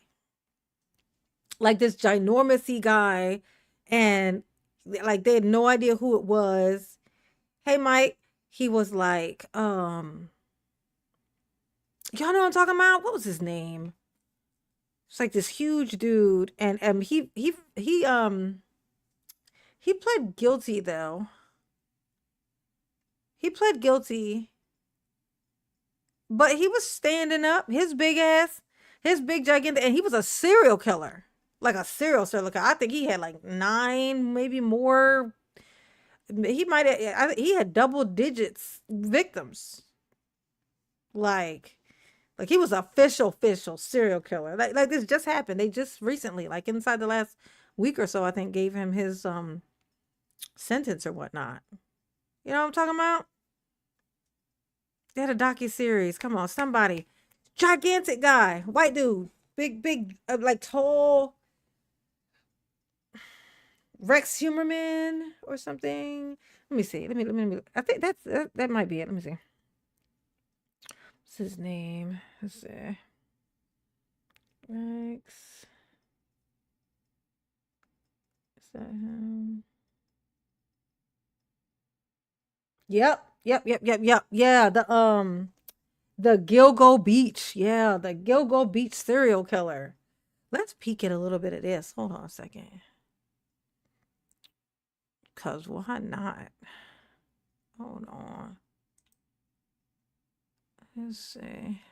Speaker 1: Like this ginormous guy, and like they had no idea who it was. Hey Mike, he was like, y'all know what I'm talking about? What was his name? It's like this huge dude, and he pled guilty though. He pled guilty, but he was standing up. His big gigantic, and he was a serial killer. Like a serial killer. I think he had like 9, maybe more. He had double digits victims. Like he was official serial killer. Like this just happened. They just recently, like inside the last week or so, I think, gave him his sentence or whatnot. You know what I'm talking about? They had a docuseries. Come on, somebody. Gigantic guy, white dude, big, like tall. Rex Humerman or something. Let me see. Let me. I think that might be it. Let me see. What's his name? Let's see. Rex. Is that him? Yep. Yeah, the Gilgo Beach. Yeah, the Gilgo Beach serial killer. Let's peek at a little bit of this. Hold on a second. Cause why not? Hold on. Let's see.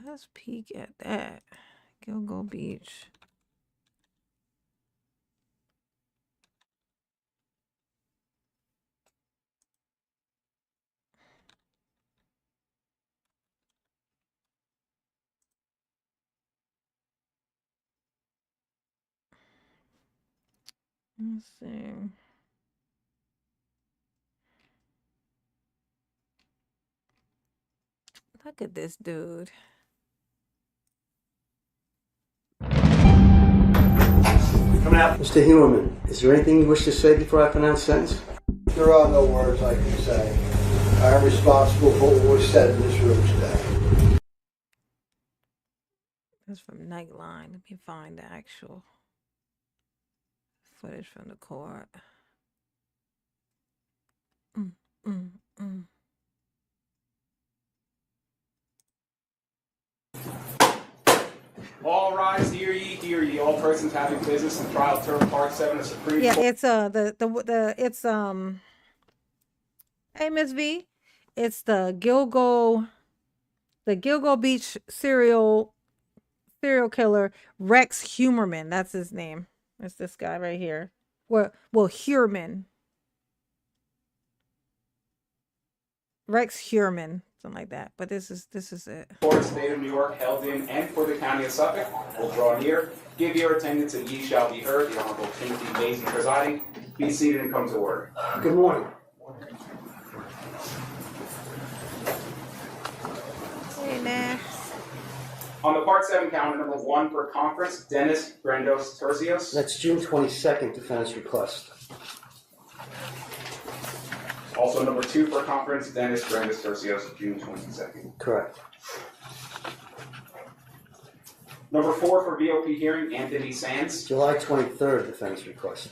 Speaker 1: Let's peek at that. Gilgo Beach. Let's see. Look at this dude.
Speaker 13: Coming out. Mr. Humerman, is there anything you wish to say before I pronounce sentence?
Speaker 14: There are no words I can say. I am responsible for what was said in this room today.
Speaker 1: That's from Nightline. Let me find the actual footage from the court.
Speaker 15: All rise, hear ye, all persons having business in trial term part 7 of Supreme
Speaker 1: Yeah,
Speaker 15: Court.
Speaker 1: it's it's hey Miss V, it's the Gilgo Beach serial killer Rex Humerman. That's his name. It's this guy right here. Well, Huerman. Rex Huerman, something like that. But this is it.
Speaker 15: Court, State of New York, held in and for the County of Suffolk, will draw near, give your attendance, and ye shall be heard. The Honorable Timothy Mason presiding. Be seated and come to order.
Speaker 13: Good morning.
Speaker 1: Hey, Nash.
Speaker 15: On the Part 7 calendar, number 1 per conference, Dennis Brandos Terzios.
Speaker 13: That's June 22nd, defendant's request.
Speaker 15: Also number 2 per conference, Dennis Brandos Terzios, June 22nd.
Speaker 13: Correct.
Speaker 15: Number 4 for VOP hearing, Anthony Sands.
Speaker 13: July 23rd, defendant's request.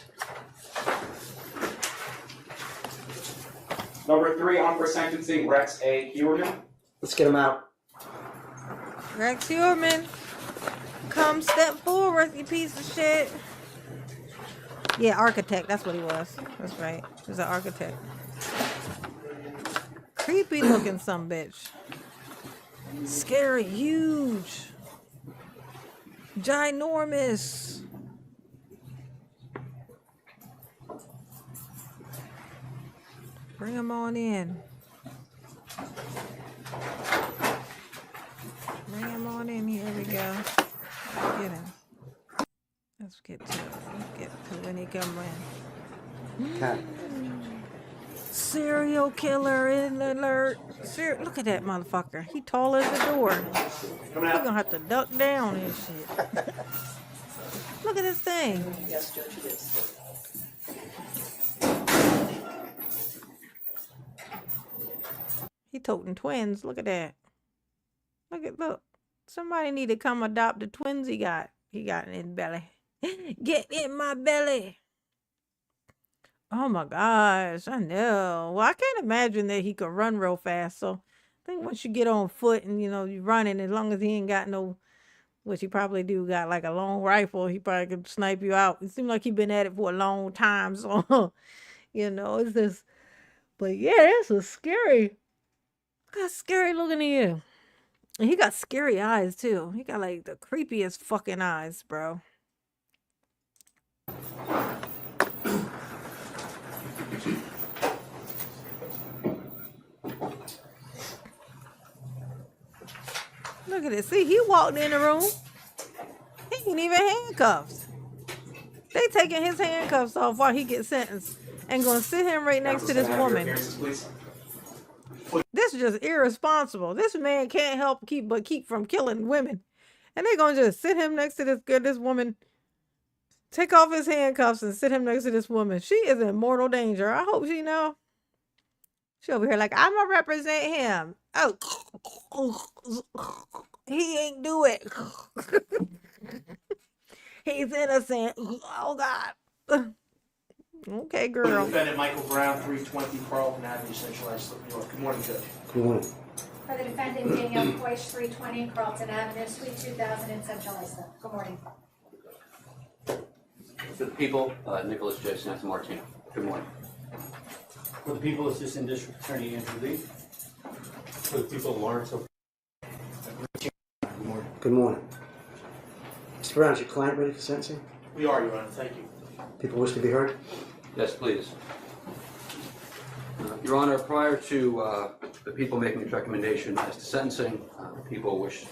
Speaker 15: Number 3 on for sentencing, Rex A. Huerman.
Speaker 13: Let's get him out.
Speaker 1: Rex Huerman, come step forward, you piece of shit. Yeah, architect. That's what he was. That's right. He was an architect. Creepy looking sumbitch. Scary, huge, ginormous. Bring him on in. Bring him on in. Here we go. Get him. Let's get to it. Let's get to when he come in.
Speaker 13: Okay.
Speaker 1: Serial killer in alert. Look at that motherfucker. He tall as the door. He's gonna have to duck down and shit. Look at this thing.
Speaker 9: Yes, Judge, it is.
Speaker 1: He toting twins. Look at that. Look. Somebody need to come adopt the twins he got in his belly. Get in my belly. Oh my gosh, I know. Well, I can't imagine that he could run real fast. So I think once you get on foot and you're running, as long as he ain't got no, which he probably do got like a long rifle, he probably could snipe you out. It seems like he been at it for a long time. So it's just, but yeah, this is scary. Look how scary looking he is. And he got scary eyes too. He got like the creepiest fucking eyes, bro. Look at this. See, he walked in the room. He ain't even handcuffed. They taking his handcuffs off while he gets sentenced and gonna sit him right next to this woman. This is just irresponsible. This man can't help keep from killing women. And they gonna just sit him next to this woman, take off his handcuffs and sit him next to this woman. She is in mortal danger. I hope she know. She over here like, I'm gonna represent him. Oh, he ain't do it. He's innocent. Oh God. Okay, girl.
Speaker 16: Defendant Michael Brown, 320 Carlton Avenue, Central Islip, New York. Good morning, Judge.
Speaker 13: Good morning.
Speaker 17: For the defendant, Danielle Coyce, 320 Carlton Avenue, Suite 2000 in Central Islip. Good morning.
Speaker 18: For the people, Nicholas J. Smith Martino. Good morning.
Speaker 16: For the people, Assistant District Attorney Andrew Lee. For the people, Lawrence. Good morning.
Speaker 13: Good morning. Mr. Brown, is your client ready for sentencing?
Speaker 16: We are, Your Honor. Thank you.
Speaker 13: People wish to be heard?
Speaker 18: Yes, please. Your Honor, prior to the people making this recommendation as to sentencing, the people wish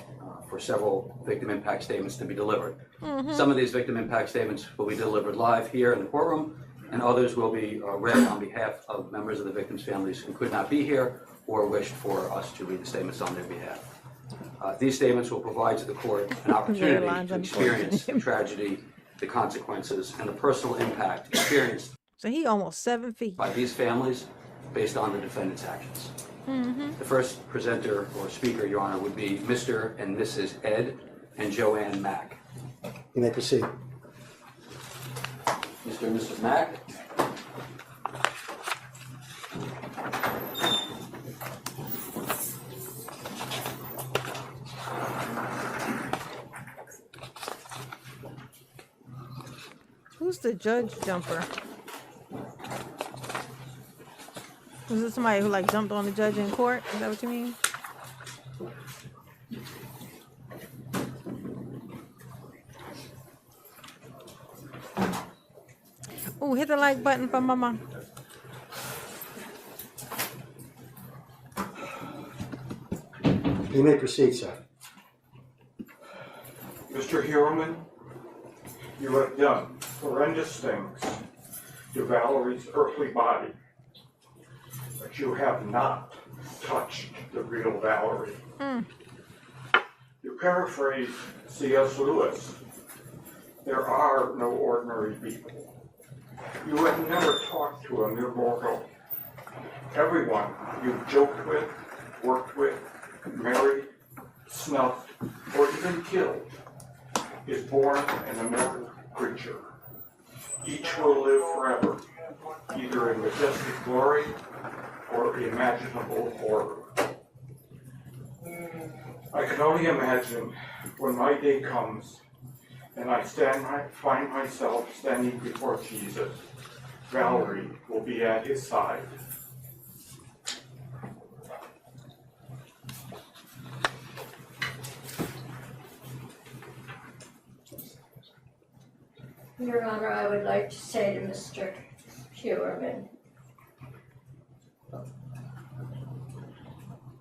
Speaker 18: for several victim impact statements to be delivered. Some of these victim impact statements will be delivered live here in the courtroom, and others will be read on behalf of members of the victims' families who could not be here or wished for us to read the statements on their behalf. These statements will provide to the court an opportunity to experience the tragedy, the consequences, and the personal impact experienced.
Speaker 1: So he almost 7 feet.
Speaker 18: By these families based on the defendant's actions. The first presenter or speaker, Your Honor, would be Mr. and Mrs. Ed and Joanne Mack.
Speaker 13: You may proceed.
Speaker 18: Mr. and Mrs. Mack.
Speaker 1: Who's the judge jumper? Was it somebody who like jumped on the judge in court? Is that what you mean? Oh, hit the like button for mama.
Speaker 13: You may proceed, sir.
Speaker 19: Mr. Heuerman, you have done horrendous things to Valerie's earthly body, but you have not touched the real Valerie. You paraphrase C.S. Lewis, there are no ordinary people. You have never talked to a mere mortal. Everyone you've joked with, worked with, married, snuffed, or even killed is born an immortal creature. Each will live forever, either in majestic glory or imaginable horror. I can only imagine when my day comes and I find myself standing before Jesus, Valerie will be at his side.
Speaker 20: Your Honor, I would like to say to Mr. Heuerman,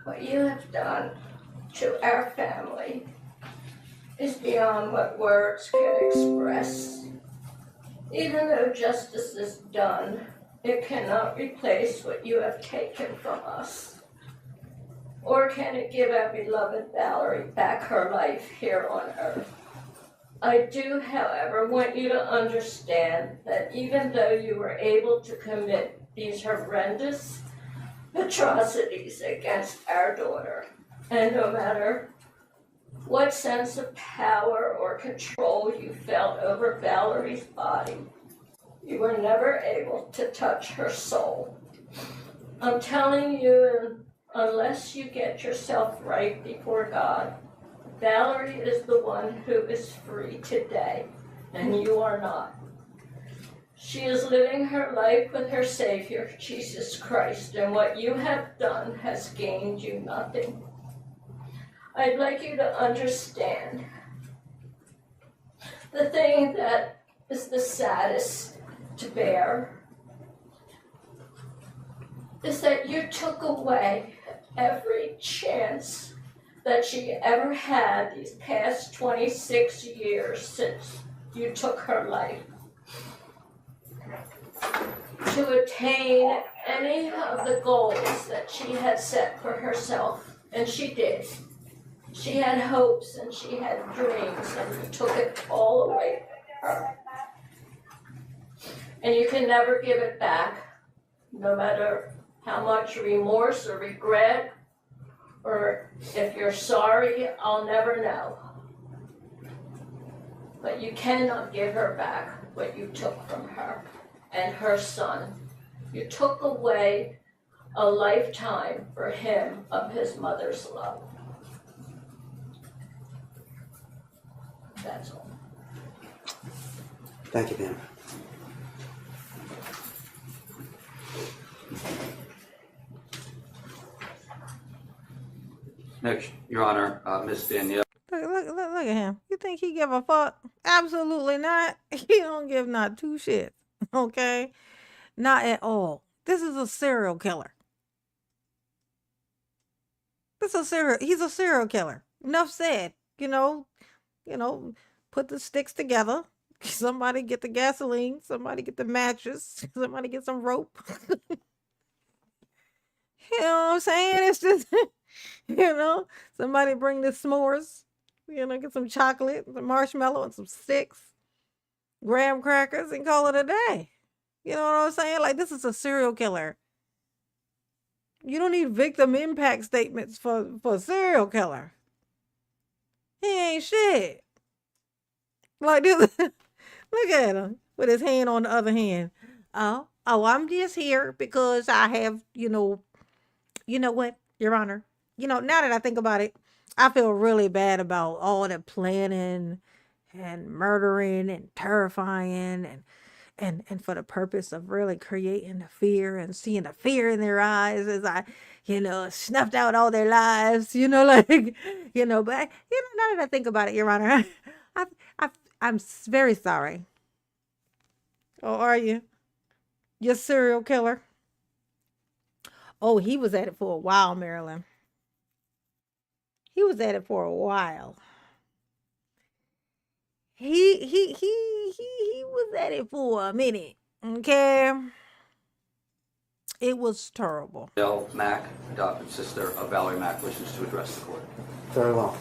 Speaker 20: what you have done to our family is beyond what words can express. Even though justice is done, it cannot replace what you have taken from us. Or can it give our beloved Valerie back her life here on earth? I do, however, want you to understand that even though you were able to commit these horrendous atrocities against our daughter, and no matter what sense of power or control you felt over Valerie's body, you were never able to touch her soul. I'm telling you, unless you get yourself right before God, Valerie is the one who is free today, and you are not. She is living her life with her Savior, Jesus Christ, and what you have done has gained you nothing. I'd like you to understand the thing that is the saddest to bear is that you took away every chance that she ever had these past 26 years since you took her life to attain any of the goals that she had set for herself, and she did. She had hopes and she had dreams, and you took it all away from her. And you can never give it back, no matter how much remorse or regret, or if you're sorry, I'll never know. But you cannot give her back what you took from her and her son. You took away a lifetime for him of his mother's love. That's all.
Speaker 13: Thank you, ma'am.
Speaker 18: Next, Your Honor, Ms. Danielle.
Speaker 1: Look at him. You think he give a fuck? Absolutely not. He don't give not two shits. Okay? Not at all. This is a serial killer. He's a serial killer. Enough said. You know, put the sticks together. Somebody get the gasoline. Somebody get the mattress. Somebody get some rope. You know what I'm saying? It's just, somebody bring the s'mores. Get some chocolate, some marshmallow, and some sticks, graham crackers, and call it a day. You know what I'm saying? Like, this is a serial killer. You don't need victim impact statements for a serial killer. He ain't shit. Like this. Look at him with his hand on the other hand. Oh, I'm just here because I have, you know what, Your Honor? Now that I think about it, I feel really bad about all the planning and murdering and terrifying and and for the purpose of really creating the fear and seeing the fear in their eyes as I, snuffed out all their lives, like, but, now that I think about it, Your Honor, I'm very sorry. Oh, are you? You serial killer? Oh, he was at it for a while, Marilyn. He was at it for a while. He was at it for a minute. Okay. It was terrible.
Speaker 18: Bill Mack, adopted sister of Valerie Mack, wishes to address the court.
Speaker 13: Very well.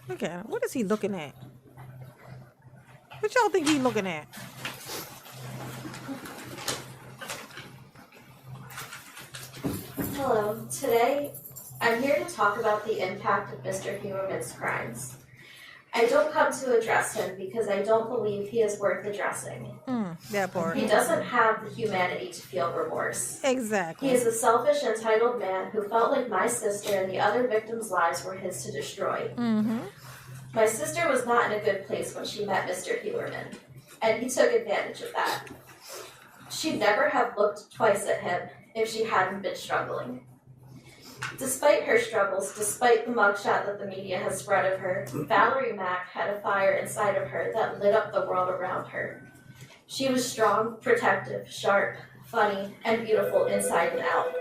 Speaker 1: Look at him. What is he looking at? What y'all think he's looking at?
Speaker 21: Hello. Today, I'm here to talk about the impact of Mr. Huberman's crimes. I don't come to address him because I don't believe he is worth addressing.
Speaker 1: That part.
Speaker 21: He doesn't have the humanity to feel remorse.
Speaker 1: Exactly.
Speaker 21: He is a selfish, entitled man who felt like my sister and the other victims' lives were his to destroy.
Speaker 1: Mm-hmm.
Speaker 21: My sister was not in a good place when she met Mr. Huberman, and he took advantage of that. She'd never have looked twice at him if she hadn't been struggling. Despite her struggles, despite the mugshot that the media has spread of her, Valerie Mack had a fire inside of her that lit up the world around her. She was strong, protective, sharp, funny, and beautiful inside and out.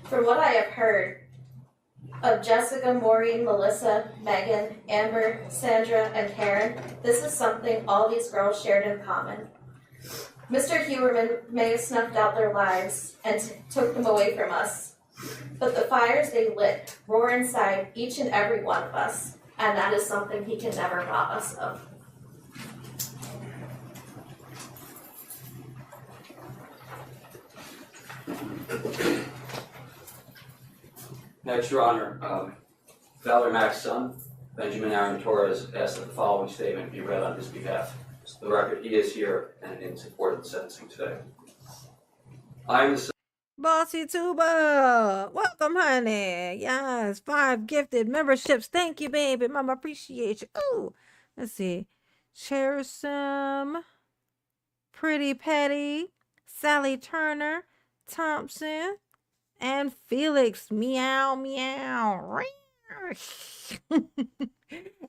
Speaker 21: From what I have heard of Jessica, Maureen, Melissa, Megan, Amber, Sandra, and Karen, this is something all these girls shared in common. Mr. Huberman may have snuffed out their lives and took them away from us, but the fires they lit roar inside each and every one of us, and that is something he can never rob us of.
Speaker 18: Next, Your Honor, Valerie Mack's son, Benjamin Aaron Torres, asked that the following statement be read on his behalf. For the record, he is here and in support of the sentencing today. I am the
Speaker 1: Bossy Tuba, welcome, honey. Yes, 5 gifted memberships. Thank you, baby. Mama, appreciate you. Ooh, let's see. Cherisum, Pretty Petty, Sally Turner, Thompson, and Felix. Meow, meow.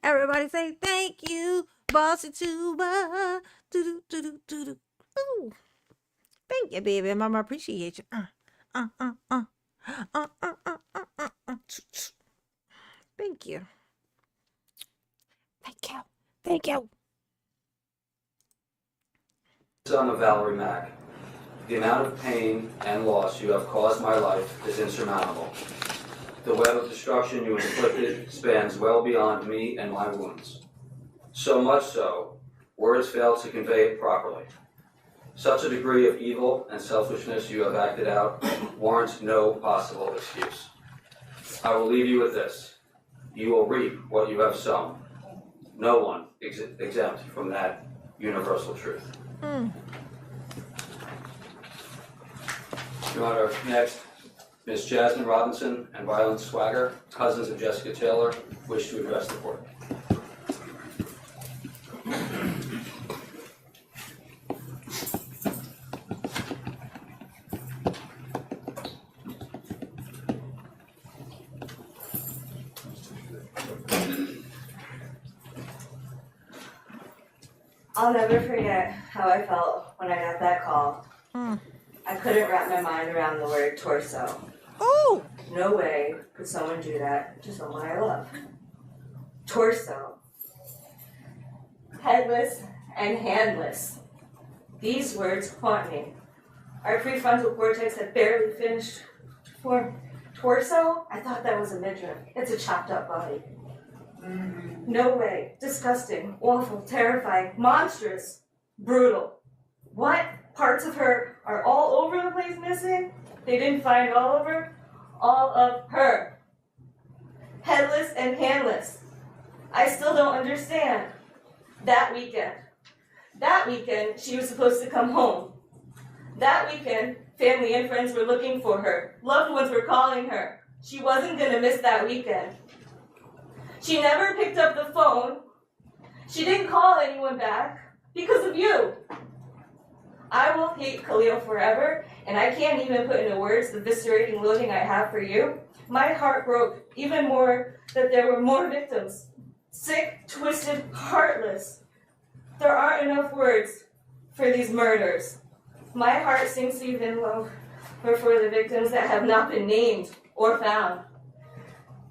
Speaker 1: Everybody say thank you, Bossy Tuba. Do-do-do-do-do-do. Ooh. Thank you, baby. Mama, appreciate you. Thank you. Thank you. Thank you.
Speaker 18: son of Valerie Mack. The amount of pain and loss you have caused my life is insurmountable. The web of destruction you inflicted spans well beyond me and my wounds. So much so, words fail to convey it properly. Such a degree of evil and selfishness you have acted out warrants no possible excuse. I will leave you with this. You will reap what you have sown. No one exempt from that universal truth. Your Honor, next, Ms. Jasmine Robinson and Ryland Swagger, cousins of Jessica Taylor, wish to address the court.
Speaker 22: I'll never forget how I felt when I got that call. I couldn't wrap my mind around the word torso.
Speaker 1: Oh!
Speaker 22: No way could someone do that to someone I love. Torso. Headless and handless. These words haunt me. Our prefrontal cortex had barely finished to form. Torso? I thought that was a midriff. It's a chopped up body. No way. Disgusting, awful, terrifying, monstrous, brutal. What parts of her are all over the place missing? They didn't find all of her? All of her. Headless and handless. I still don't understand. That weekend, she was supposed to come home. That weekend, family and friends were looking for her. Loved ones were calling her. She wasn't gonna miss that weekend. She never picked up the phone. She didn't call anyone back because of you. I will hate Khalil forever, and I can't even put into words the viscerating loathing I have for you. My heart broke even more that there were more victims. Sick, twisted, heartless. There aren't enough words for these murders. My heart sinks even lower for the victims that have not been named or found.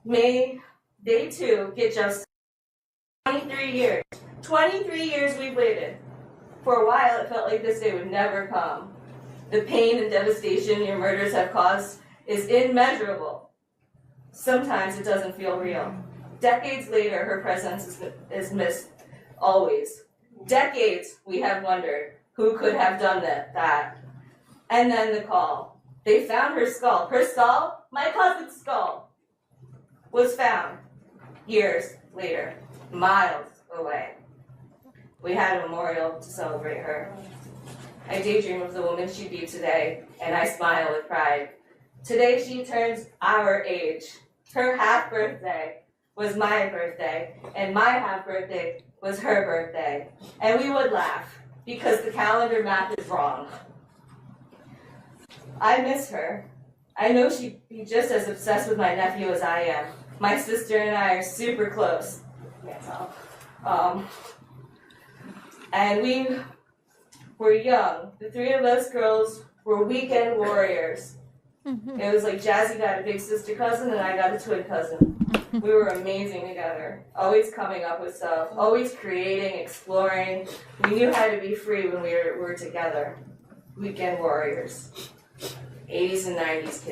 Speaker 22: May they too get justice. 23 years. 23 years we've waited. For a while, it felt like this day would never come. The pain and devastation your murders have caused is immeasurable. Sometimes it doesn't feel real. Decades later, her presence is missed always. Decades we have wondered who could have done that. And then the call. They found her skull. Her skull, my cousin's skull, was found years later, miles away. We had a memorial to celebrate her. I daydream of the woman she'd be today, and I smile with pride. Today she turns our age. Her half birthday was my birthday, and my half birthday was her birthday. And we would laugh, because the calendar math is wrong. I miss her. I know she'd be just as obsessed with my nephew as I am. My sister and I are super close. Can't tell. And we were young. The three of us girls were weekend warriors. It was like Jazzy got a big sister cousin and I got a twin cousin. We were amazing together, always coming up with stuff, always creating, exploring. We knew how to be free when we were together. Weekend warriors. 80s and 90s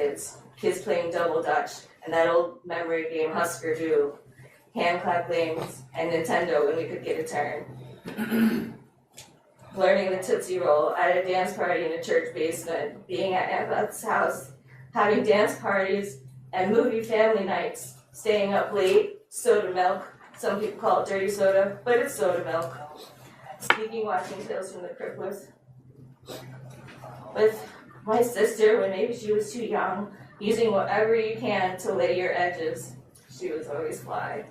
Speaker 22: kids playing double dutch, and that old memory game Husker Du, hand clap games, and Nintendo when we could get a turn. Learning the Tootsie Roll at a dance party in a church basement, being at Aunt Beth's house, having dance parties and movie family nights, staying up late, soda milk. Some people call it dirty soda, but it's soda milk. Speaking, watching Tales from the Crypt with my sister when maybe she was too young, using whatever you can to lay your edges. She was always fly.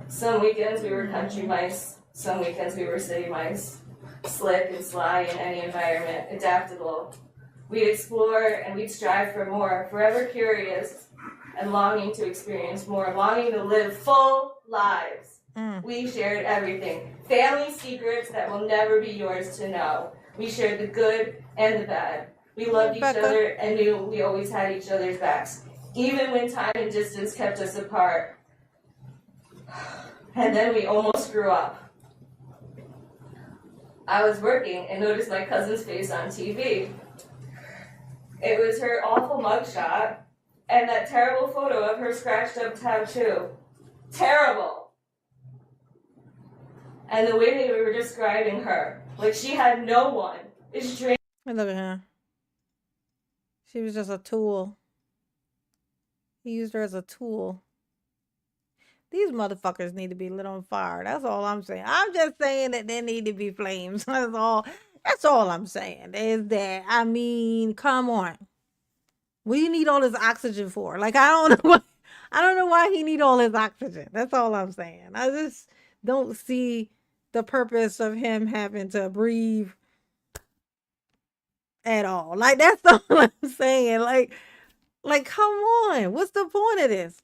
Speaker 22: Some weekends we were country mice, some weekends we were city mice. Slick and sly in any environment, adaptable. We'd explore and we'd strive for more, forever curious and longing to experience more, longing to live full lives. We shared everything. Family secrets that will never be yours to know. We shared the good and the bad. We loved each other and knew we always had each other's backs, even when time and distance kept us apart. And then we almost grew up. I was working and noticed my cousin's face on TV. It was her awful mugshot and that terrible photo of her scratched up tattoo. Terrible. And the way they were describing her, like she had no one. It's strange.
Speaker 1: Look at her. She was just a tool. He used her as a tool. These motherfuckers need to be lit on fire. That's all I'm saying. I'm just saying that there need to be flames. That's all. That's all I'm saying. Is that, I mean, come on. What do you need all this oxygen for? Like, I don't know why he need all his oxygen. That's all I'm saying. I just don't see the purpose of him having to breathe at all. Like, that's all I'm saying. Like, come on. What's the point of this?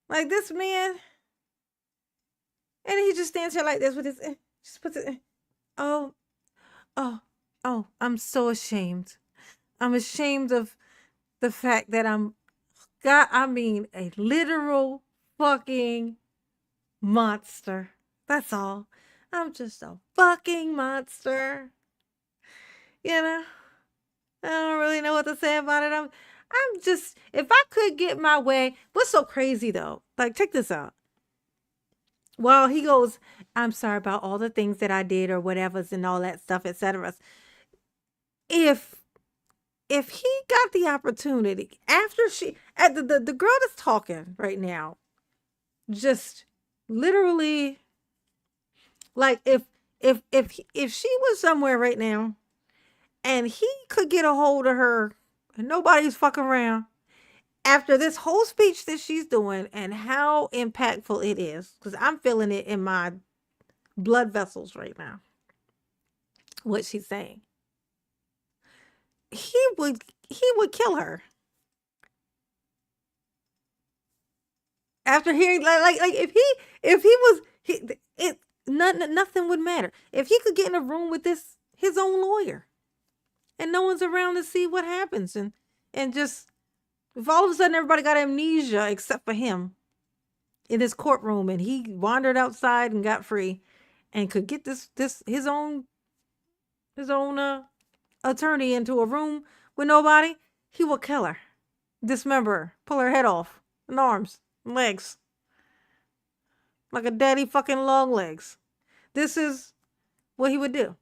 Speaker 1: Like, this man, and he just stands here like this with his, just puts it, oh, I'm so ashamed. I'm ashamed of the fact that a literal fucking monster. That's all. I'm just a fucking monster. You know? I don't really know what to say about it. I'm just, if I could get my way, what's so crazy though? Like, check this out. Well, he goes, I'm sorry about all the things that I did or whatever's and all that stuff, etc. If he got the opportunity after the girl that's talking right now, just literally, like if she was somewhere right now and he could get a hold of her And nobody's fucking around. After this whole speech that she's doing and how impactful it is, because I'm feeling it in my blood vessels right now, what she's saying. He would kill her. After hearing like if he was nothing would matter. If he could get in a room with his own lawyer and no one's around to see what happens and just if all of a sudden everybody got amnesia except for him in his courtroom and he wandered outside and got free and could get his own attorney into a room with nobody, he will kill her, dismember her, pull her head off, and arms, and legs, like a daddy fucking long legs. This is what he would do.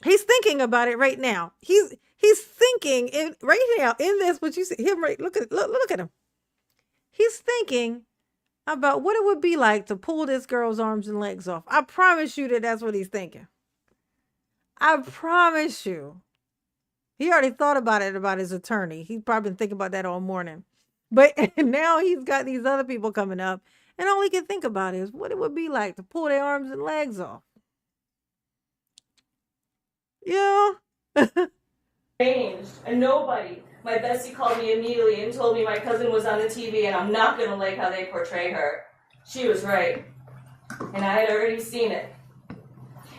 Speaker 1: He's thinking about it right now. He's thinking right now in this. What you see him right? Look at him. He's thinking about what it would be like to pull this girl's arms and legs off. I promise you that's what he's thinking. I promise you. He already thought about it about his attorney. He's probably been thinking about that all morning. But now he's got these other people coming up, and all he can think about is what it would be like to pull their arms and legs off. Yeah.
Speaker 22: Changed, and nobody. My bestie called me immediately and told me my cousin was on the TV and I'm not gonna like how they portray her. She was right. And I had already seen it.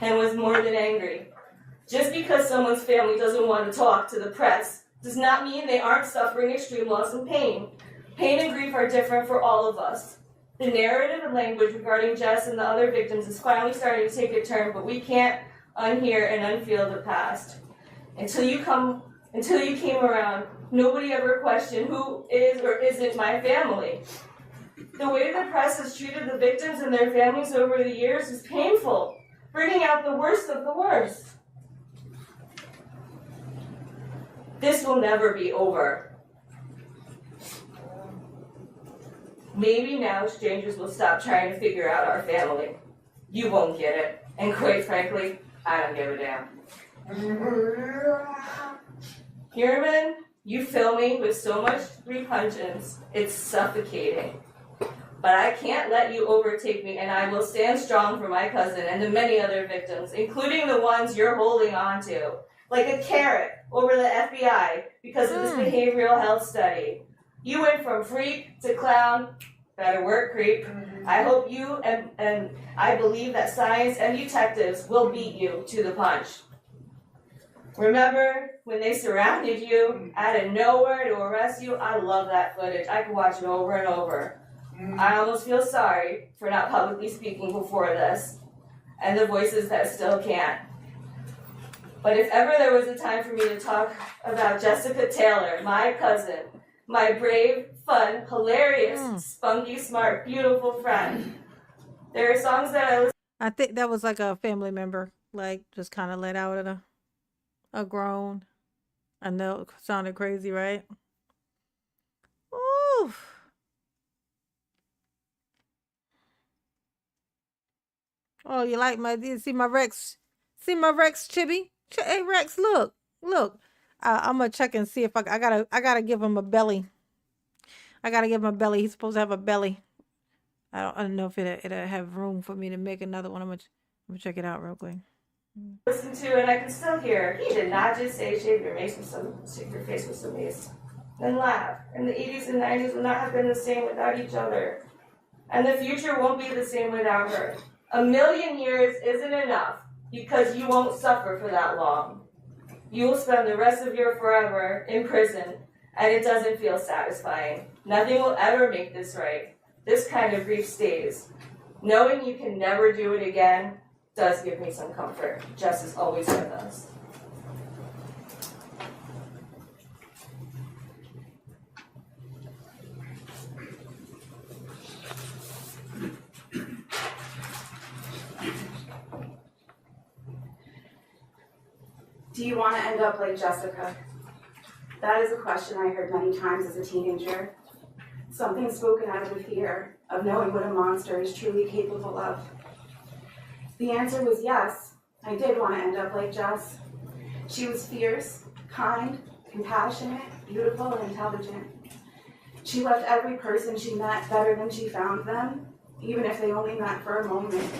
Speaker 22: And was more than angry. Just because someone's family doesn't want to talk to the press does not mean they aren't suffering extreme loss and pain. Pain and grief are different for all of us. The narrative and language regarding Jess and the other victims is finally starting to take a turn, but we can't unhear and unfeel the past. Until you came around, nobody ever questioned who is or isn't my family. The way the press has treated the victims and their families over the years is painful, bringing out the worst of the worst. This will never be over. Maybe now strangers will stop trying to figure out our family. You won't get it, and quite frankly, I don't give a damn. Huerman, you fill me with so much repugnance, it's suffocating. But I can't let you overtake me, and I will stand strong for my cousin and the many other victims, including the ones you're holding on to, like a carrot over the FBI because of this behavioral health study. You went from freak to clown. Better work, creep. I hope you and I believe that science and detectives will beat you to the punch. Remember when they surrounded you out of nowhere to arrest you? I love that footage. I can watch it over and over. I almost feel sorry for not publicly speaking before this, and the voices that still can't. But if ever there was a time for me to talk about Jessica Taylor, my cousin, my brave, fun, hilarious, spunky, smart, beautiful friend, there are songs that I listen.
Speaker 1: I think that was like a family member, like just kind of let out at a groan. I know it sounded crazy, right? Ooh. Oh, you see my Rex? See my Rex, Chibi? Hey Rex, look. I'm gonna check and see if I gotta give him a belly. I gotta give him a belly. He's supposed to have a belly. I don't know if it'll have room for me to make another one. I'm gonna check it out real quick.
Speaker 22: Listen to and I can still hear. He did not just say shave your face with some mace. Then laugh. And the 80s and 90s would not have been the same without each other. And the future won't be the same without her. 1,000,000 years isn't enough because you won't suffer for that long. You will spend the rest of your forever in prison, and it doesn't feel satisfying. Nothing will ever make this right. This kind of grief stays. Knowing you can never do it again does give me some comfort. Jess is always with us.
Speaker 12: Do you want to end up like Jessica? That is a question I heard many times as a teenager. Something spoken out of the fear of knowing what a monster is truly capable of. The answer was yes, I did want to end up like Jess. She was fierce, kind, compassionate, beautiful, and intelligent. She left every person she met better than she found them, even if they only met for a moment.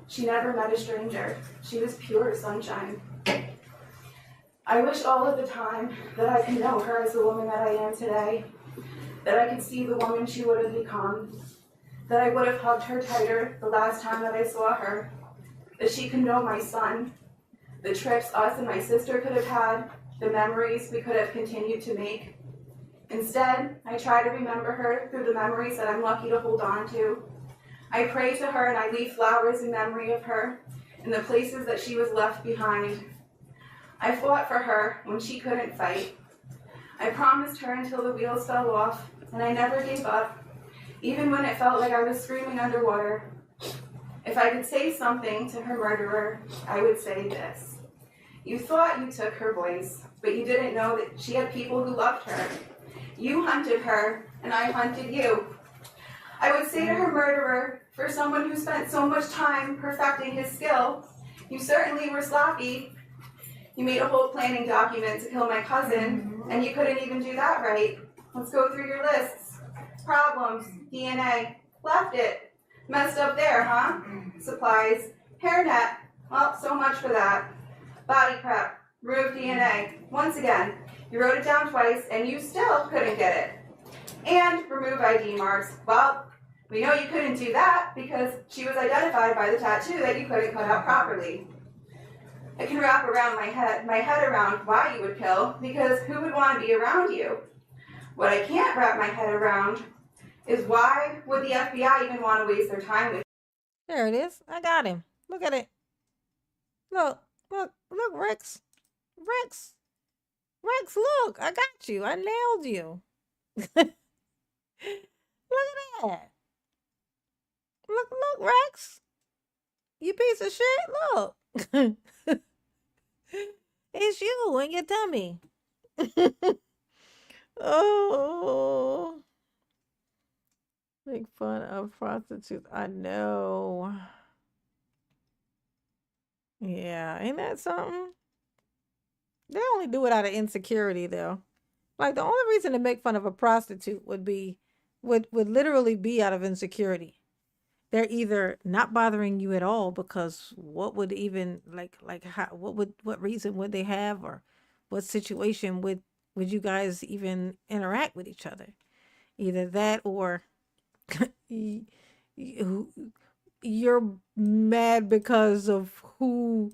Speaker 12: She never met a stranger. She was pure sunshine. I wish all of the time that I could know her as the woman that I am today, that I could see the woman she would have become, that I would have hugged her tighter the last time that I saw her, that she could know my son, the trips us and my sister could have had, the memories we could have continued to make. Instead, I try to remember her through the memories that I'm lucky to hold on to. I pray to her and I leave flowers in memory of her in the places that she was left behind. I fought for her when she couldn't fight. I promised her until the wheels fell off, and I never gave up, even when it felt like I was screaming underwater. If I could say something to her murderer, I would say this. You thought you took her voice, but you didn't know that she had people who loved her. You hunted her, and I hunted you. I would say to her murderer, for someone who spent so much time perfecting his skill, you certainly were sloppy. You made a whole planning document to kill my cousin, and you couldn't even do that right. Let's go through your lists. Problems, DNA, left it. Messed up there, huh? Supplies, hairnet, well, so much for that. Body prep, removed DNA. Once again, you wrote it down twice, and you still couldn't get it. And remove ID marks. Well, we know you couldn't do that because she was identified by the tattoo that you couldn't cut out properly. I can wrap around my head around why you would kill, because who would want to be around you? What I can't wrap my head around is why would the FBI even want to waste their time with you?
Speaker 1: There it is. I got him. Look at it. Look, Rex. Rex, look. I got you. I nailed you. Look at that. Look, Rex. You piece of shit. Look. It's you and your tummy. Oh. Make fun of prostitutes. I know. Yeah, ain't that something? They only do it out of insecurity, though. Like, the only reason to make fun of a prostitute would literally be out of insecurity. They're either not bothering you at all because what would even what reason would they have, or what situation would you guys even interact with each other? Either that, or you're mad because of who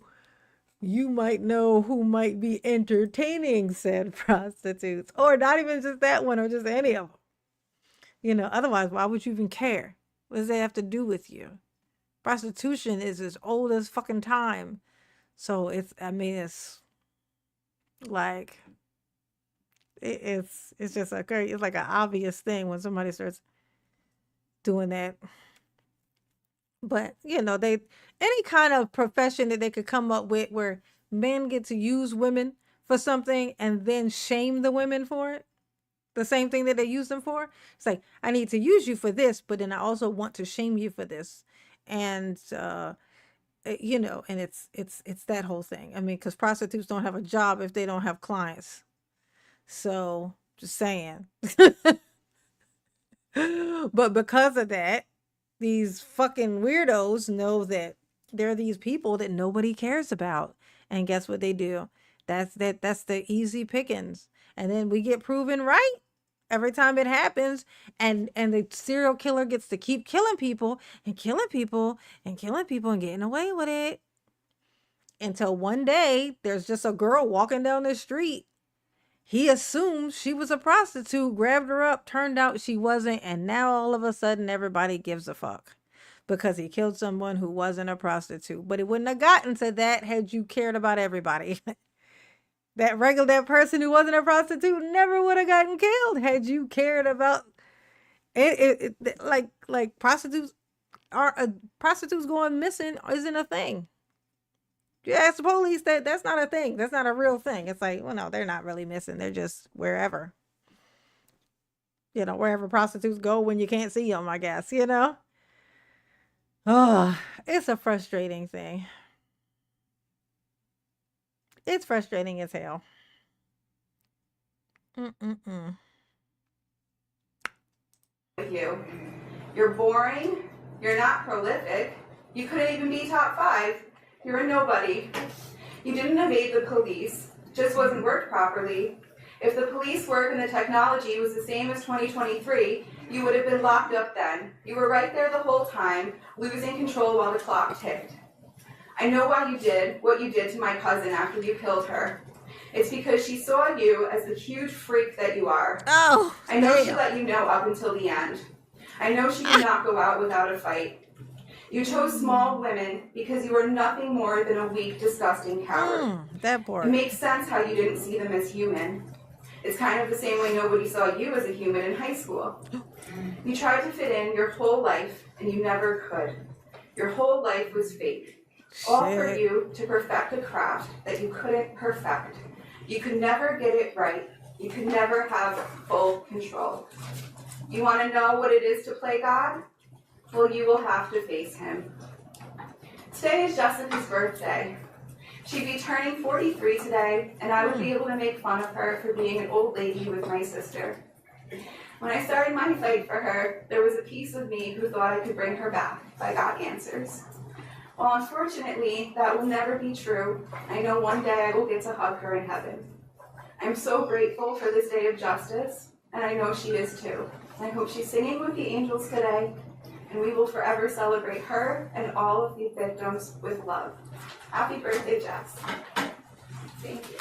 Speaker 1: you might know who might be entertaining said prostitutes, or not even just that one, or just any of them. Otherwise, why would you even care? What does that have to do with you? Prostitution is as old as fucking time. So it's like, it's just it's like an obvious thing when somebody starts doing that. But any kind of profession that they could come up with where men get to use women for something and then shame the women for it, the same thing that they use them for. It's like, I need to use you for this, but then I also want to shame you for this. And and it's that whole thing. I mean, because prostitutes don't have a job if they don't have clients. So just saying. But because of that, these fucking weirdos know that there are these people that nobody cares about. And guess what they do? That's the easy pickings. And then we get proven right every time it happens. And the serial killer gets to keep killing people and killing people and killing people and getting away with it. Until one day, there's just a girl walking down the street. He assumed she was a prostitute, grabbed her up, turned out she wasn't, and now all of a sudden everybody gives a fuck because he killed someone who wasn't a prostitute. But it wouldn't have gotten to that had you cared about everybody. That person who wasn't a prostitute never would have gotten killed had you cared about it. Like prostitutes going missing isn't a thing. You ask the police, that's not a thing. That's not a real thing. It's like, well, no, they're not really missing. They're just wherever. Wherever prostitutes go when you can't see them, I guess, Oh, it's a frustrating thing. It's frustrating as hell. Mm-mm-mm.
Speaker 12: With you. You're boring. You're not prolific. You couldn't even be top 5. You're a nobody. You didn't evade the police. Just wasn't worked properly. If the police work and the technology was the same as 2023, you would have been locked up then. You were right there the whole time, losing control while the clock ticked. I know why you did what you did to my cousin after you killed her. It's because she saw you as the huge freak that you are.
Speaker 1: Oh,
Speaker 12: I know she let you know up until the end. I know she did not go out without a fight. You chose small women because you were nothing more than a weak, disgusting coward.
Speaker 1: That part.
Speaker 12: It makes sense how you didn't see them as human. It's kind of the same way nobody saw you as a human in high school. You tried to fit in your whole life, and you never could. Your whole life was fake. All for you to perfect a craft that you couldn't perfect. You could never get it right. You could never have full control. You want to know what it is to play God? Well, you will have to face him. Today is Jessica's birthday. She'd be turning 43 today, and I would be able to make fun of her for being an old lady with my sister. When I started my fight for her, there was a piece of me who thought I could bring her back by God answers. Well, unfortunately, that will never be true. I know one day I will get to hug her in heaven. I'm so grateful for this day of justice, and I know she is too. I hope she's singing with the angels today, and we will forever celebrate her and all of the victims with love. Happy birthday, Jess. Thank you.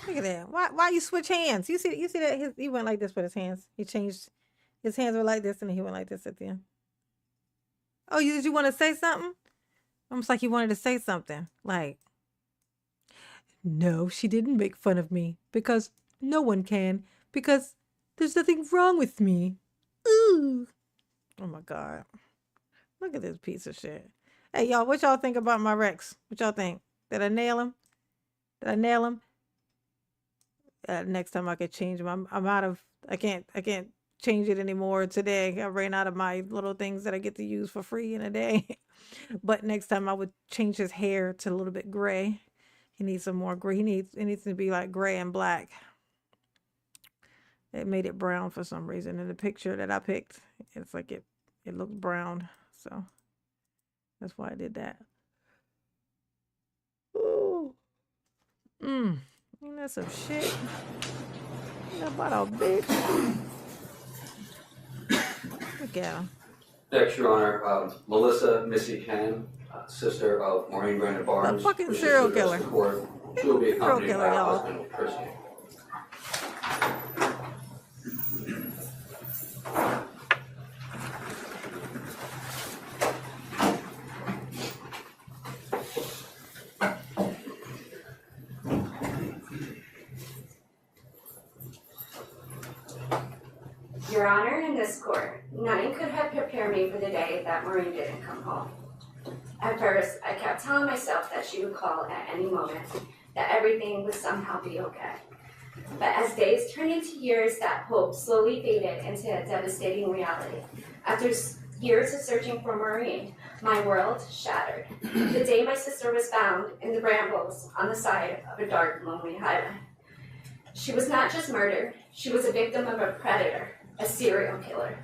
Speaker 1: Look at that. Why you switch hands? You see that he went like this with his hands. He changed. His hands were like this, and then he went like this at the end. Oh, did you want to say something? Almost like you wanted to say something. Like, no, she didn't make fun of me because no one can, because there's nothing wrong with me. Ooh. Oh my God. Look at this piece of shit. Hey, y'all, what y'all think about my Rex? What y'all think? Did I nail him? Did I nail him? Next time I could change him. I'm out of, I can't change it anymore today. I ran out of my little things that I get to use for free in a day. But next time I would change his hair to a little bit gray. He needs some more gray. It needs to be like gray and black. It made it brown for some reason. In the picture that I picked, it's like it looked brown. So that's why I did that. Ooh. Ain't that some shit? Ain't that about a bitch? Look at him.
Speaker 18: Next, Your Honor, Melissa Missy Ken, sister of Maureen Brandon Barnes.
Speaker 1: A fucking serial killer.
Speaker 18: She will be accompanied
Speaker 1: Serial
Speaker 18: by
Speaker 1: killer,
Speaker 18: her
Speaker 1: y'all.
Speaker 18: husband, Christy.
Speaker 12: Your Honor, in this court, nothing could have prepared me for the day that Maureen didn't come home. At first, I kept telling myself that she would call at any moment, that everything would somehow be okay. But as days turned into years, that hope slowly faded into a devastating reality. After years of searching for Maureen, my world shattered. The day my sister was found in the brambles on the side of a dark, lonely highway. She was not just murdered, she was a victim of a predator, a serial killer.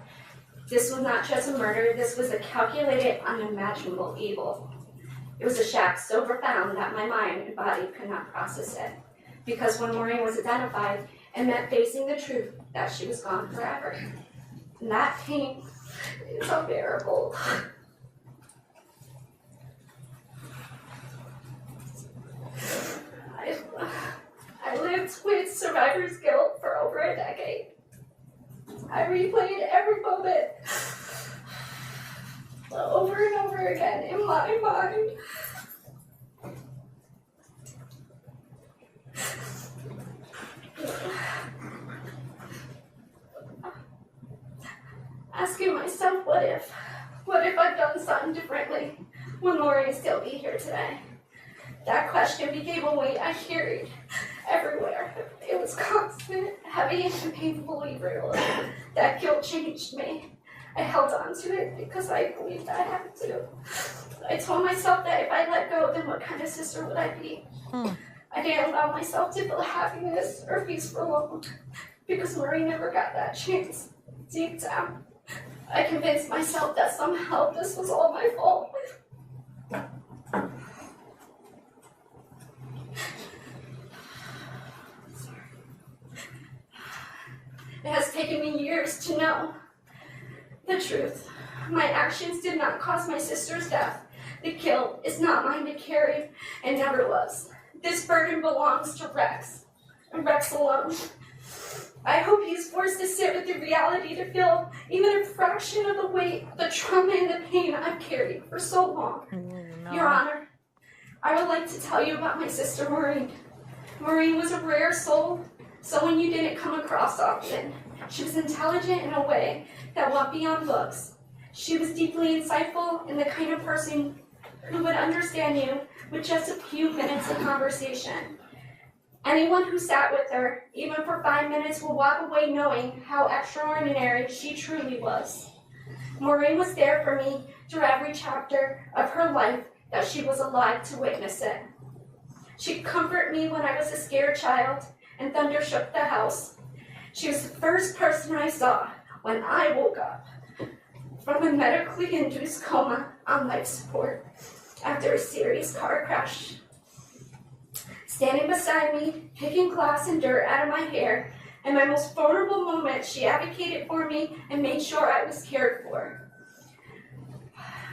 Speaker 12: This was not just a murder, this was a calculated, unimaginable evil. It was a shock so profound that my mind and body could not process it. Because when Maureen was identified, it meant facing the truth that she was gone forever. And that pain is unbearable. I lived with survivor's guilt for over a decade. I replayed every moment over and over again in my mind. Asking myself, what if I've done something differently? Would Maureen still be here today? That question became a weight I carried everywhere. It was constant, heavy, and painfully real. That guilt changed me. I held on to it because I believed I had to. I told myself that if I let go, then what kind of sister would I be? I didn't allow myself to feel happiness or peace for long because Marie never got that chance. Deep down, I convinced myself that somehow this was all my fault. It has taken me years to know the truth. My actions did not cause my sister's death. The guilt is not mine to carry and never was. This burden belongs to Rex, and Rex alone. I hope he's forced to sit with the reality to feel even a fraction of the weight, the trauma, and the pain I've carried for so long. Your Honor, I would like to tell you about my sister Maureen. Maureen was a rare soul, someone you didn't come across often. She was intelligent in a way that went beyond books. She was deeply insightful and the kind of person who would understand you with just a few minutes of conversation. Anyone who sat with her, even for 5 minutes, will walk away knowing how extraordinary she truly was. Maureen was there for me through every chapter of her life that she was alive to witness it. She'd comfort me when I was a scared child and thunder shook the house. She was the first person I saw when I woke up from a medically induced coma on life support after a serious car crash. Standing beside me, picking glass and dirt out of my hair, in my most vulnerable moments, she advocated for me and made sure I was cared for.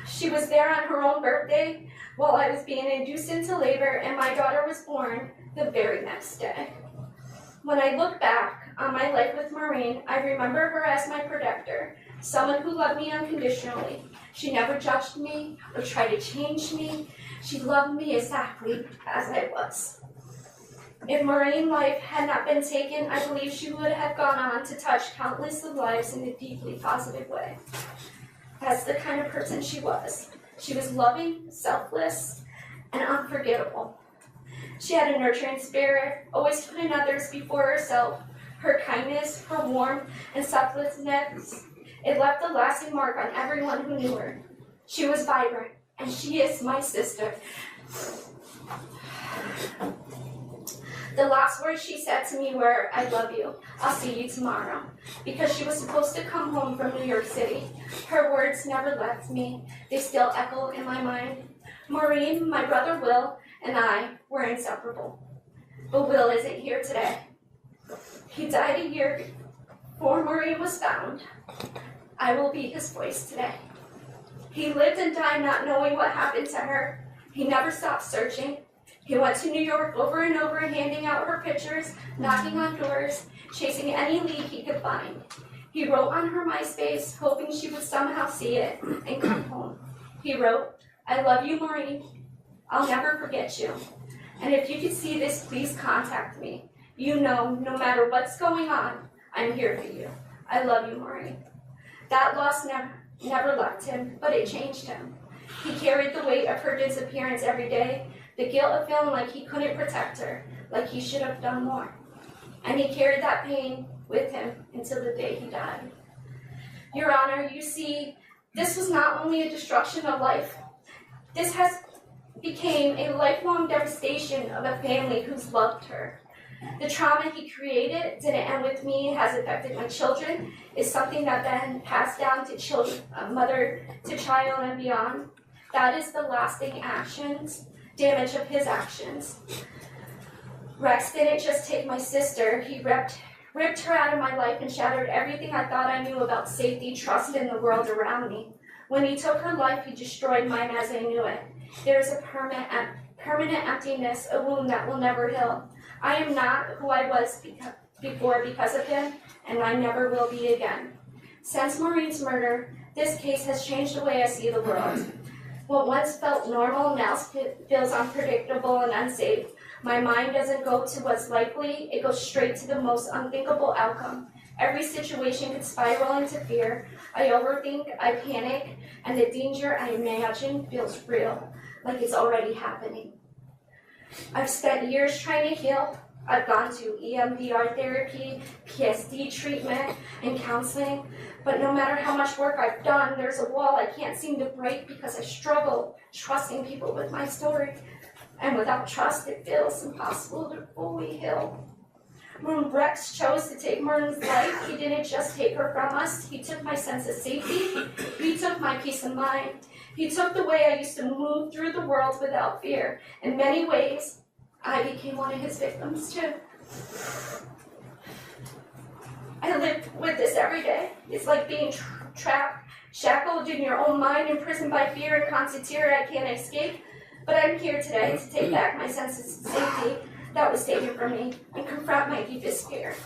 Speaker 12: She was there on her own birthday while I was being induced into labor and my daughter was born the very next day. When I look back on my life with Maureen, I remember her as my protector, someone who loved me unconditionally. She never judged me or tried to change me. She loved me exactly as I was. If Maureen's life had not been taken, I believe she would have gone on to touch countless of lives in a deeply positive way. That's the kind of person she was. She was loving, selfless, and unforgettable. She had a nurturing spirit, always putting others before herself. Her kindness, her warmth, and selflessness, it left a lasting mark on everyone who knew her. She was vibrant, and she is my sister. The last words she said to me were, "I love you. I'll see you tomorrow," because she was supposed to come home from New York City. Her words never left me. They still echo in my mind. Maureen, my brother Will, and I were inseparable. But Will isn't here today. He died a year before Maureen was found. I will be his voice today. He lived and died not knowing what happened to her. He never stopped searching. He went to New York over and over, handing out her pictures, knocking on doors, chasing any lead he could find. He wrote on her MySpace, hoping she would somehow see it and come home. He wrote, "I love you, Maureen. I'll never forget you. And if you could see this, please contact me. You know, no matter what's going on, I'm here for you. I love you, Maureen." That loss never left him, but it changed him. He carried the weight of her disappearance every day, the guilt of feeling like he couldn't protect her, like he should have done more. And he carried that pain with him until the day he died. Your Honor, you see, this was not only a destruction of life. This has became a lifelong devastation of a family who's loved her. The trauma he created didn't end with me. It has affected my children. It's something that then passed down to children, mother to child and beyond. That is the lasting damage of his actions. Rex didn't just take my sister. He ripped her out of my life and shattered everything I thought I knew about safety, trust in the world around me. When he took her life, he destroyed mine as I knew it. There is a permanent emptiness, a wound that will never heal. I am not who I was before because of him, and I never will be again. Since Maureen's murder, this case has changed the way I see the world. What once felt normal now feels unpredictable and unsafe. My mind doesn't go to what's likely, it goes straight to the most unthinkable outcome. Every situation could spiral into fear. I overthink, I panic, and the danger I imagine feels real, like it's already happening. I've spent years trying to heal. I've gone to EMDR therapy, PSD treatment, and counseling, but no matter how much work I've done, there's a wall I can't seem to break because I struggle trusting people with my story. And without trust, it feels impossible to fully heal. When Rex chose to take Merlin's life, he didn't just take her from us, he took my sense of safety, he took my peace of mind, he took the way I used to move through the world without fear. In many ways, I became one of his victims too. I live with this every day. It's like being trapped, shackled in your own mind, imprisoned by fear and constant terror I can't escape. But I'm here today to take back my sense of safety that was taken from me and confront my deepest fear.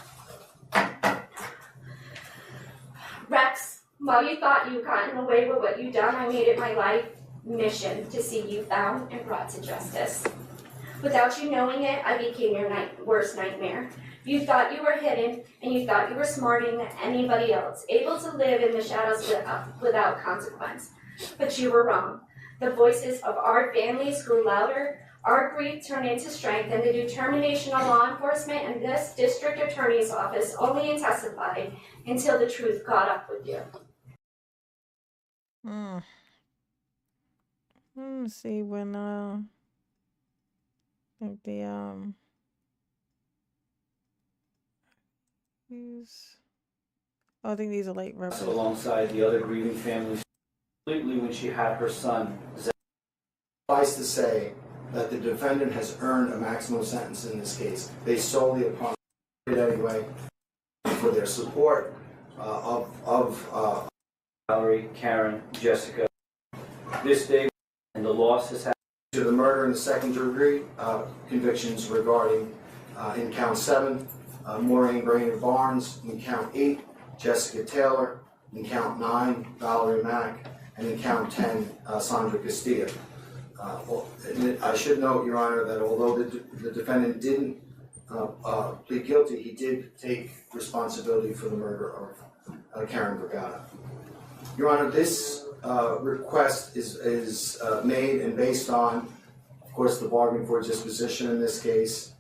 Speaker 12: Rex, while you thought you'd gotten away with what you'd done, I made it my life mission to see you found and brought to justice. Without you knowing it, I became your worst nightmare. You thought you were hidden, and you thought you were smarter than anybody else, able to live in the shadows without consequence. But you were wrong. The voices of our families grew louder, our grief turned into strength, and the determination of law enforcement and this district attorney's office only intensified until the truth caught up with you.
Speaker 1: Let me see when I think I think these are late references.
Speaker 5: Alongside the other grieving families, completely when she had her son.
Speaker 14: Suffice to say that the defendant has earned a maximum sentence in this case, based solely upon it anyway, for their support of
Speaker 5: Valerie, Karen, Jessica. This day, and the loss has happened
Speaker 14: to the murder and the second degree convictions regarding in count 7, Maureen Brainerd Barnes, in count 8, Jessica Taylor, in count 9, Valerie Mack, and in count 10, Sandra Castillo. I should note, Your Honor, that although the defendant didn't plead guilty, he did take responsibility for the murder of Karen Brigada. Your Honor, this request is made and based on, of course, the bargain for disposition in this case,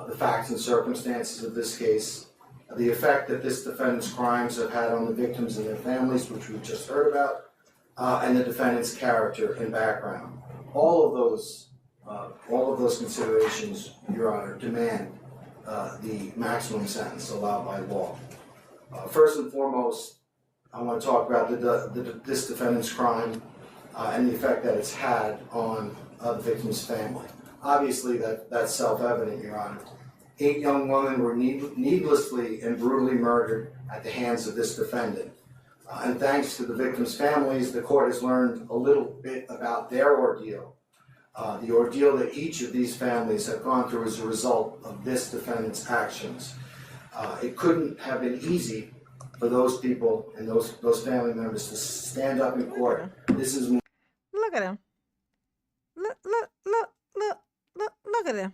Speaker 14: the facts and circumstances of this case, the effect that this defendant's crimes have had on the victims and their families, which we've just heard about, and the defendant's character and background. All of those considerations, Your Honor, demand the maximum sentence allowed by law. First and foremost, I want to talk about this defendant's crime and the effect that it's had on the victim's family. Obviously, that's self-evident, Your Honor. 8 young women were needlessly and brutally murdered at the hands of this defendant. And thanks to the victims' families, the court has learned a little bit about their ordeal, the ordeal that each of these families have gone through as a result of this defendant's actions. It couldn't have been easy for those people and those family members to stand up in court. This is
Speaker 1: Look at him. Look at him.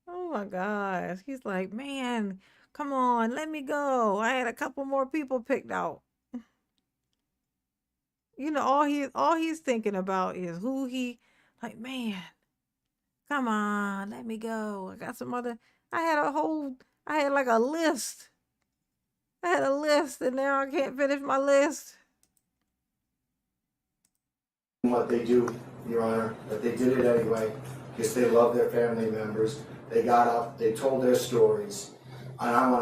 Speaker 1: Oh my gosh. He's like, man, come on, let me go. I had a couple more people picked out. You know, all he's thinking about is who he, like, man, come on, let me go. I got some other, I had like a list. I had a list and now I can't finish my list.
Speaker 14: what they do, Your Honor, but they did it anyway because they love their family members. They got up, they told their stories, and I want to